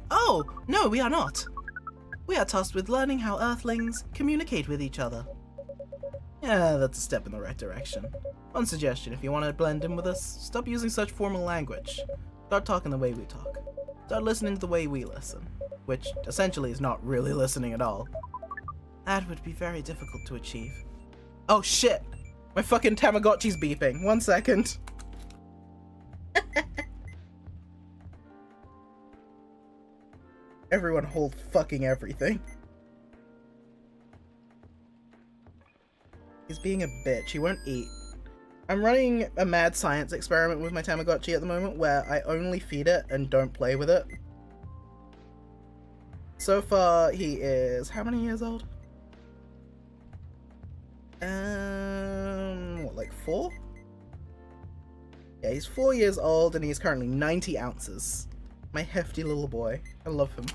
[SPEAKER 1] Oh, no, we are not. We are tasked with learning how Earthlings communicate with each other. Yeah, that's a step in the right direction. One suggestion, if you want to blend in with us, stop using such formal language. Start talking the way we talk. Start listening to the way we listen. Which, essentially, is not really listening at all. That would be very difficult to achieve. Oh shit! My fucking Tamagotchi's beeping. 1 second. Everyone hold fucking everything. He's being a bitch. He won't eat. I'm running a mad science experiment with my Tamagotchi at the moment where I only feed it and don't play with it. So far, he is... how many years old? What, like 4? Yeah, he's 4 years old and he's currently 90 ounces. My hefty little boy. I love him.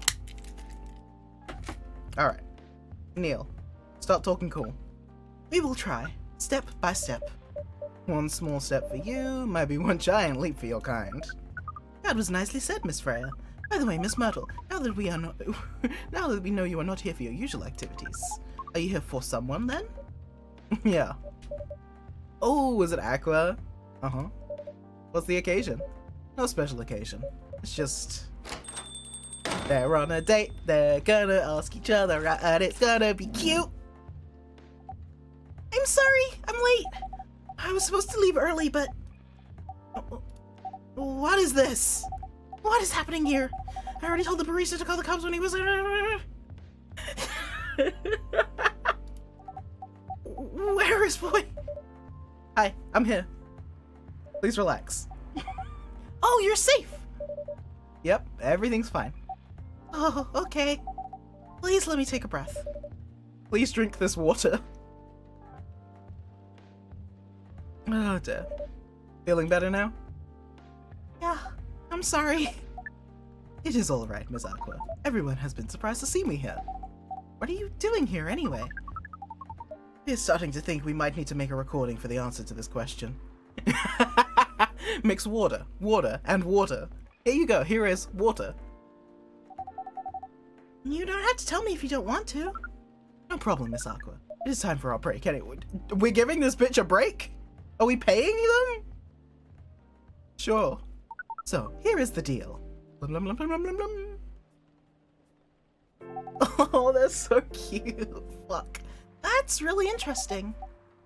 [SPEAKER 1] Alright. Neil, start talking cool. We will try, step by step. One small step for you, might be one giant leap for your kind. That was nicely said, Miss Freya. By the way, Miss Myrtle, now that we know you are not here for your usual activities, are you here for someone then? Yeah. Oh, was it Aqua? Uh-huh. What's the occasion? No special occasion. It's just... they're on a date, they're gonna ask each other out, and it's gonna be cute! I'm sorry, I'm late! I was supposed to leave early, but... What is this? What is happening here? I already told the barista to call the cops when he was... Where is boy? Hi, I'm here. Please relax. Oh, you're safe! Yep, everything's fine. Oh, okay. Please let me take a breath. Please drink this water. Oh dear. Feeling better now? Yeah, I'm sorry. It is alright, Ms. Aqua. Everyone has been surprised to see me here. What are you doing here anyway? We're starting to think we might need to make a recording for the answer to this question. Mix water, and water. Here you go, here is water. You don't have to tell me if you don't want to. No problem, Miss Aqua. It is time for our break anyway. We're giving this bitch a break? Are we paying them? Sure. So, here is the deal. Blum, blum, blum, blum, blum, blum. Oh, that's so cute. Fuck. That's really interesting.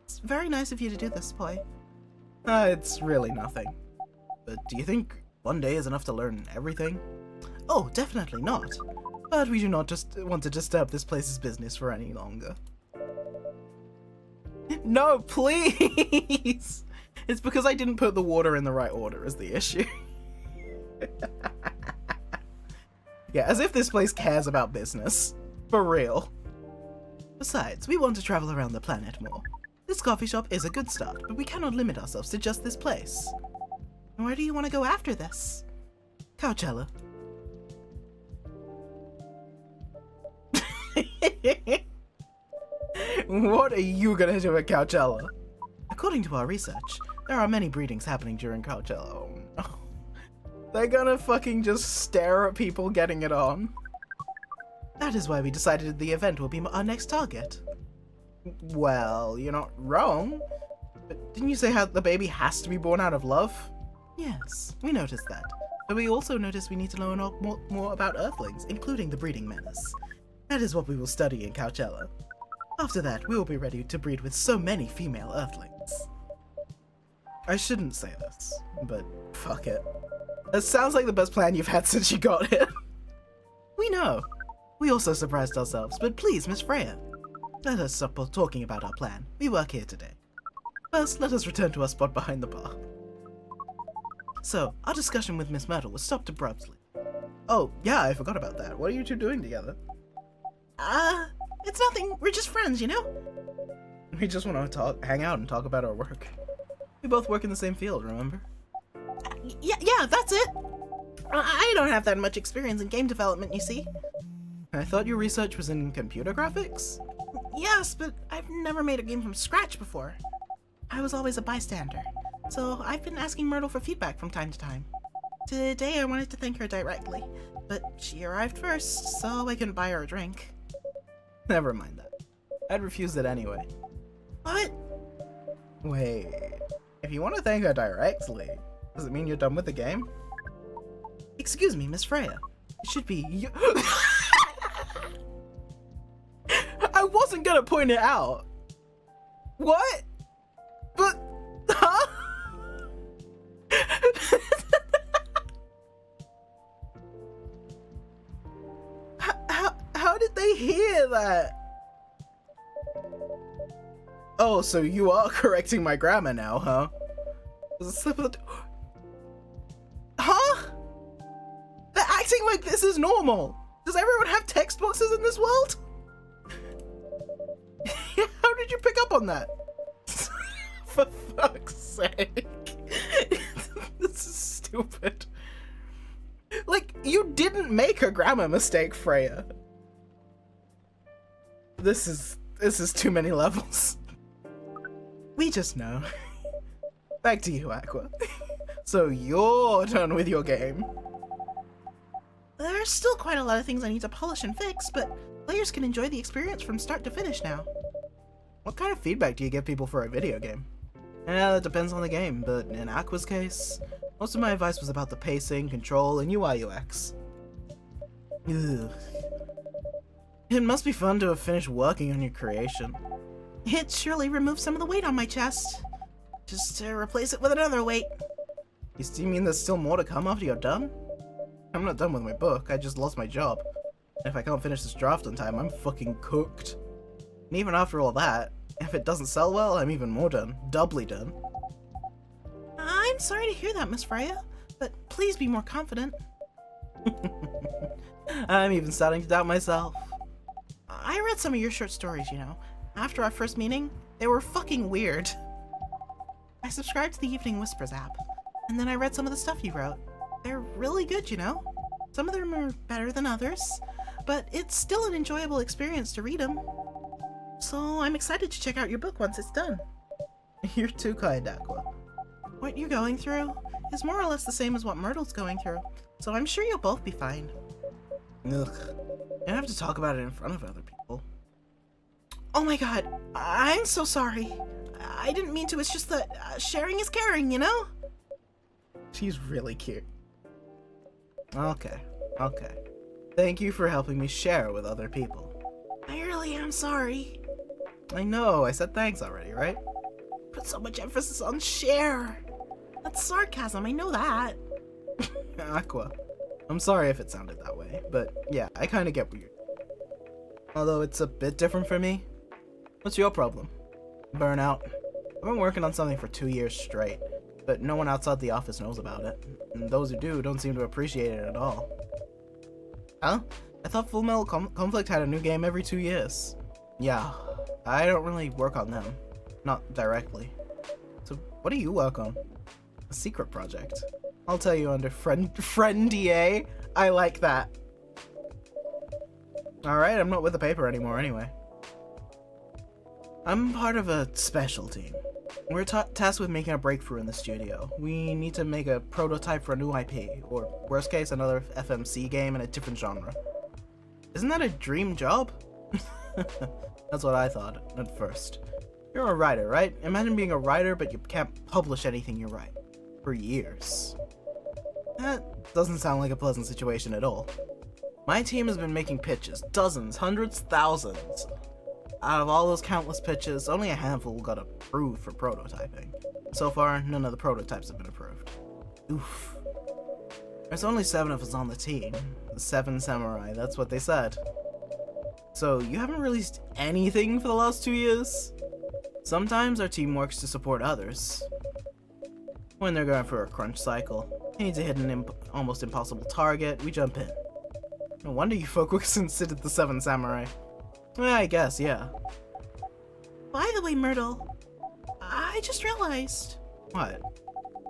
[SPEAKER 1] It's very nice of you to do this, boy. It's really nothing. But do you think one day is enough to learn everything? Oh, definitely not. But we do not just want to disturb this place's business for any longer. No, please! It's because I didn't put the water in the right order is the issue. Yeah, as if this place cares about business. For real. Besides, we want to travel around the planet more. This coffee shop is a good start, but we cannot limit ourselves to just this place. Where do you want to go after this? Coachella. What are you gonna do at Coachella? According to our research, there are many breedings happening during Coachella. Oh no. They're gonna fucking just stare at people getting it on. That is why we decided the event will be our next target. Well, you're not wrong. But didn't you say how the baby has to be born out of love? Yes, we noticed that. But we also noticed we need to learn more about Earthlings, including the breeding menace. That is what we will study in Coachella. After that, we will be ready to breed with so many female Earthlings. I shouldn't say this, but fuck it. That sounds like the best plan you've had since you got here. We know. We also surprised ourselves, but please, Miss Freya, let us stop talking about our plan. We work here today. First, let us return to our spot behind the bar. So, our discussion with Miss Myrtle was stopped abruptly. Oh, yeah, I forgot about that. What are you two doing together? It's nothing. We're just friends, you know? We just want to hang out and talk about our work. We both work in the same field, remember? Yeah, that's it. I don't have that much experience in game development, you see. I thought your research was in computer graphics? Yes, but I've never made a game from scratch before. I was always a bystander, so I've been asking Myrtle for feedback from time to time. Today I wanted to thank her directly, but she arrived first, so I couldn't buy her a drink. Never mind that. I'd refuse it anyway. What? Wait, if you want to thank her directly, does it mean you're done with the game? Excuse me, Miss Freya. It should be you. I wasn't gonna point it out. What? But, huh? How did they hear that? Oh, so you are correcting my grammar now, huh? Huh? They're acting like this is normal. Does everyone have text boxes in this world? How did you pick up on that? For fuck's sake. This is stupid. Like, you didn't make a grammar mistake, Freya. This is too many levels. We just know. Back to you, Aqua. So you're done with your game. There's still quite a lot of things I need to polish and fix, but players can enjoy the experience from start to finish now. What kind of feedback do you give people for a video game? That depends on the game, but in Aqua's case, most of my advice was about the pacing, control, and UI UX. Ugh. It must be fun to have finished working on your creation. It surely removed some of the weight on my chest. Just to replace it with another weight. You mean there's still more to come after you're done? I'm not done with my book, I just lost my job. And if I can't finish this draft on time, I'm fucking cooked. And even after all that, if it doesn't sell well, I'm even more done. Doubly done. I'm sorry to hear that, Miss Freya, but please be more confident. I'm even starting to doubt myself. I read some of your short stories, you know. After our first meeting, they were fucking weird. I subscribed to the Evening Whispers app, and then I read some of the stuff you wrote. They're really good, you know. Some of them are better than others, but it's still an enjoyable experience to read them. So I'm excited to check out your book once it's done. You're too kind, Aqua. What you're going through is more or less the same as what Myrtle's going through, so I'm sure you'll both be fine. Ugh. I have to talk about it in front of other people. Oh my god, I'm so sorry. I didn't mean to, it's just that sharing is caring, you know? She's really cute. Okay. Thank you for helping me share with other people. I really am sorry. I know, I said thanks already, right? Put so much emphasis on share. That's sarcasm, I know that. Aqua, I'm sorry if it sounded that way, but yeah, I kinda get what you're doing. Although it's a bit different for me. What's your problem? Burnout. I've been working on something for 2 years straight, but no one outside the office knows about it, and those who do don't seem to appreciate it at all. Huh? I thought Full Metal Conflict had a new game every 2 years. Yeah, I don't really work on them. Not directly. So what do you work on? A secret project. I'll tell you under friendier. I like that. Alright, I'm not with the paper anymore anyway. I'm part of a special team. We're tasked with making a breakthrough in the studio. We need to make a prototype for a new IP, or worst case, another FMC game in a different genre. Isn't that a dream job? That's what I thought at first. You're a writer, right? Imagine being a writer, but you can't publish anything you write. For years. That doesn't sound like a pleasant situation at all. My team has been making pitches, dozens, hundreds, thousands. Out of all those countless pitches, only a handful got approved for prototyping. So far, none of the prototypes have been approved. Oof. There's only 7 of us on the team. The 7 samurai, that's what they said. So, you haven't released anything for the last 2 years? Sometimes our team works to support others. When they're going for a crunch cycle, they need to hit an almost impossible target, we jump in. No wonder you folk considered the 7 samurai. Well, I guess, yeah. By the way, Myrtle, I just realized. What?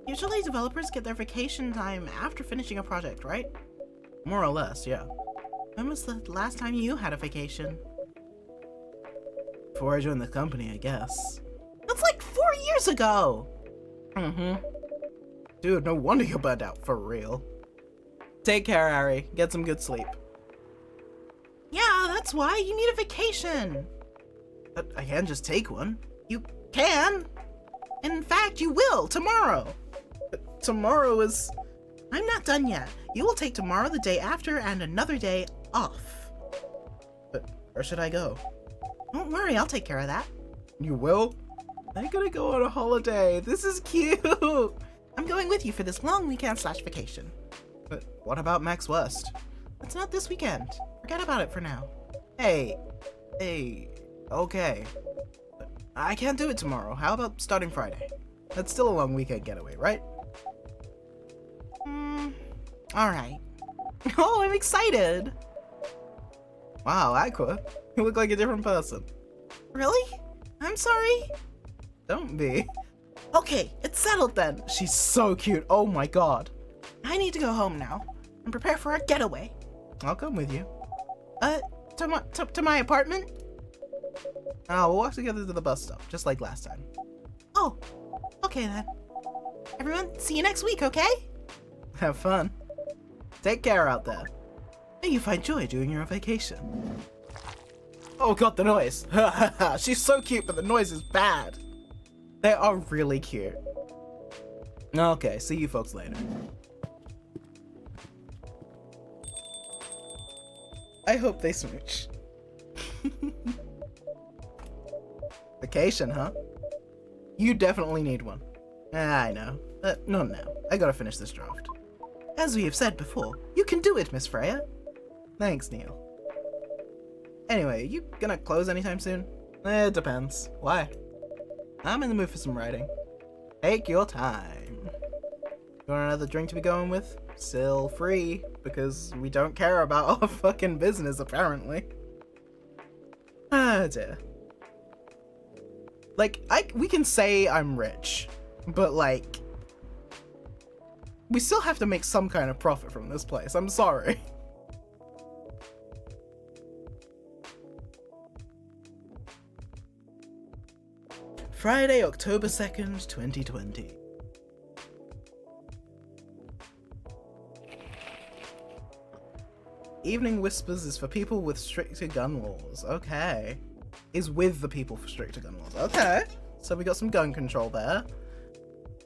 [SPEAKER 1] Usually developers get their vacation time after finishing a project, right? More or less, yeah. When was the last time you had a vacation? Before I joined the company, I guess. That's like 4 years ago! Dude, no wonder you're burned out, for real. Take care, Harry. Get some good sleep. Yeah, that's why you need a vacation. But I can't just take one. You can. In fact, you will, tomorrow. But tomorrow is... I'm not done yet. You will take tomorrow, the day after, and another day off. But where should I go? Don't worry, I'll take care of that. You will? I'm gonna go on a holiday. This is cute. I'm going with you for this long weekend/vacation. But what about Max West? It's not this weekend. Forget about it for now. Hey, okay. But I can't do it tomorrow. How about starting Friday? That's still a long weekend getaway, right? Alright. Oh, I'm excited! Wow, Aqua, you look like a different person. Really? I'm sorry? Don't be. Okay, it's settled then. She's so cute, oh my god. I need to go home now and prepare for our getaway. I'll come with you. To my apartment? We'll walk together to the bus stop, just like last time. Oh, okay then. Everyone, see you next week, okay? Have fun. Take care out there. May you find joy during your vacation. Oh god, the noise. She's so cute, but the noise is bad. They are really cute. Okay, see you folks later. I hope they smooch. Vacation, huh? You definitely need one. I know, but not now. I gotta finish this draft. As we have said before, you can do it, Miss Freya. Thanks, Neil. Anyway, you gonna close anytime soon? It depends. Why? I'm in the mood for some writing. Take your time. You want another drink to be going with? Still free, because we don't care about our fucking business, apparently. Ah, dear. Like, we can say I'm rich, but like, we still have to make some kind of profit from this place. I'm sorry. Friday, October 2nd, 2020. Evening Whispers is for people with stricter gun laws. Okay. Is with the people for stricter gun laws. Okay. So we got some gun control there.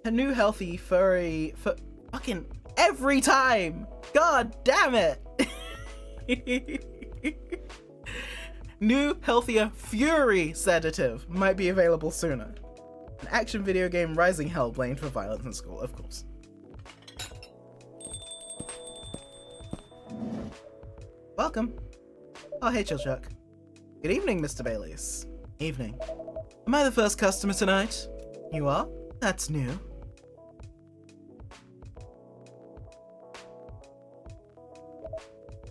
[SPEAKER 1] A new healthy furry... fucking every time! God damn it! New, healthier Fury sedative might be available sooner. An action video game Rising Hell blamed for violence in school, of course. Welcome. Oh, hey, Chillchuck. Good evening, Mr. Bayliss. Evening. Am I the first customer tonight? You are? That's new.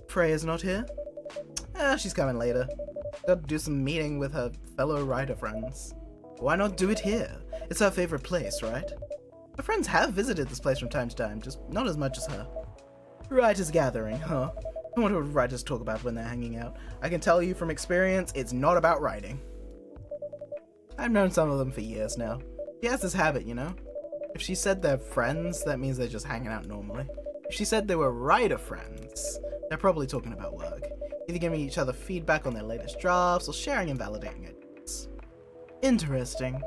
[SPEAKER 1] Freya's not here? She's coming later. Got to do some meeting with her fellow writer friends. Why not do it here? It's her favorite place, right? Her friends have visited this place from time to time, just not as much as her. Writers gathering, huh? I wonder what writers talk about when they're hanging out. I can tell you from experience, it's not about writing. I've known some of them for years now. She has this habit, you know? If she said they're friends, that means they're just hanging out normally. If she said they were writer friends, they're probably talking about work. Either giving each other feedback on their latest drafts, or sharing and validating ideas. Interesting.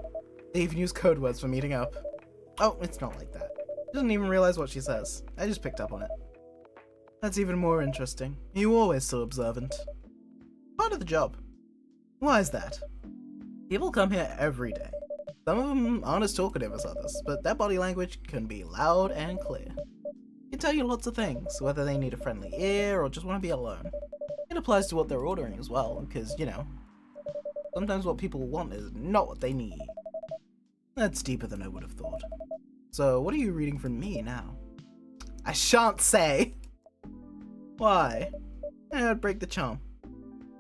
[SPEAKER 1] They even use code words for meeting up. Oh, it's not like that. She doesn't even realize what she says. I just picked up on it. That's even more interesting. You're always so observant. Part of the job. Why is that? People come here every day. Some of them aren't as talkative as others, but their body language can be loud and clear. They can tell you lots of things, whether they need a friendly ear or just want to be alone. It applies to what they're ordering as well, because, you know, sometimes what people want is not what they need. That's deeper than I would have thought. So, what are you reading from me now? I shan't say! Why? I'd break the charm.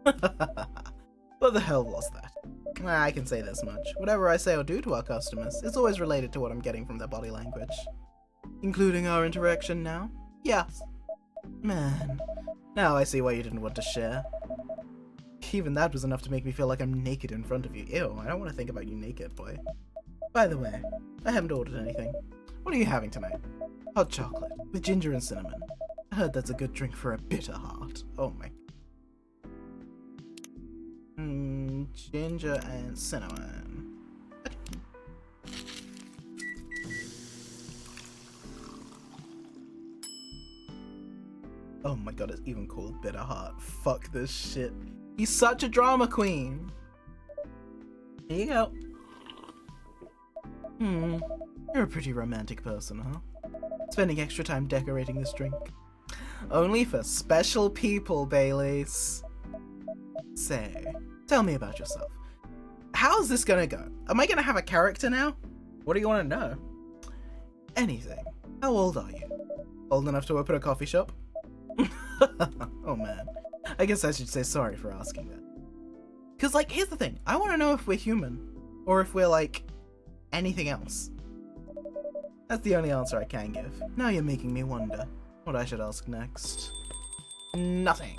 [SPEAKER 1] What the hell was that? I can say this much. Whatever I say or do to our customers, it's always related to what I'm getting from their body language. Including our interaction now? Yes. Man, now I see why you didn't want to share. Even that was enough to make me feel like I'm naked in front of you. Ew, I don't want to think about you naked, boy. By the way, I haven't ordered anything. What are you having tonight? Hot chocolate, with ginger and cinnamon. I heard that's a good drink for a bitter heart. Oh my. Ginger and cinnamon. Oh my god, it's even called bitter heart. Fuck this shit. He's such a drama queen. Here you go. You're a pretty romantic person, huh? Spending extra time decorating this drink. Only for special people, Bayliss. Say, tell me about yourself. How's this gonna go? Am I gonna have a character now? What do you want to know? Anything. How old are you? Old enough to open a coffee shop? Oh man. I guess I should say sorry for asking that. Cause like, here's the thing. I want to know if we're human. Or if we're like, anything else. That's the only answer I can give. Now you're making me wonder what I should ask next. Nothing.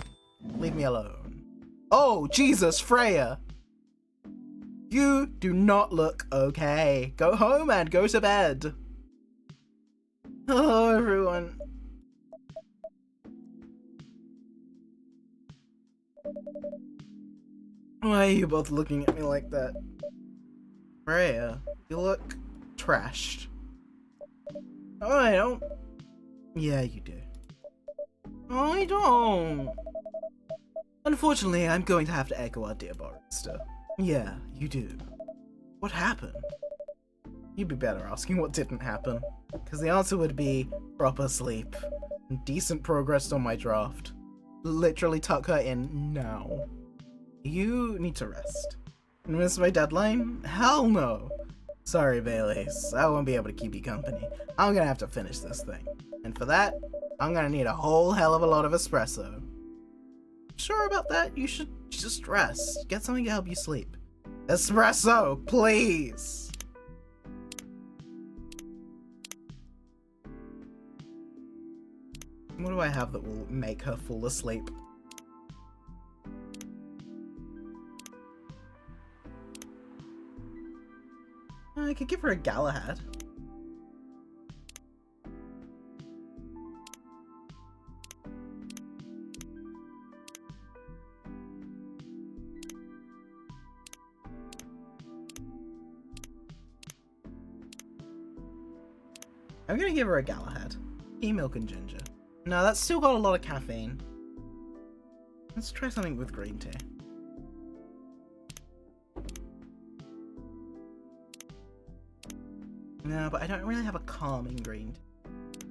[SPEAKER 1] Leave me alone. Oh, Jesus, Freya! You do not look okay. Go home and go to bed. Hello, everyone. Why are you both looking at me like that? Freya, you look trashed. Oh, I don't. Yeah, you do. Oh, I don't. Unfortunately, I'm going to have to echo our dear barista. Yeah, you do. What happened? You'd be better asking what didn't happen, because the answer would be proper sleep and decent progress on my draft. Literally tuck her in now. You need to rest. Miss my deadline? Hell no. Sorry, Baileys. I won't be able to keep you company. I'm gonna have to finish this thing. And for that, I'm gonna need a whole hell of a lot of espresso. Sure about that? You should just rest. Get something to help you sleep. Espresso, please! What do I have that will make her fall asleep? I could give her a Galahad. I'm gonna give her a Galahad. Tea, milk, and ginger. No, that's still got a lot of caffeine. Let's try something with green tea. No, but I don't really have a calming green tea.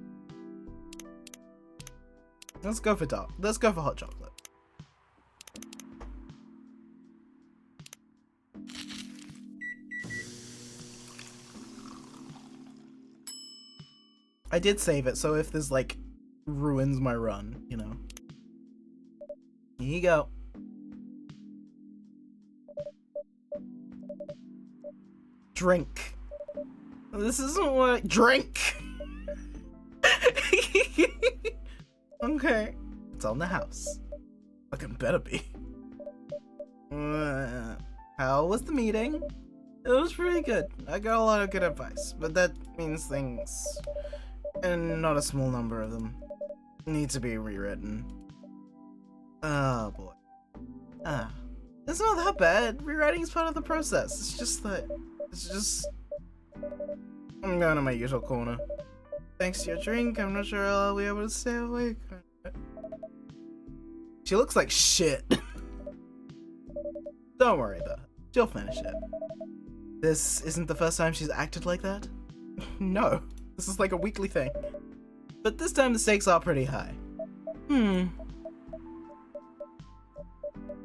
[SPEAKER 1] Let's go for dark. Let's go for hot chocolate. I did save it, so if there's like ruins my run, you know. Here you go. Drink. This isn't what drink. Okay. It's on the house. Fucking better be. How was the meeting? It was pretty good. I got a lot of good advice, but that means things, and not a small number of them, need to be rewritten. Oh boy. It's not that bad. Rewriting is part of the process. It's just that, I'm going to my usual corner. Thanks to your drink, I'm not sure I'll be able to stay awake. She looks like shit. Don't worry though. She'll finish it. This isn't the first time she's acted like that. No. This is like a weekly thing. But this time the stakes are pretty high.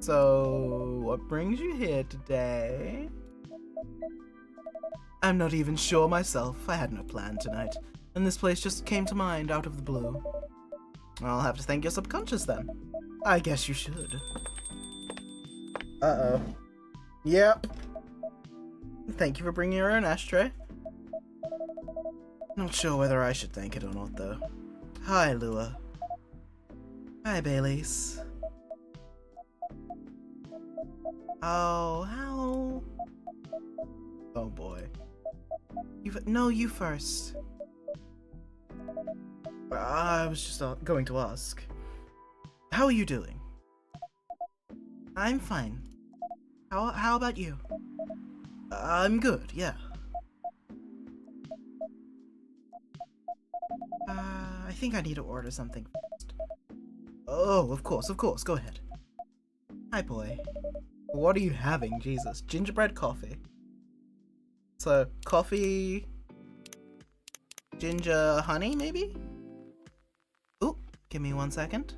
[SPEAKER 1] So, what brings you here today? I'm not even sure myself. I had no plan tonight, and this place just came to mind out of the blue. I'll have to thank your subconscious then. I guess you should. Uh-oh. Yep. Thank you for bringing your own ashtray. Not sure whether I should thank it or not, though. Hi, Lua. Hi, Baileys. Oh, how? Oh boy. No, you first. I was just going to ask. How are you doing? I'm fine. How about you? I'm good, yeah. I think I need to order something first. Oh, of course, go ahead. Hi, boy. What are you having, Jesus? Gingerbread coffee. So, coffee, ginger, honey, maybe? Ooh, give me 1 second.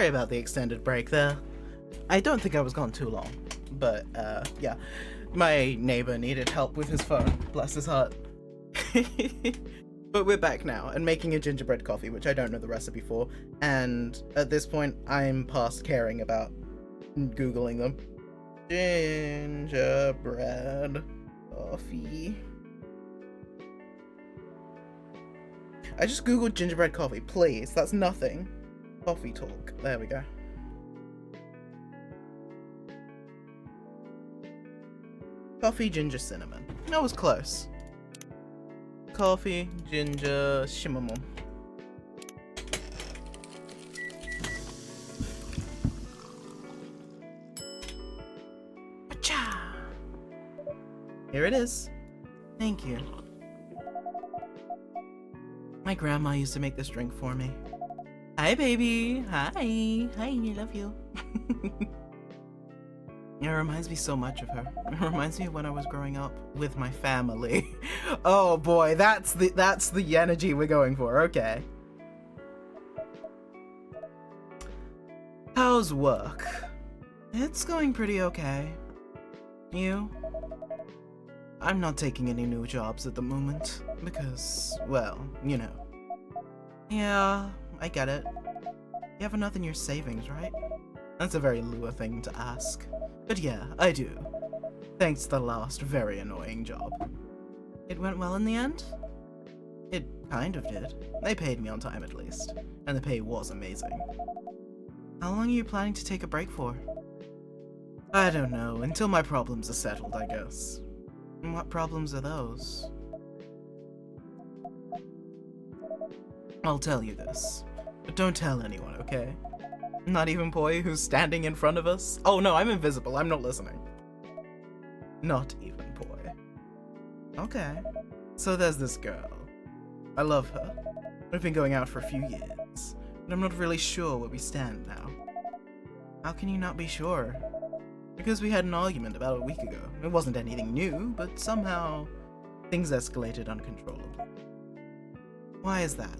[SPEAKER 1] Sorry about the extended break there. I don't think I was gone too long, but yeah. My neighbor needed help with his phone, bless his heart. But we're back now, and making a gingerbread coffee, which I don't know the recipe for, and at this point, I'm past caring about Googling them. Gingerbread coffee. I just googled gingerbread coffee, please, that's nothing. Coffee talk, there we go. Coffee, ginger, cinnamon. That was close. Coffee, ginger, cinnamon. Acha! Here it is. Thank you. My grandma used to make this drink for me. Hi, baby. Hi. Hi, I love you. It reminds me so much of her. It reminds me of when I was growing up with my family. Oh boy, that's the energy we're going for. Okay. How's work? It's going pretty okay. You? I'm not taking any new jobs at the moment because, well, you know. Yeah, I get it. You have enough in your savings, right? That's a very Lua thing to ask. But yeah, I do. Thanks to the last very annoying job. It went well in the end? It kind of did. They paid me on time at least, and the pay was amazing. How long are you planning to take a break for? I don't know, until my problems are settled, I guess. And what problems are those? I'll tell you this, but don't tell anyone, okay? Not even Poi, who's standing in front of us? Oh no, I'm invisible, I'm not listening. Not even Poi. Okay. So there's this girl. I love her. We've been going out for a few years, but I'm not really sure where we stand now. How can you not be sure? Because we had an argument about a week ago. It wasn't anything new, but somehow things escalated uncontrollably. Why is that?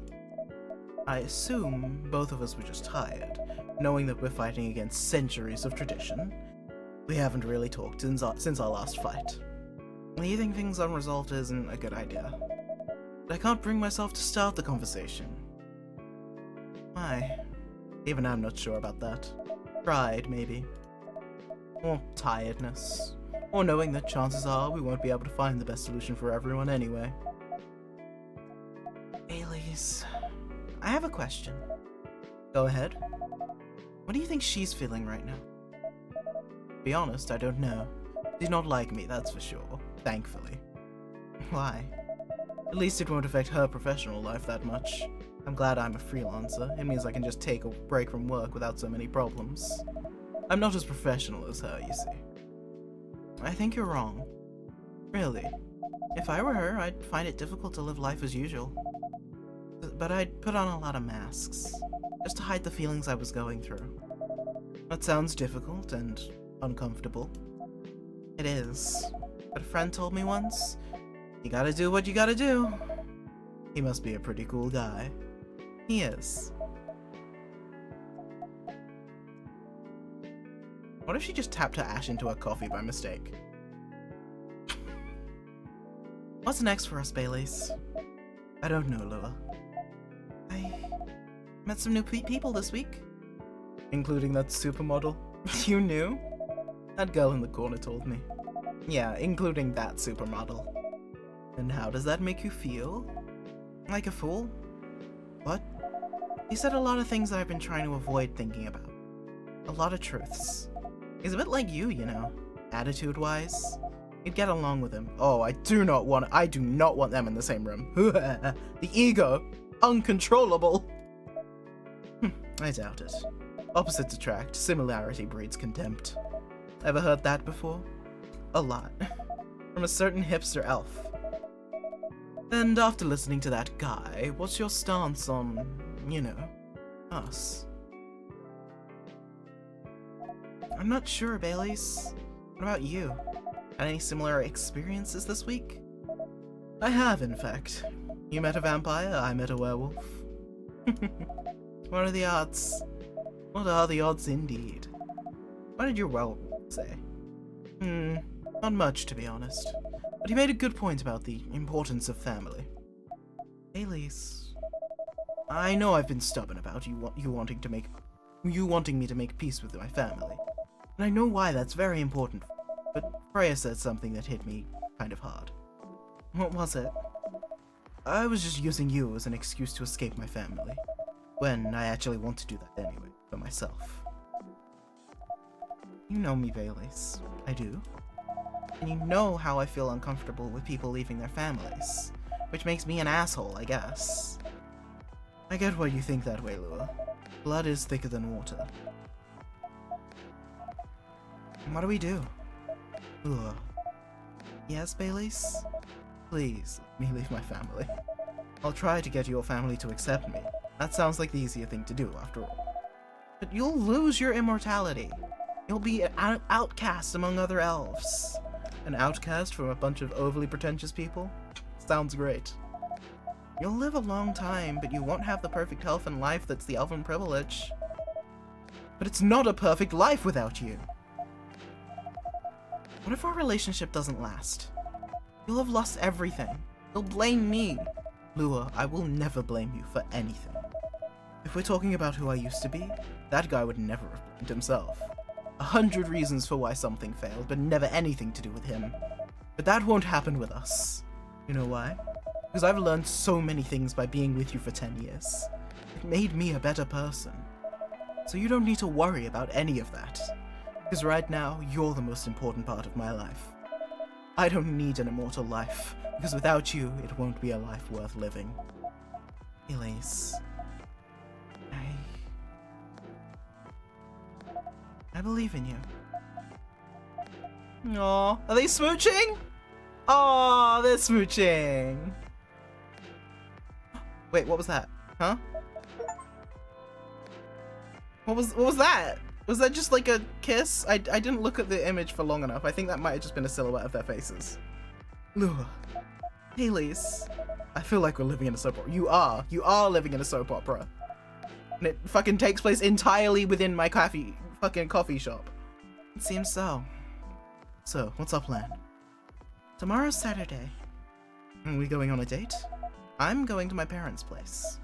[SPEAKER 1] I assume both of us were just tired, knowing that we're fighting against centuries of tradition. We haven't really talked since our last fight. Leaving things unresolved isn't a good idea. But I can't bring myself to start the conversation. Why? Even I'm not sure about that. Pride, maybe. Or tiredness. Or knowing that chances are we won't be able to find the best solution for everyone anyway. Bailey's... I have a question. Go ahead. What do you think she's feeling right now? To be honest, I don't know. She's not like me, that's for sure. Thankfully. Why? At least it won't affect her professional life that much. I'm glad I'm a freelancer. It means I can just take a break from work without so many problems. I'm not as professional as her, you see. I think you're wrong. Really. If I were her, I'd find it difficult to live life as usual. But I'd put on a lot of masks, just to hide the feelings I was going through. That sounds difficult and uncomfortable. It is. But a friend told me once, you gotta do what you gotta do. He must be a pretty cool guy. He is. What if she just tapped her ash into her coffee by mistake? What's next for us, Baileys? I don't know, Lua. I met some new people this week. Including that supermodel. You knew? That girl in the corner told me. Yeah, including that supermodel. And how does that make you feel? Like a fool? What? He said a lot of things that I've been trying to avoid thinking about. A lot of truths. He's a bit like you know, attitude-wise. You'd get along with him. Oh, I do not want them in the same room. The ego, uncontrollable. I doubt it. Opposites attract, similarity breeds contempt. Ever heard that before? A lot. From a certain hipster elf. And after listening to that guy, what's your stance on, you know, us? I'm not sure, Baileys. What about you? Had any similar experiences this week? I have, in fact. You met a vampire, I met a werewolf. What are the odds? What are the odds indeed? What did your well say? Not much, to be honest. But he made a good point about the importance of family. Elise, I know I've been stubborn about you wanting me to make peace with my family. And I know why that's very important. But Freya said something that hit me kind of hard. What was it? I was just using you as an excuse to escape my family, when I actually want to do that anyway, for myself. You know me, Baylis. I do. And you know how I feel uncomfortable with people leaving their families, which makes me an asshole, I guess. I get why you think that way, Lua. Blood is thicker than water. What do we do? Lua. Yes, Baylis? Please, let me leave my family. I'll try to get your family to accept me. That sounds like the easier thing to do, after all. But you'll lose your immortality. You'll be an outcast among other elves. An outcast from a bunch of overly pretentious people? Sounds great. You'll live a long time, but you won't have the perfect health and life that's the elven privilege. But it's not a perfect life without you. What if our relationship doesn't last? You'll have lost everything. You'll blame me. Lua, I will never blame you for anything. If we're talking about who I used to be, that guy would never have blamed himself. 100 reasons for why something failed, but never anything to do with him. But that won't happen with us. You know why? Because I've learned so many things by being with you for 10 years. It made me a better person. So you don't need to worry about any of that. Because right now, you're the most important part of my life. I don't need an immortal life, because without you, it won't be a life worth living. Elise, I believe in you. Aww, are they smooching? Aww, they're smooching. Wait, what was that? Huh? What was that? Was that just like a kiss? I didn't look at the image for long enough. I think that might have just been a silhouette of their faces. Lua. Elise. I feel like we're living in a soap opera. You are living in a soap opera. And it fucking takes place entirely within my fucking coffee shop. It seems so. So, what's our plan? Tomorrow's Saturday. Are we going on a date? I'm going to my parents' place.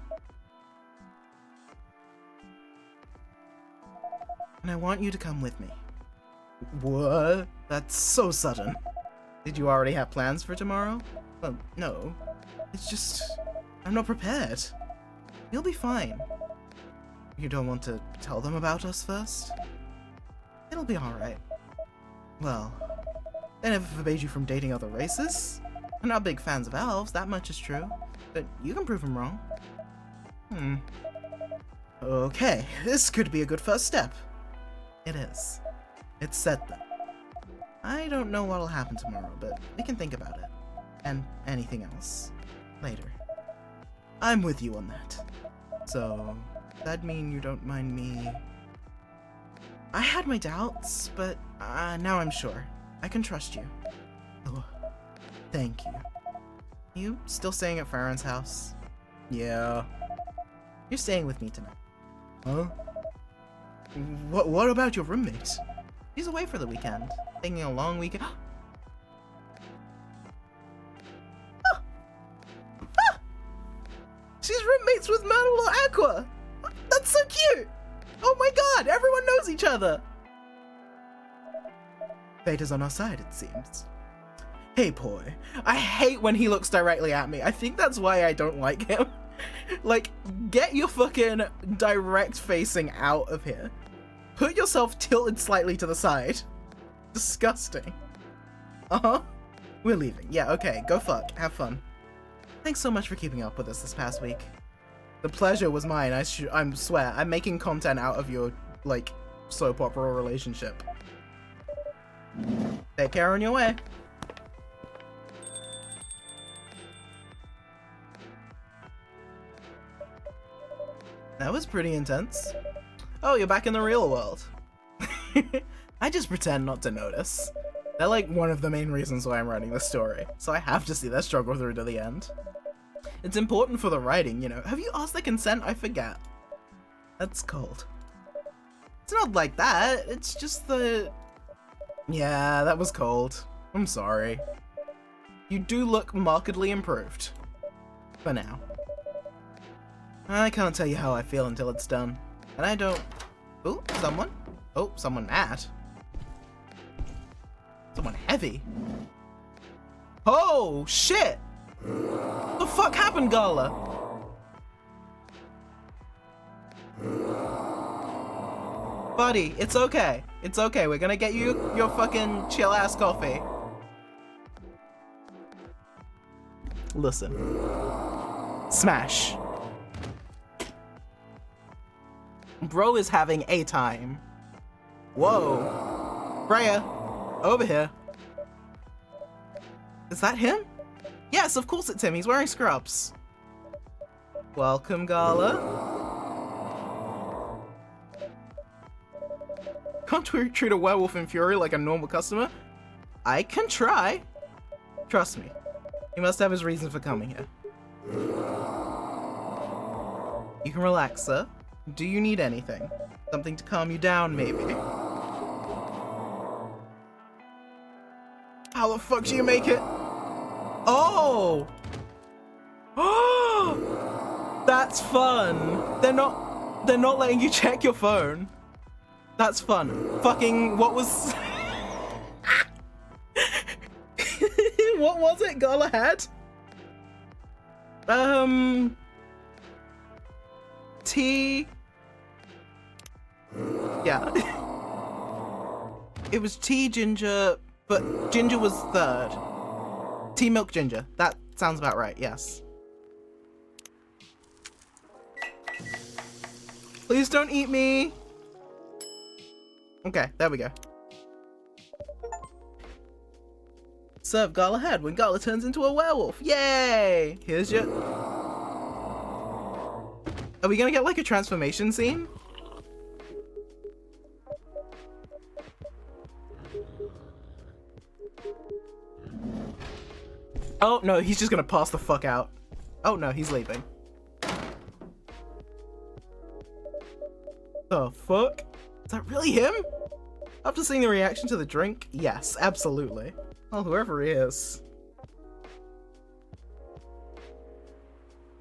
[SPEAKER 1] And I want you to come with me. What? That's so sudden. Did you already have plans for tomorrow? Well, no. It's just... I'm not prepared. You'll be fine. You don't want to tell them about us first? It'll be alright. Well, they never forbade you from dating other races. We're not big fans of elves, that much is true. But you can prove them wrong. Okay, this could be a good first step. It is. It's set then. I don't know what'll happen tomorrow, but we can think about it. And anything else. Later. I'm with you on that. So, does that mean you don't mind me? I had my doubts, but now I'm sure. I can trust you. Oh, thank you. You still staying at Farron's house? Yeah. You're staying with me tonight. Huh? What about your roommate? She's away for the weekend. Taking a long weekend. She's roommates with Manuel Aqua! That's so cute! Oh my god, everyone knows each other! Fate is on our side, it seems. Hey, boy. I hate when he looks directly at me. I think that's why I don't like him. Like, get your fucking direct facing out of here. Put yourself tilted slightly to the side. Disgusting. Uh-huh. We're leaving. Yeah, okay. Go fuck. Have fun. Thanks so much for keeping up with us this past week. The pleasure was mine. I swear. I'm making content out of your, like, soap opera relationship. Take care on your way. That was pretty intense. Oh, you're back in the real world. I just pretend not to notice. They're like one of the main reasons why I'm writing this story, so I have to see their struggle through to the end. It's important for the writing, you know. Have you asked their consent? I forget. That's cold. It's not like that. It's just the... Yeah, that was cold. I'm sorry. You do look markedly improved. For now. I can't tell you how I feel until it's done. And I don't... Ooh, someone. Oh, someone mad. Someone heavy. Oh, shit! The fuck happened, Gala? Buddy, it's okay. It's okay. We're gonna get you your fucking chill-ass coffee. Listen. Smash. Bro is having a time. Whoa. Freya, over here. Is that him? Yes, of course it's him. He's wearing scrubs. Welcome, Gala. Can't we treat a werewolf in fury like a normal customer? I can try. Trust me. He must have his reason for coming here. You can relax, sir. Do you need anything? Something to calm you down, maybe? How the fuck do you make it? Oh! Oh! That's fun. They're not letting you check your phone. That's fun. Fucking, what was... What was it Gala had? Tea... Yeah. It was tea, ginger, but ginger was third. Tea, milk, ginger. That sounds about right, yes. Please don't eat me. Okay, there we go. Serve Gala head when Gala turns into a werewolf. Yay! Here's your... Are we gonna get like a transformation scene? Oh no, he's just gonna pass the fuck out. Oh no, he's leaving. The fuck? Is that really him? After seeing the reaction to the drink, yes, absolutely. Well, whoever he is.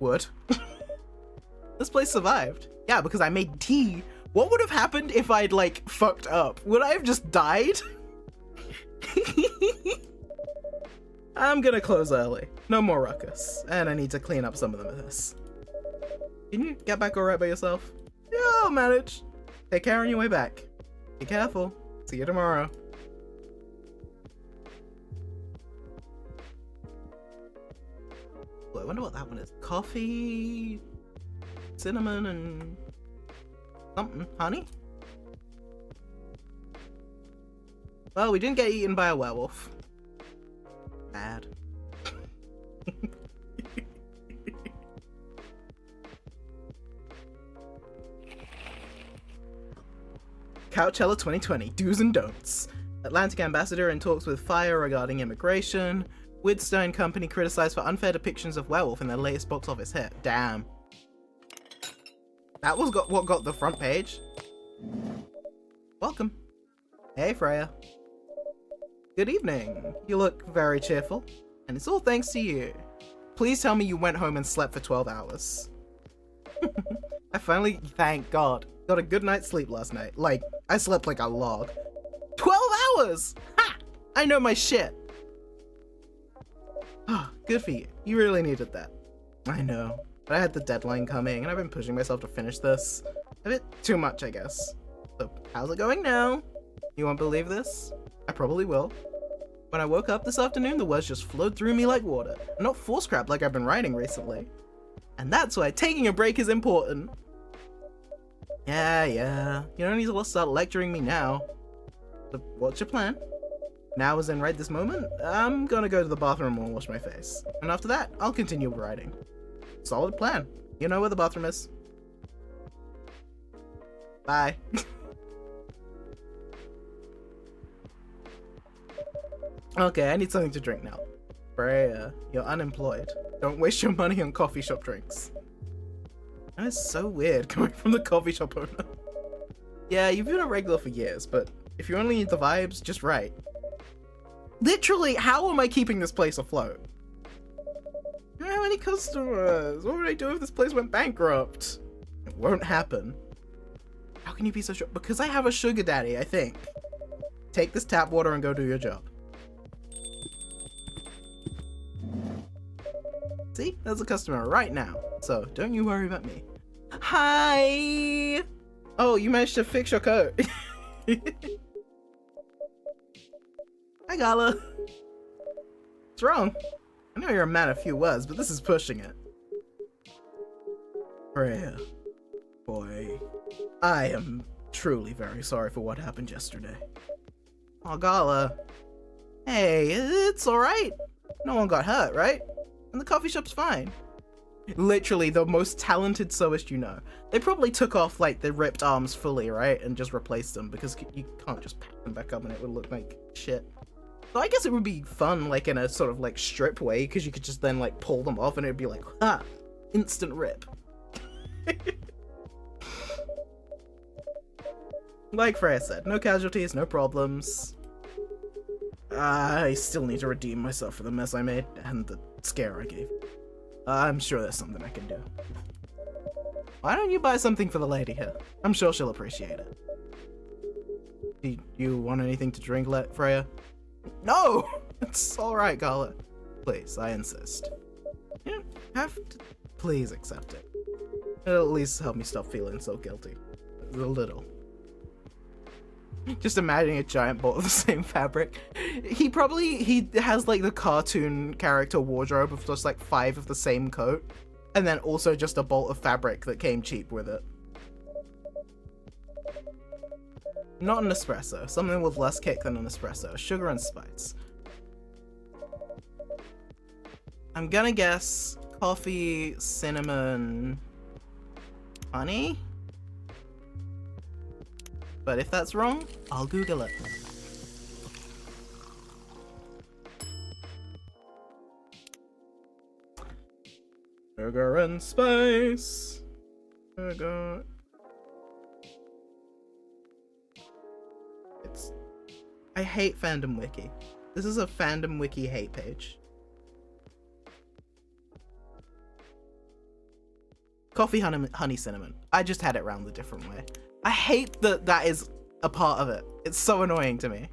[SPEAKER 1] Would. This place survived. Yeah, because I made tea. What would have happened if I'd, like, fucked up? Would I have just died? I'm gonna close early. No more ruckus. And I need to clean up some of this. Can you get back alright by yourself? Yeah, I'll manage. Take care on your way back. Be careful. See you tomorrow. Well, I wonder what that one is. Coffee, cinnamon, and something. Honey? Well, we didn't get eaten by a werewolf. Bad. Coachella 2020, do's and don'ts. Atlantic ambassador in talks with Fire regarding immigration. Widstone company criticized for unfair depictions of werewolf in their latest box office hit. Damn. That was what got the front page. Welcome. Hey, Freya. Good evening. You look very cheerful. And it's all thanks to you. Please tell me you went home and slept for 12 hours. I finally, thank God, got a good night's sleep last night. Like, I slept like a log. 12 hours! Ha! I know my shit. Oh, good for you. You really needed that. I know. But I had the deadline coming, and I've been pushing myself to finish this. A bit too much, I guess. So, how's it going now? You won't believe this? I probably will. When I woke up this afternoon, the words just flowed through me like water. Not force crap like I've been writing recently. And that's why taking a break is important. Yeah. You don't need to start lecturing me now. So what's your plan? Now as in right this moment, I'm gonna go to the bathroom and wash my face. And after that, I'll continue writing. Solid plan. You know where the bathroom is. Bye. Okay, I need something to drink now. Freya, you're unemployed. Don't waste your money on coffee shop drinks. That is so weird coming from the coffee shop owner. Yeah, you've been a regular for years, but if you only need the vibes, just right. Literally, how am I keeping this place afloat? I don't have any customers. What would I do if this place went bankrupt? It won't happen. How can you be so sure? Because I have a sugar daddy, I think. Take this tap water and go do your job. See? There's a customer right now. So, don't you worry about me. Hi! Oh, you managed to fix your coat. Hi, Gala. What's wrong? I know you're a man of few words, but this is pushing it. Freya. Boy. I am truly very sorry for what happened yesterday. Oh, Gala. Hey, it's alright. No one got hurt, right? And the coffee shop's fine. Literally the most talented sewist you know. They probably took off like the ripped arms fully, right? And just replaced them because you can't just pack them back up and it would look like shit. So I guess it would be fun like in a sort of like strip way because you could just then like pull them off and it'd be like, ha, instant rip. Like Freya said, no casualties, no problems. I still need to redeem myself for the mess I made and the scare I gave. I'm sure there's something I can do. Why don't you buy something for the lady here? I'm sure she'll appreciate it. Do you want anything to drink, Freya? No! It's alright, Gala. Please, I insist. You don't have to. Please accept it. It'll at least help me stop feeling so guilty. A little. Just imagining a giant bolt of the same fabric. He has like the cartoon character wardrobe of just like 5 of the same coat. And then also just a bolt of fabric that came cheap with it. Not an espresso. Something with less kick than an espresso. Sugar and spice. I'm gonna guess coffee, cinnamon, honey? But if that's wrong, I'll Google it. Sugar and spice. Sugar. I hate Fandom Wiki. This is a Fandom Wiki hate page. Coffee, honey, cinnamon. I just had it round a different way. I hate that that is a part of it. It's so annoying to me.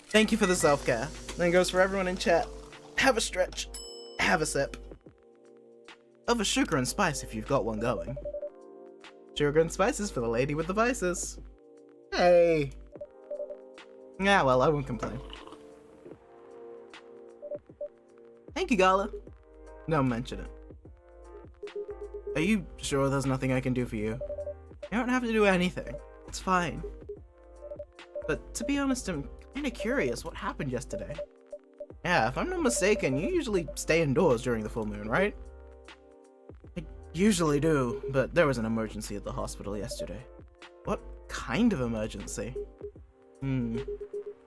[SPEAKER 1] Thank you for the self-care. Then goes for everyone in chat. Have a stretch. Have a sip. Of a sugar and spice if you've got one going. Sugar and spices for the lady with the vices. Hey. Yeah, well, I won't complain. Thank you, Gala. Don't mention it. Are you sure there's nothing I can do for you? You don't have to do anything. It's fine. But to be honest, I'm kinda curious what happened yesterday. Yeah, if I'm not mistaken, you usually stay indoors during the full moon, right? I usually do, but there was an emergency at the hospital yesterday. What kind of emergency?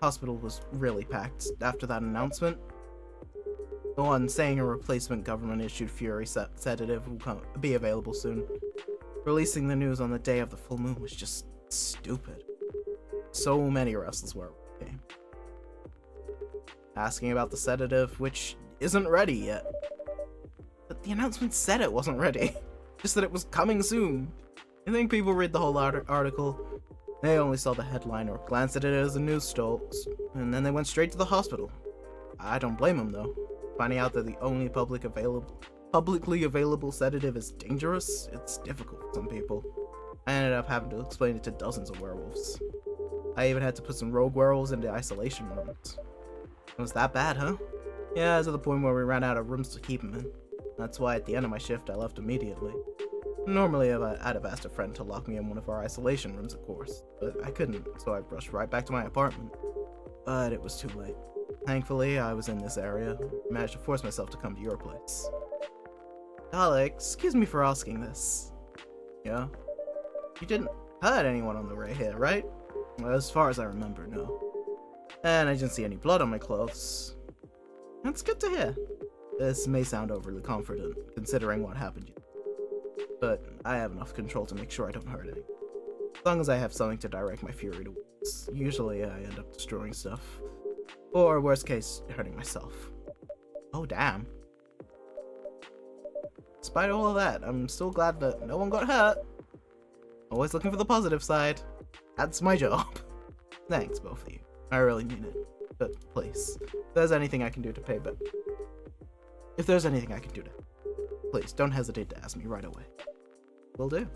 [SPEAKER 1] Hospital was really packed after that announcement. The one saying a replacement government-issued Fury sedative will be available soon. Releasing the news on the day of the full moon was just stupid. So many wrestlers were game. Asking about the sedative, which isn't ready yet. But the announcement said it wasn't ready. Just that it was coming soon. I think people read the whole article. They only saw the headline or glanced at it as a news stalks, and then they went straight to the hospital. I don't blame them though. Finding out that the only publicly available sedative is dangerous, it's difficult for some people. I ended up having to explain it to dozens of werewolves. I even had to put some rogue werewolves into isolation rooms. It was that bad, huh? Yeah, to the point where we ran out of rooms to keep them in. That's why at the end of my shift I left immediately. Normally I'd have asked a friend to lock me in one of our isolation rooms, of course, but I couldn't, so I rushed right back to my apartment. But it was too late. Thankfully, I was in this area, managed to force myself to come to your place. Alex, excuse me for asking this. Yeah? You didn't hurt anyone on the way here, right? Well, as far as I remember, no. And I didn't see any blood on my clothes. That's good to hear. This may sound overly confident, considering what happened, but I have enough control to make sure I don't hurt any. As long as I have something to direct my fury towards. Usually I end up destroying stuff. Or worst case, hurting myself. Oh damn. Despite all of that, I'm still glad that no one got hurt. Always looking for the positive side. That's my job. Thanks, both of you. I really mean it. But please, if there's anything I can do to pay back. If there's anything I can do to... Please, don't hesitate to ask me right away. Will do.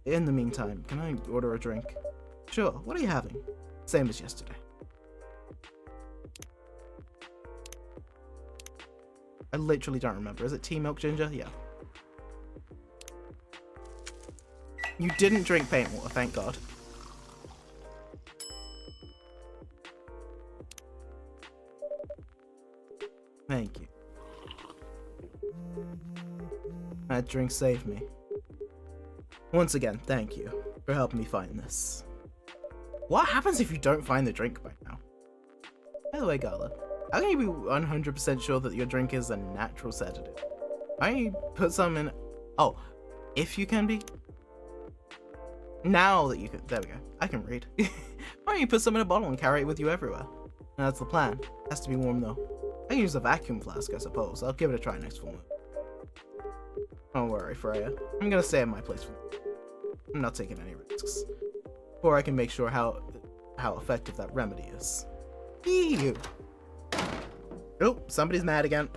[SPEAKER 1] In the meantime, can I order a drink? Sure, what are you having? Same as yesterday. I literally don't remember. Is it tea, milk, ginger? Yeah. You didn't drink paint water, thank God. Thank you. That drink saved me. Once again, thank you for helping me find this. What happens if you don't find the drink by now? By the way, Gala, how can you be 100% sure that your drink is a natural sedative? Why don't you put some in... Oh, if you can be? Now that you can... There we go. I can read. Why don't you put some in a bottle and carry it with you everywhere? That's the plan. It has to be warm though. I can use a vacuum flask, I suppose. I'll give it a try next full moon. Don't worry, Freya. I'm gonna stay at my place for now. I'm not taking any risks. Before I can make sure how effective that remedy is. Ew. Oh, somebody's mad again.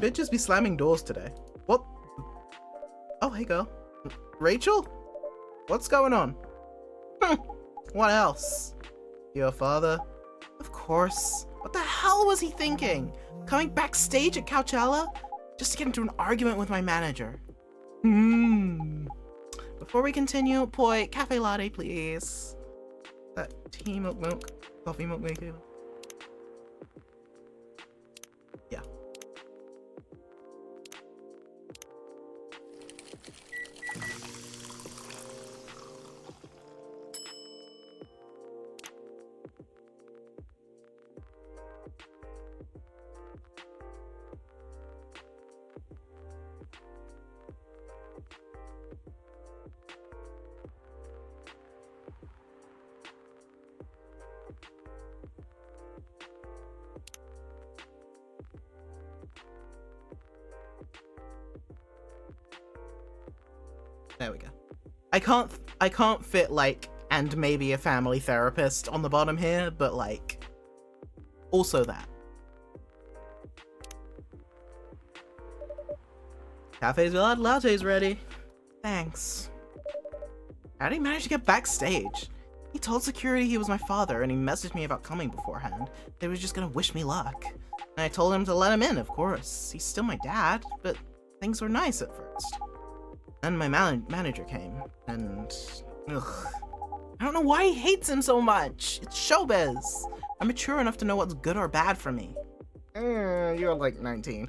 [SPEAKER 1] Bitches be slamming doors today. What? Oh, hey girl. Rachel? What's going on? What else? Your father? Of course. What the hell was he thinking? Coming backstage at Coachella? Just to get into an argument with my manager. Before we continue, Poi, cafe latte, please. That tea, milk, coffee, milk, maker. Yeah. There we go. I can't fit like and maybe a family therapist on the bottom here, but like also that. Cafe's latte's ready. Thanks. How did he manage to get backstage? He told security he was my father and he messaged me about coming beforehand. They was just gonna wish me luck. And I told him to let him in, of course. He's still my dad, but things were nice at first. Then my manager came, and ugh. I don't know why he hates him so much. It's showbiz. I'm mature enough to know what's good or bad for me. You're like 19.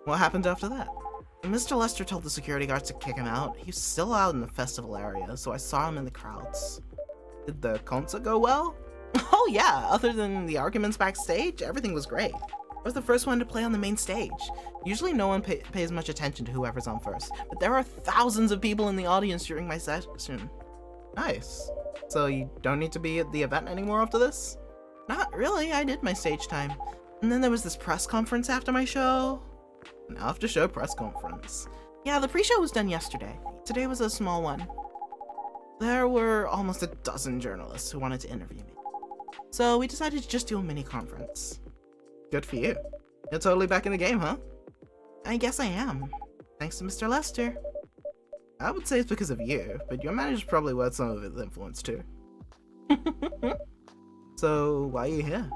[SPEAKER 1] What happened after that? When Mr. Lester told the security guards to kick him out, he was still out in the festival area, so I saw him in the crowds. Did the concert go well? Oh yeah, other than the arguments backstage, everything was great. I was the first one to play on the main stage. Usually no one pays much attention to whoever's on first, but there are thousands of people in the audience during my session. Nice. So you don't need to be at the event anymore after this? Not really, I did my stage time. And then there was this press conference after my show. An after show press conference. Yeah, the pre-show was done yesterday. Today was a small one. There were almost a dozen journalists who wanted to interview me. So we decided to just do a mini conference. Good for you. You're totally back in the game, huh? I guess I am. Thanks to Mr. Lester. I would say it's because of you, but your manager's probably worth some of his influence too. So, why are you here?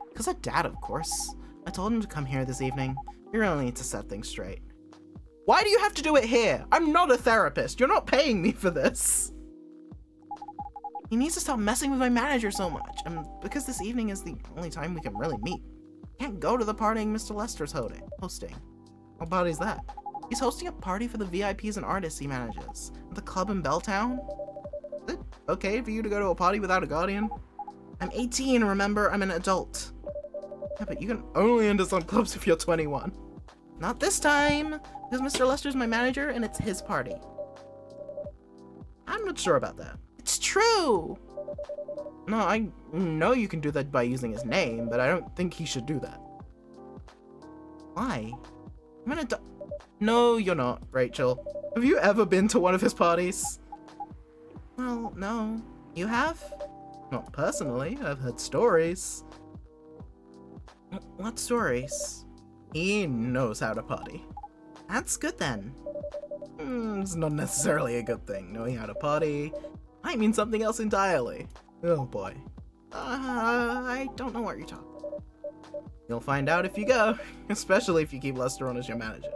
[SPEAKER 1] Because of Dad, of course. I told him to come here this evening. We really need to set things straight. Why do you have to do it here? I'm not a therapist. You're not paying me for this. He needs to stop messing with my manager so much, and because this evening is the only time we can really meet. Can't go to the party Mr. Lester's hosting. What party's that? He's hosting a party for the VIPs and artists he manages at the club in Belltown. Is it okay for you to go to a party without a guardian? I'm 18, remember? I'm an adult. Yeah, but you can only enter some clubs if you're 21. Not this time, because Mr. Lester's my manager and it's his party. I'm not sure about that. It's true! No, I know you can do that by using his name, but I don't think he should do that. Why? I'm gonna No, you're not, Rachel. Have you ever been to one of his parties? Well, no. You have? Not personally. I've heard stories. What stories? He knows how to party. That's good then. It's not necessarily a good thing. Knowing how to party might mean something else entirely. Oh boy. I don't know what you're talking about. You'll find out if you go, especially if you keep Lester on as your manager.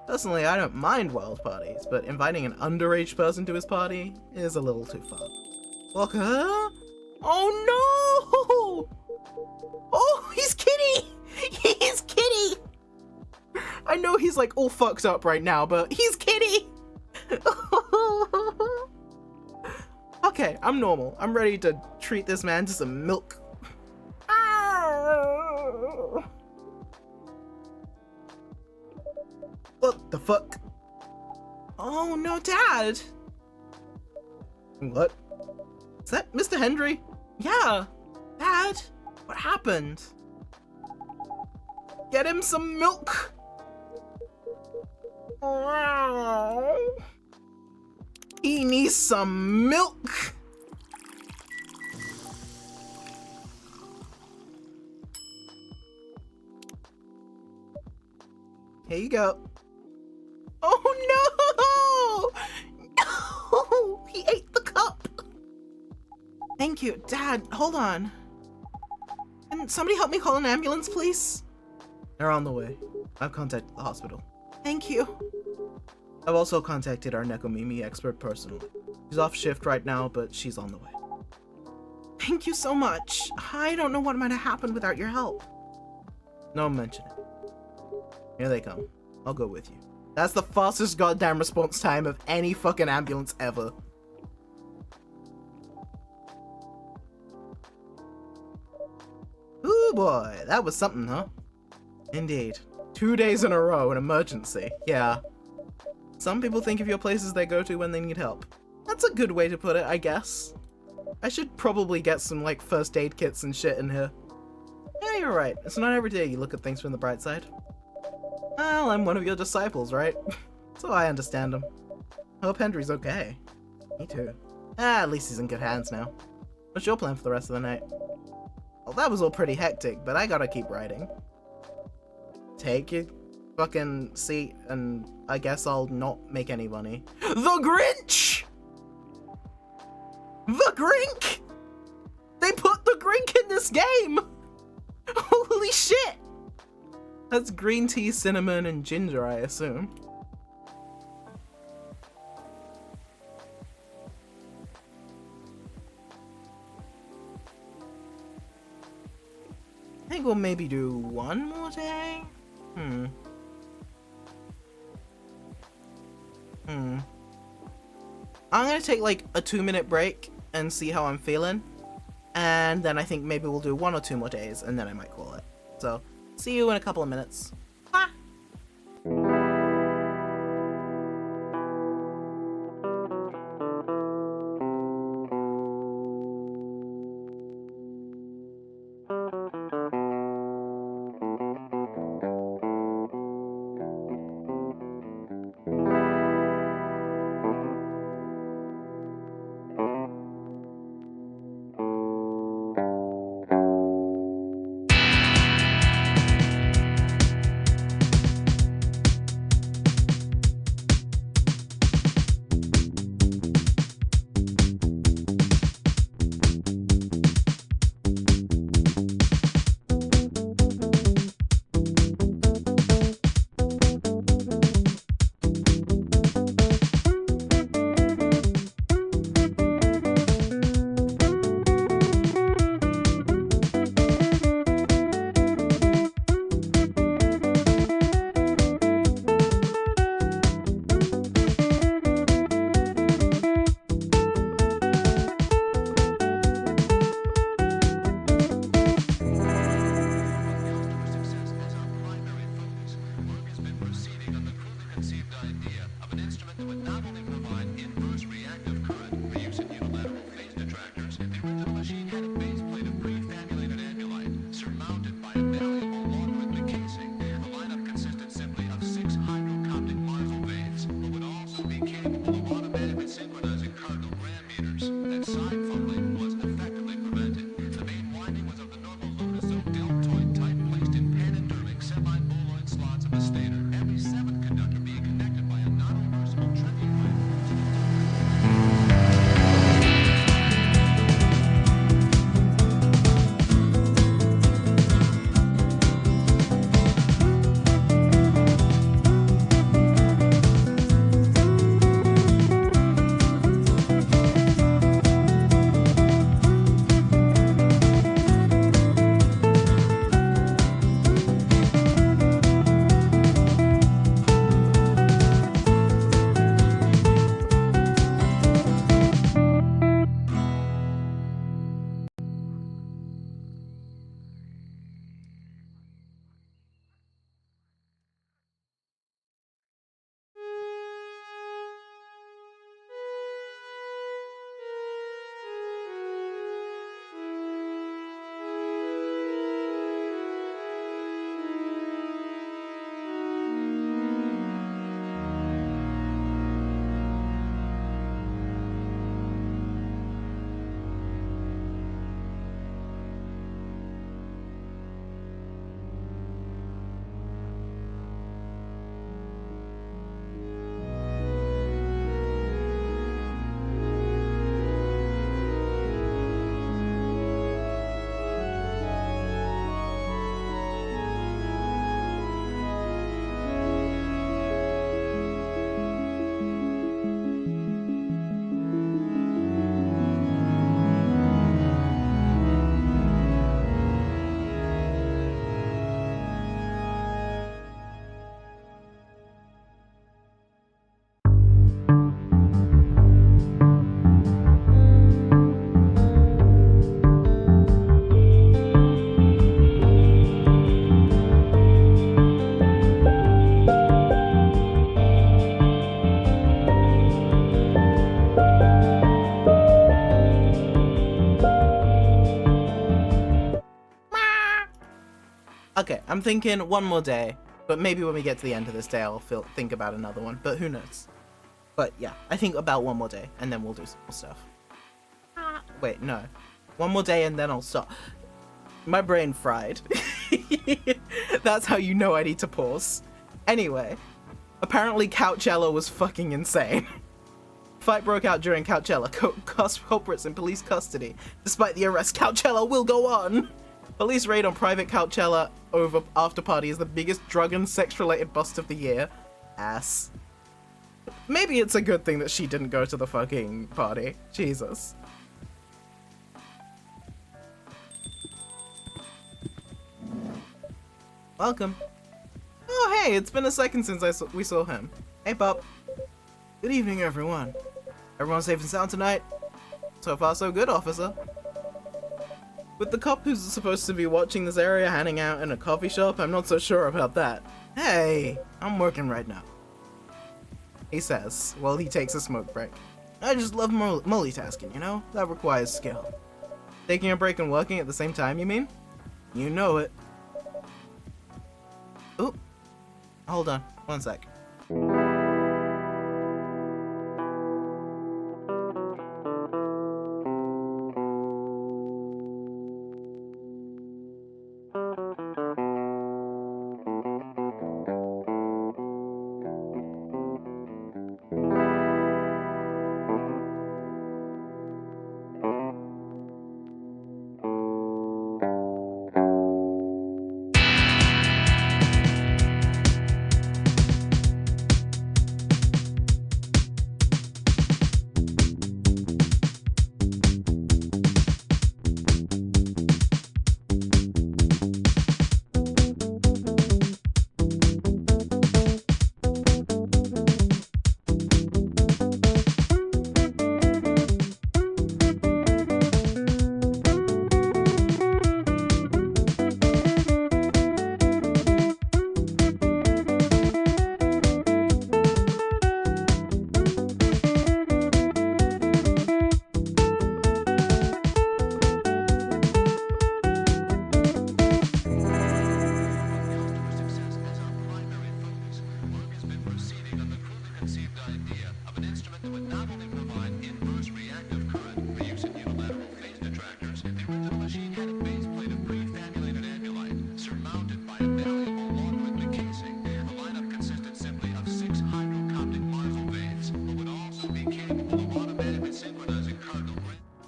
[SPEAKER 1] Personally, I don't mind wild parties, but inviting an underage person to his party is a little too far. Walker? Oh no! Oh, he's Kitty! He's Kitty! I know he's like all fucked up right now, but he's Kitty! Okay, I'm normal. I'm ready to treat this man to some milk. What the fuck? Oh no, Dad! What? Is that Mr. Hendry? Yeah! Dad! What happened? Get him some milk! He needs some milk! Here you go. Oh no! No! He ate the cup! Thank you. Dad, hold on. Can somebody help me call an ambulance, please? They're on the way. I've contacted the hospital. Thank you. I've also contacted our Nekomimi expert personally. She's off shift right now, but she's on the way. Thank you so much. I don't know what might have happened without your help. No mention it. Here they come. I'll go with you. That's the fastest goddamn response time of any fucking ambulance ever. Ooh boy, that was something, huh? Indeed. 2 days in a row, an emergency. Yeah. Some people think of your places they go to when they need help. That's a good way to put it, I guess. I should probably get some, like, first aid kits and shit in here. Yeah, you're right. It's not every day you look at things from the bright side. Well, I'm one of your disciples, right? So I understand him. I hope Hendry's okay. Me too. At least he's in good hands now. What's your plan for the rest of the night? Well, that was all pretty hectic, but I gotta keep writing. Take your fucking seat, and I guess I'll not make any money. The Grinch! The Grink! They put the Grink in this game! Holy shit! That's green tea, cinnamon, and ginger, I assume. I think we'll maybe do one more day? I'm gonna take like a 2-minute break and see how I'm feeling. And then I think maybe we'll do 1 or 2 more days and then I might call it. So, see you in a couple of minutes. Bye! Okay, I'm thinking one more day, but maybe when we get to the end of this day, I'll think about another one, but who knows. But yeah, I think about one more day, and then we'll do some more stuff. Wait, no. One more day, and then I'll stop. My brain fried. That's how you know I need to pause. Anyway, apparently Coachella was fucking insane. Fight broke out during Coachella. Culprits in police custody. Despite the arrest, Coachella will go on. Police raid on private Coachella over after party is the biggest drug and sex-related bust of the year. Ass. Maybe it's a good thing that she didn't go to the fucking party. Jesus. Welcome. Oh hey, it's been a second since we saw him. Hey Pop. Good evening everyone. Everyone safe and sound tonight? So far so good, officer. With the cop who's supposed to be watching this area hanging out in a coffee shop, I'm not so sure about that. Hey, I'm working right now. He says, while he takes a smoke break. I just love multitasking, you know? That requires skill. Taking a break and working at the same time, you mean? You know it. Oop. Hold on, one sec.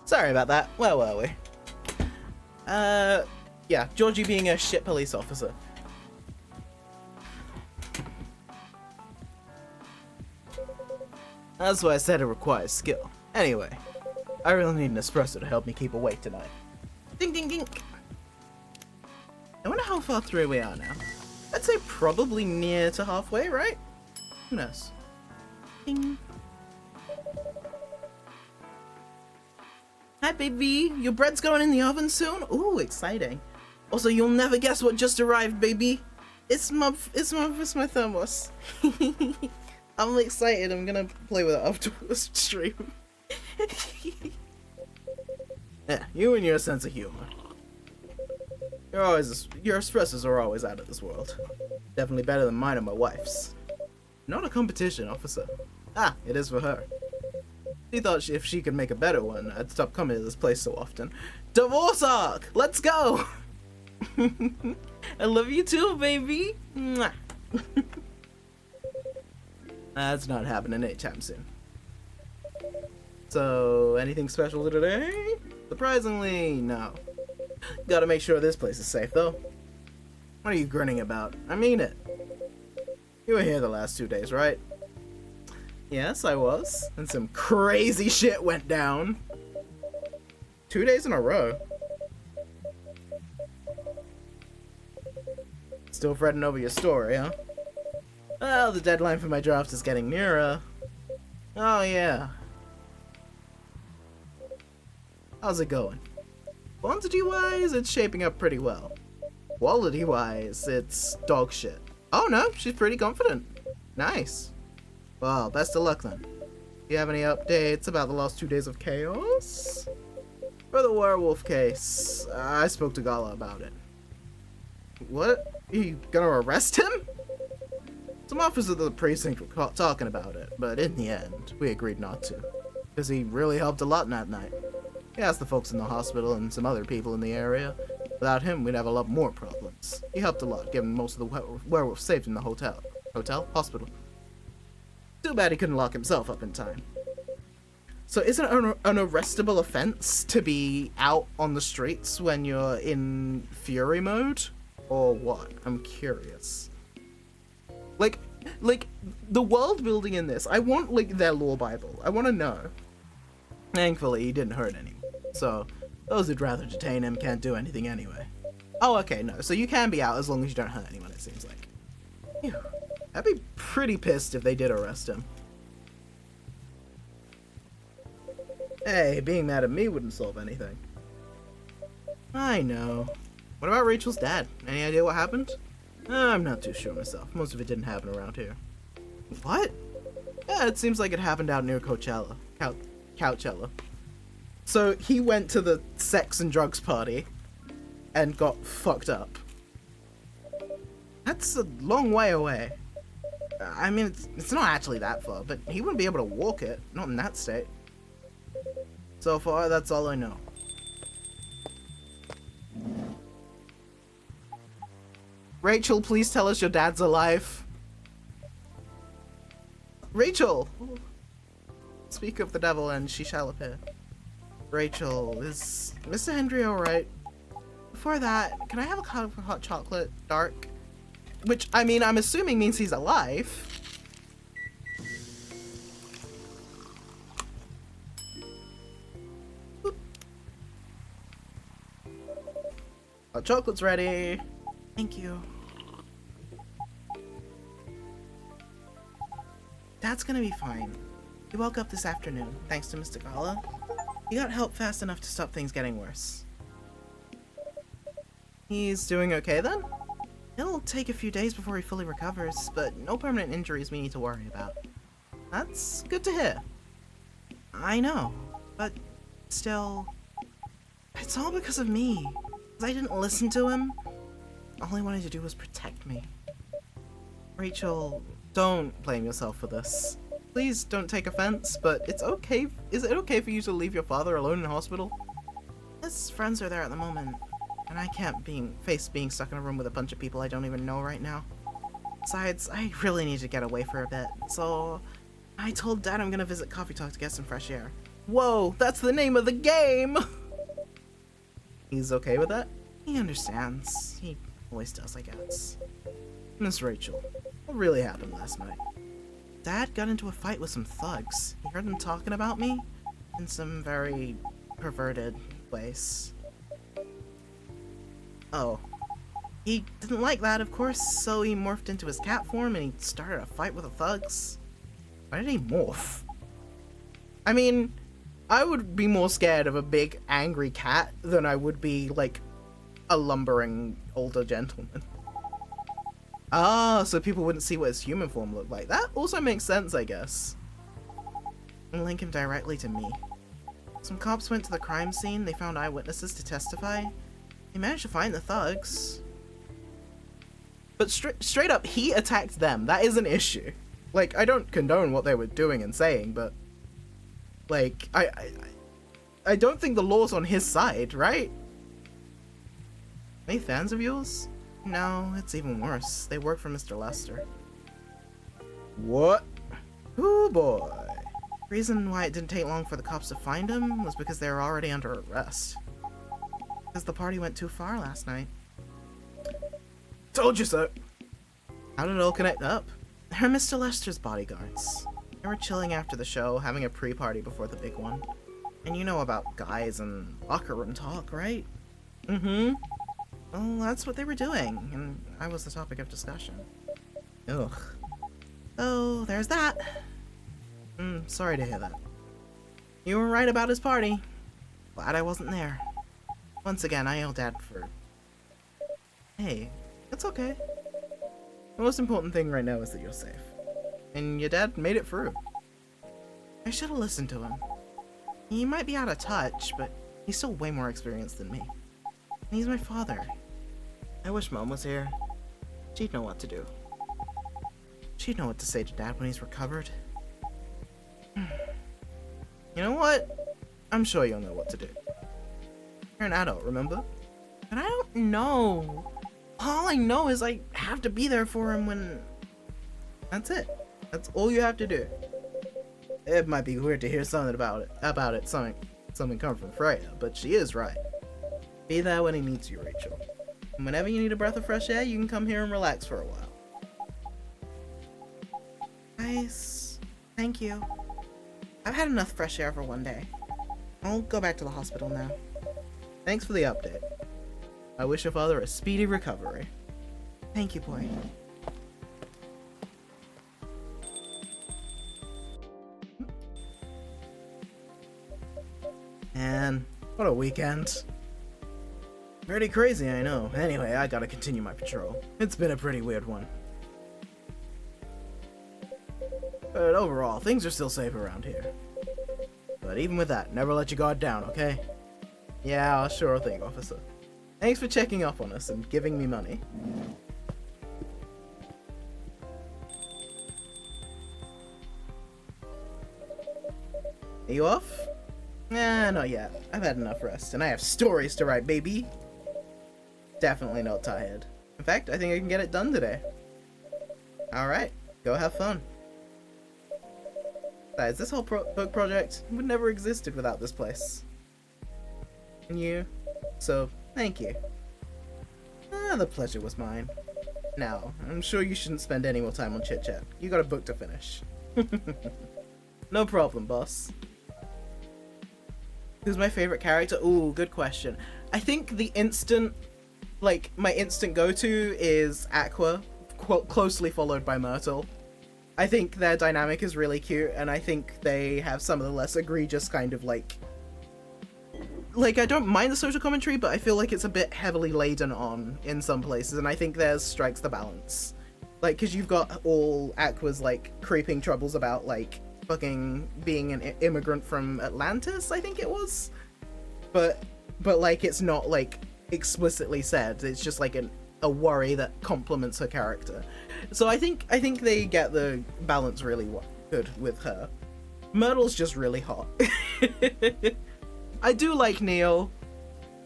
[SPEAKER 1] Sorry about that. Where were we? Yeah, Georgie being a shit police officer. That's why I said it requires skill. Anyway, I really need an espresso to help me keep awake tonight. Ding ding ding! I wonder how far through we are now. I'd say probably near to halfway, right? Who knows? Ding. Hi, baby. Your bread's going in the oven soon? Ooh, exciting. Also, you'll never guess what just arrived, baby. It's my thermos. I'm excited. I'm gonna play with it after the stream. Yeah, you and your sense of humor. Your espressos are always out of this world. Definitely better than mine and my wife's. Not a competition, officer. Ah, it is for her. She thought if she could make a better one, I'd stop coming to this place so often. Divorce arc! Let's go! I love you too, baby! Mwah. That's not happening anytime soon. So, anything special today? Surprisingly, no. Gotta make sure this place is safe, though. What are you grinning about? I mean it. You were here the last 2 days, right? Yes, I was. And some crazy shit went down. 2 days in a row. Still fretting over your story, huh? Well, the deadline for my draft is getting nearer. Oh, yeah. How's it going? Quantity-wise, it's shaping up pretty well. Quality-wise, it's dog shit. Oh no, she's pretty confident. Nice. Well, best of luck then. Do you have any updates about the last 2 days of chaos? For the werewolf case, I spoke to Gala about it. What? You gonna arrest him? Some officers of the precinct were talking about it, but in the end, we agreed not to. Because he really helped a lot that night. He asked the folks in the hospital and some other people in the area. Without him, we'd have a lot more problems. He helped a lot, getting most of the werewolves saved in the hotel. Hospital. Too bad he couldn't lock himself up in time. So isn't it an arrestable offense to be out on the streets when you're in fury mode? Or what? I'm curious. Like, the world building in this, I want, like, their law bible. I want to know. Thankfully, he didn't hurt anyone. So, those who'd rather detain him can't do anything anyway. Oh, okay, no. So you can be out as long as you don't hurt anyone, it seems like. Phew. I'd be pretty pissed if they did arrest him. Hey, being mad at me wouldn't solve anything. I know. What about Rachel's dad? Any idea what happened? I'm not too sure myself. Most of it didn't happen around here. What? Yeah, it seems like it happened out near Coachella. Coachella. So he went to the sex and drugs party and got fucked up. That's a long way away. I mean, it's not actually that far, but he wouldn't be able to walk it. Not in that state. So far, that's all I know. Rachel, please tell us your dad's alive. Rachel! Speak of the devil and she shall appear. Rachel, is Mr. Hendry alright? Before that, can I have a cup of hot chocolate, dark? Which, I mean, I'm assuming means he's alive. Hot chocolate's ready. Thank you. Dad's gonna be fine. He woke up this afternoon, thanks to Mr. Gala. He got help fast enough to stop things getting worse. He's doing okay then? It'll take a few days before he fully recovers, but no permanent injuries we need to worry about. That's good to hear. I know, but still, it's all because of me. Because I didn't listen to him. All he wanted to do was protect me. Rachel, don't blame yourself for this. Please don't take offense, but it's okay. Is it okay for you to leave your father alone in hospital? His friends are there at the moment, and I can't face being stuck in a room with a bunch of people I don't even know right now. Besides, I really need to get away for a bit, so I told Dad I'm gonna visit Coffee Talk to get some fresh air. Whoa, that's the name of the game! He's okay with that? He understands. He always does, I guess. Miss Rachel, what really happened last night? Dad got into a fight with some thugs. He heard them talking about me in some very perverted ways. Oh. He didn't like that, of course, so he morphed into his cat form and he started a fight with the thugs. Why did he morph? I mean, I would be more scared of a big angry cat than I would be, like, a lumbering older gentleman. Ah, so people wouldn't see what his human form looked like. That also makes sense, I guess. And link him directly to me. Some cops went to the crime scene, they found eyewitnesses to testify. They managed to find the thugs. But straight up, he attacked them. That is an issue. Like, I don't condone what they were doing and saying, but like, I don't think the law's on his side, right? Any fans of yours? No, it's even worse. They work for Mr. Lester. What? Oh boy. The reason why it didn't take long for the cops to find him was because they were already under arrest. Because the party went too far last night. Told you so. How did it all connect up? They're Mr. Lester's bodyguards. They were chilling after the show, having a pre-party before the big one. And you know about guys and locker room talk, right? Mm-hmm. Well, that's what they were doing, and I was the topic of discussion. Ugh. So, there's that. Sorry to hear that. You were right about his party. Glad I wasn't there. Once again, I owe Dad for... Hey, it's okay. The most important thing right now is that you're safe. And your dad made it through. I should have listened to him. He might be out of touch, but he's still way more experienced than me. And he's my father. I wish Mom was here. She'd know what to do. She'd know what to say to Dad when he's recovered. You know what? I'm sure you'll know what to do. You're an adult, remember? But I don't know. All I know is I have to be there for him when... That's it. That's all you have to do. It might be weird to hear something about it, something come from Freya, but she is right. Be there when he needs you, Rachel. And whenever you need a breath of fresh air, you can come here and relax for a while. Nice. Thank you. I've had enough fresh air for one day. I'll go back to the hospital now. Thanks for the update. I wish your father a speedy recovery. Thank you, boy. Man, what a weekend. Pretty crazy, I know. Anyway, I gotta continue my patrol. It's been a pretty weird one. But overall, things are still safe around here. But even with that, never let your guard down, okay? Yeah, sure thing, officer. Thanks for checking up on us and giving me money. Are you off? Nah, not yet. I've had enough rest, and I have stories to write, baby. Definitely not tired. In fact, I think I can get it done today. Alright, go have fun. Besides, this whole book project would never existed without this place. And you. So, thank you. The pleasure was mine. Now, I'm sure you shouldn't spend any more time on chit-chat. You got a book to finish. No problem, boss. Who's my favorite character? Ooh, good question. I think the instant, my instant go-to is Aqua, closely followed by Myrtle. I think their dynamic is really cute, and I think they have some of the less egregious kind of, I don't mind the social commentary, but I feel like it's a bit heavily laden on in some places, and I think theirs strikes the balance. Because you've got all Aqua's, creeping troubles about, fucking being an immigrant from Atlantis, I think it was? But it's not, explicitly said. It's just, a worry that complements her character. So I think they get the balance really good with her. Myrtle's just really hot. I do like Neil.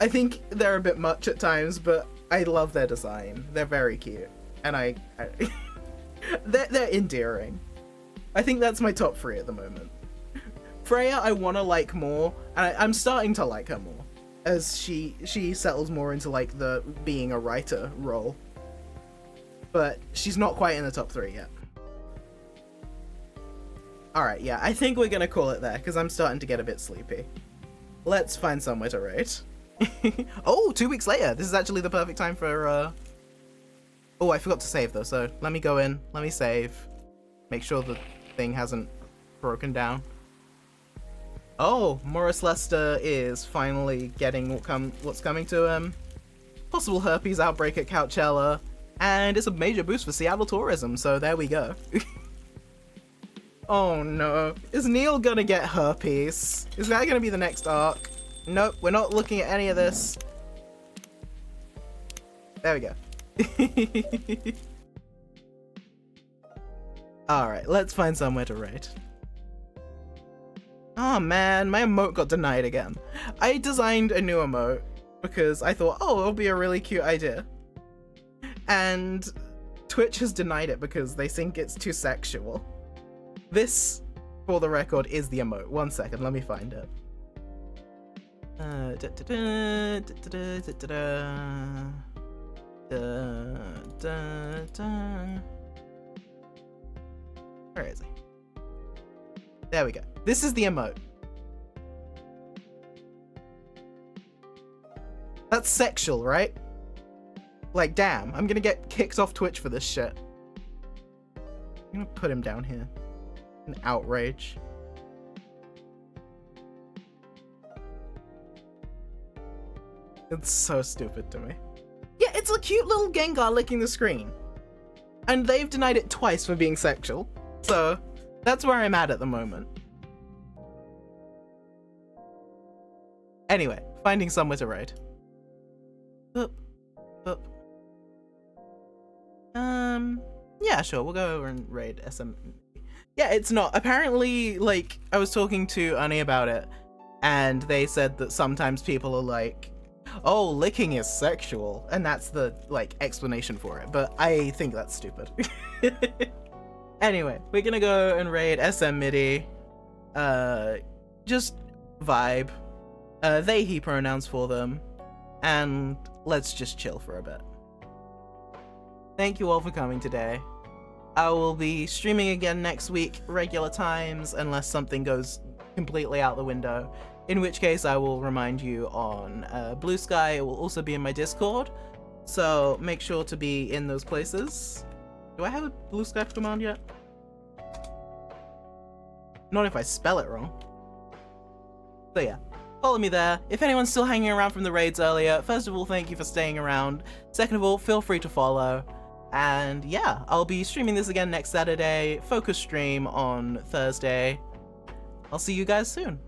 [SPEAKER 1] I think they're a bit much at times, but I love their design. They're very cute. And they're endearing. I think that's my top 3 at the moment. Freya I want to like more, and I'm starting to like her more. As she settles more into the being a writer role. But she's not quite in the top 3 yet. Alright, yeah, I think we're gonna call it there, because I'm starting to get a bit sleepy. Let's find somewhere to rate. Oh, 2 weeks later! This is actually the perfect time for, Oh, I forgot to save though, so let me go in, let me save. Make sure the thing hasn't broken down. Oh, Morris Lester is finally getting what's coming to him. Possible herpes outbreak at Coachella. And it's a major boost for Seattle tourism, so there we go. Oh no. Is Neil gonna get herpes? Is that gonna be the next arc? Nope, we're not looking at any of this. There we go. Alright, let's find somewhere to rate. Oh man, my emote got denied again. I designed a new emote because I thought, oh, it'll be a really cute idea. And Twitch has denied it because they think it's too sexual. This, for the record, is the emote. 1 second, let me find it. Where is he? There we go. This is the emote. That's sexual, right? Damn, I'm gonna get kicked off Twitch for this shit. I'm gonna put him down here. An outrage. It's so stupid to me. Yeah, it's a cute little Gengar licking the screen. And they've denied it twice for being sexual. So, that's where I'm at the moment. Anyway, finding somewhere to raid. Boop, boop, Yeah, sure, we'll go over and raid SM. Yeah, it's not. Apparently, like, I was talking to Annie about it, and they said that sometimes people are like, oh, licking is sexual, and that's the, like, explanation for it, but I think that's stupid. Anyway, we're gonna go and raid SM MIDI. Just vibe. They, he pronouns for them, and let's just chill for a bit. Thank you all for coming today. I will be streaming again next week, regular times, unless something goes completely out the window. In which case, I will remind you on Blue Sky. It will also be in my Discord, so make sure to be in those places. Do I have a Blue Sky command yet? Not if I spell it wrong. So yeah, follow me there. If anyone's still hanging around from the raids earlier, first of all, thank you for staying around. Second of all, feel free to follow. And yeah, I'll be streaming this again next Saturday, focus stream on Thursday. I'll see you guys soon.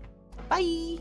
[SPEAKER 1] Bye!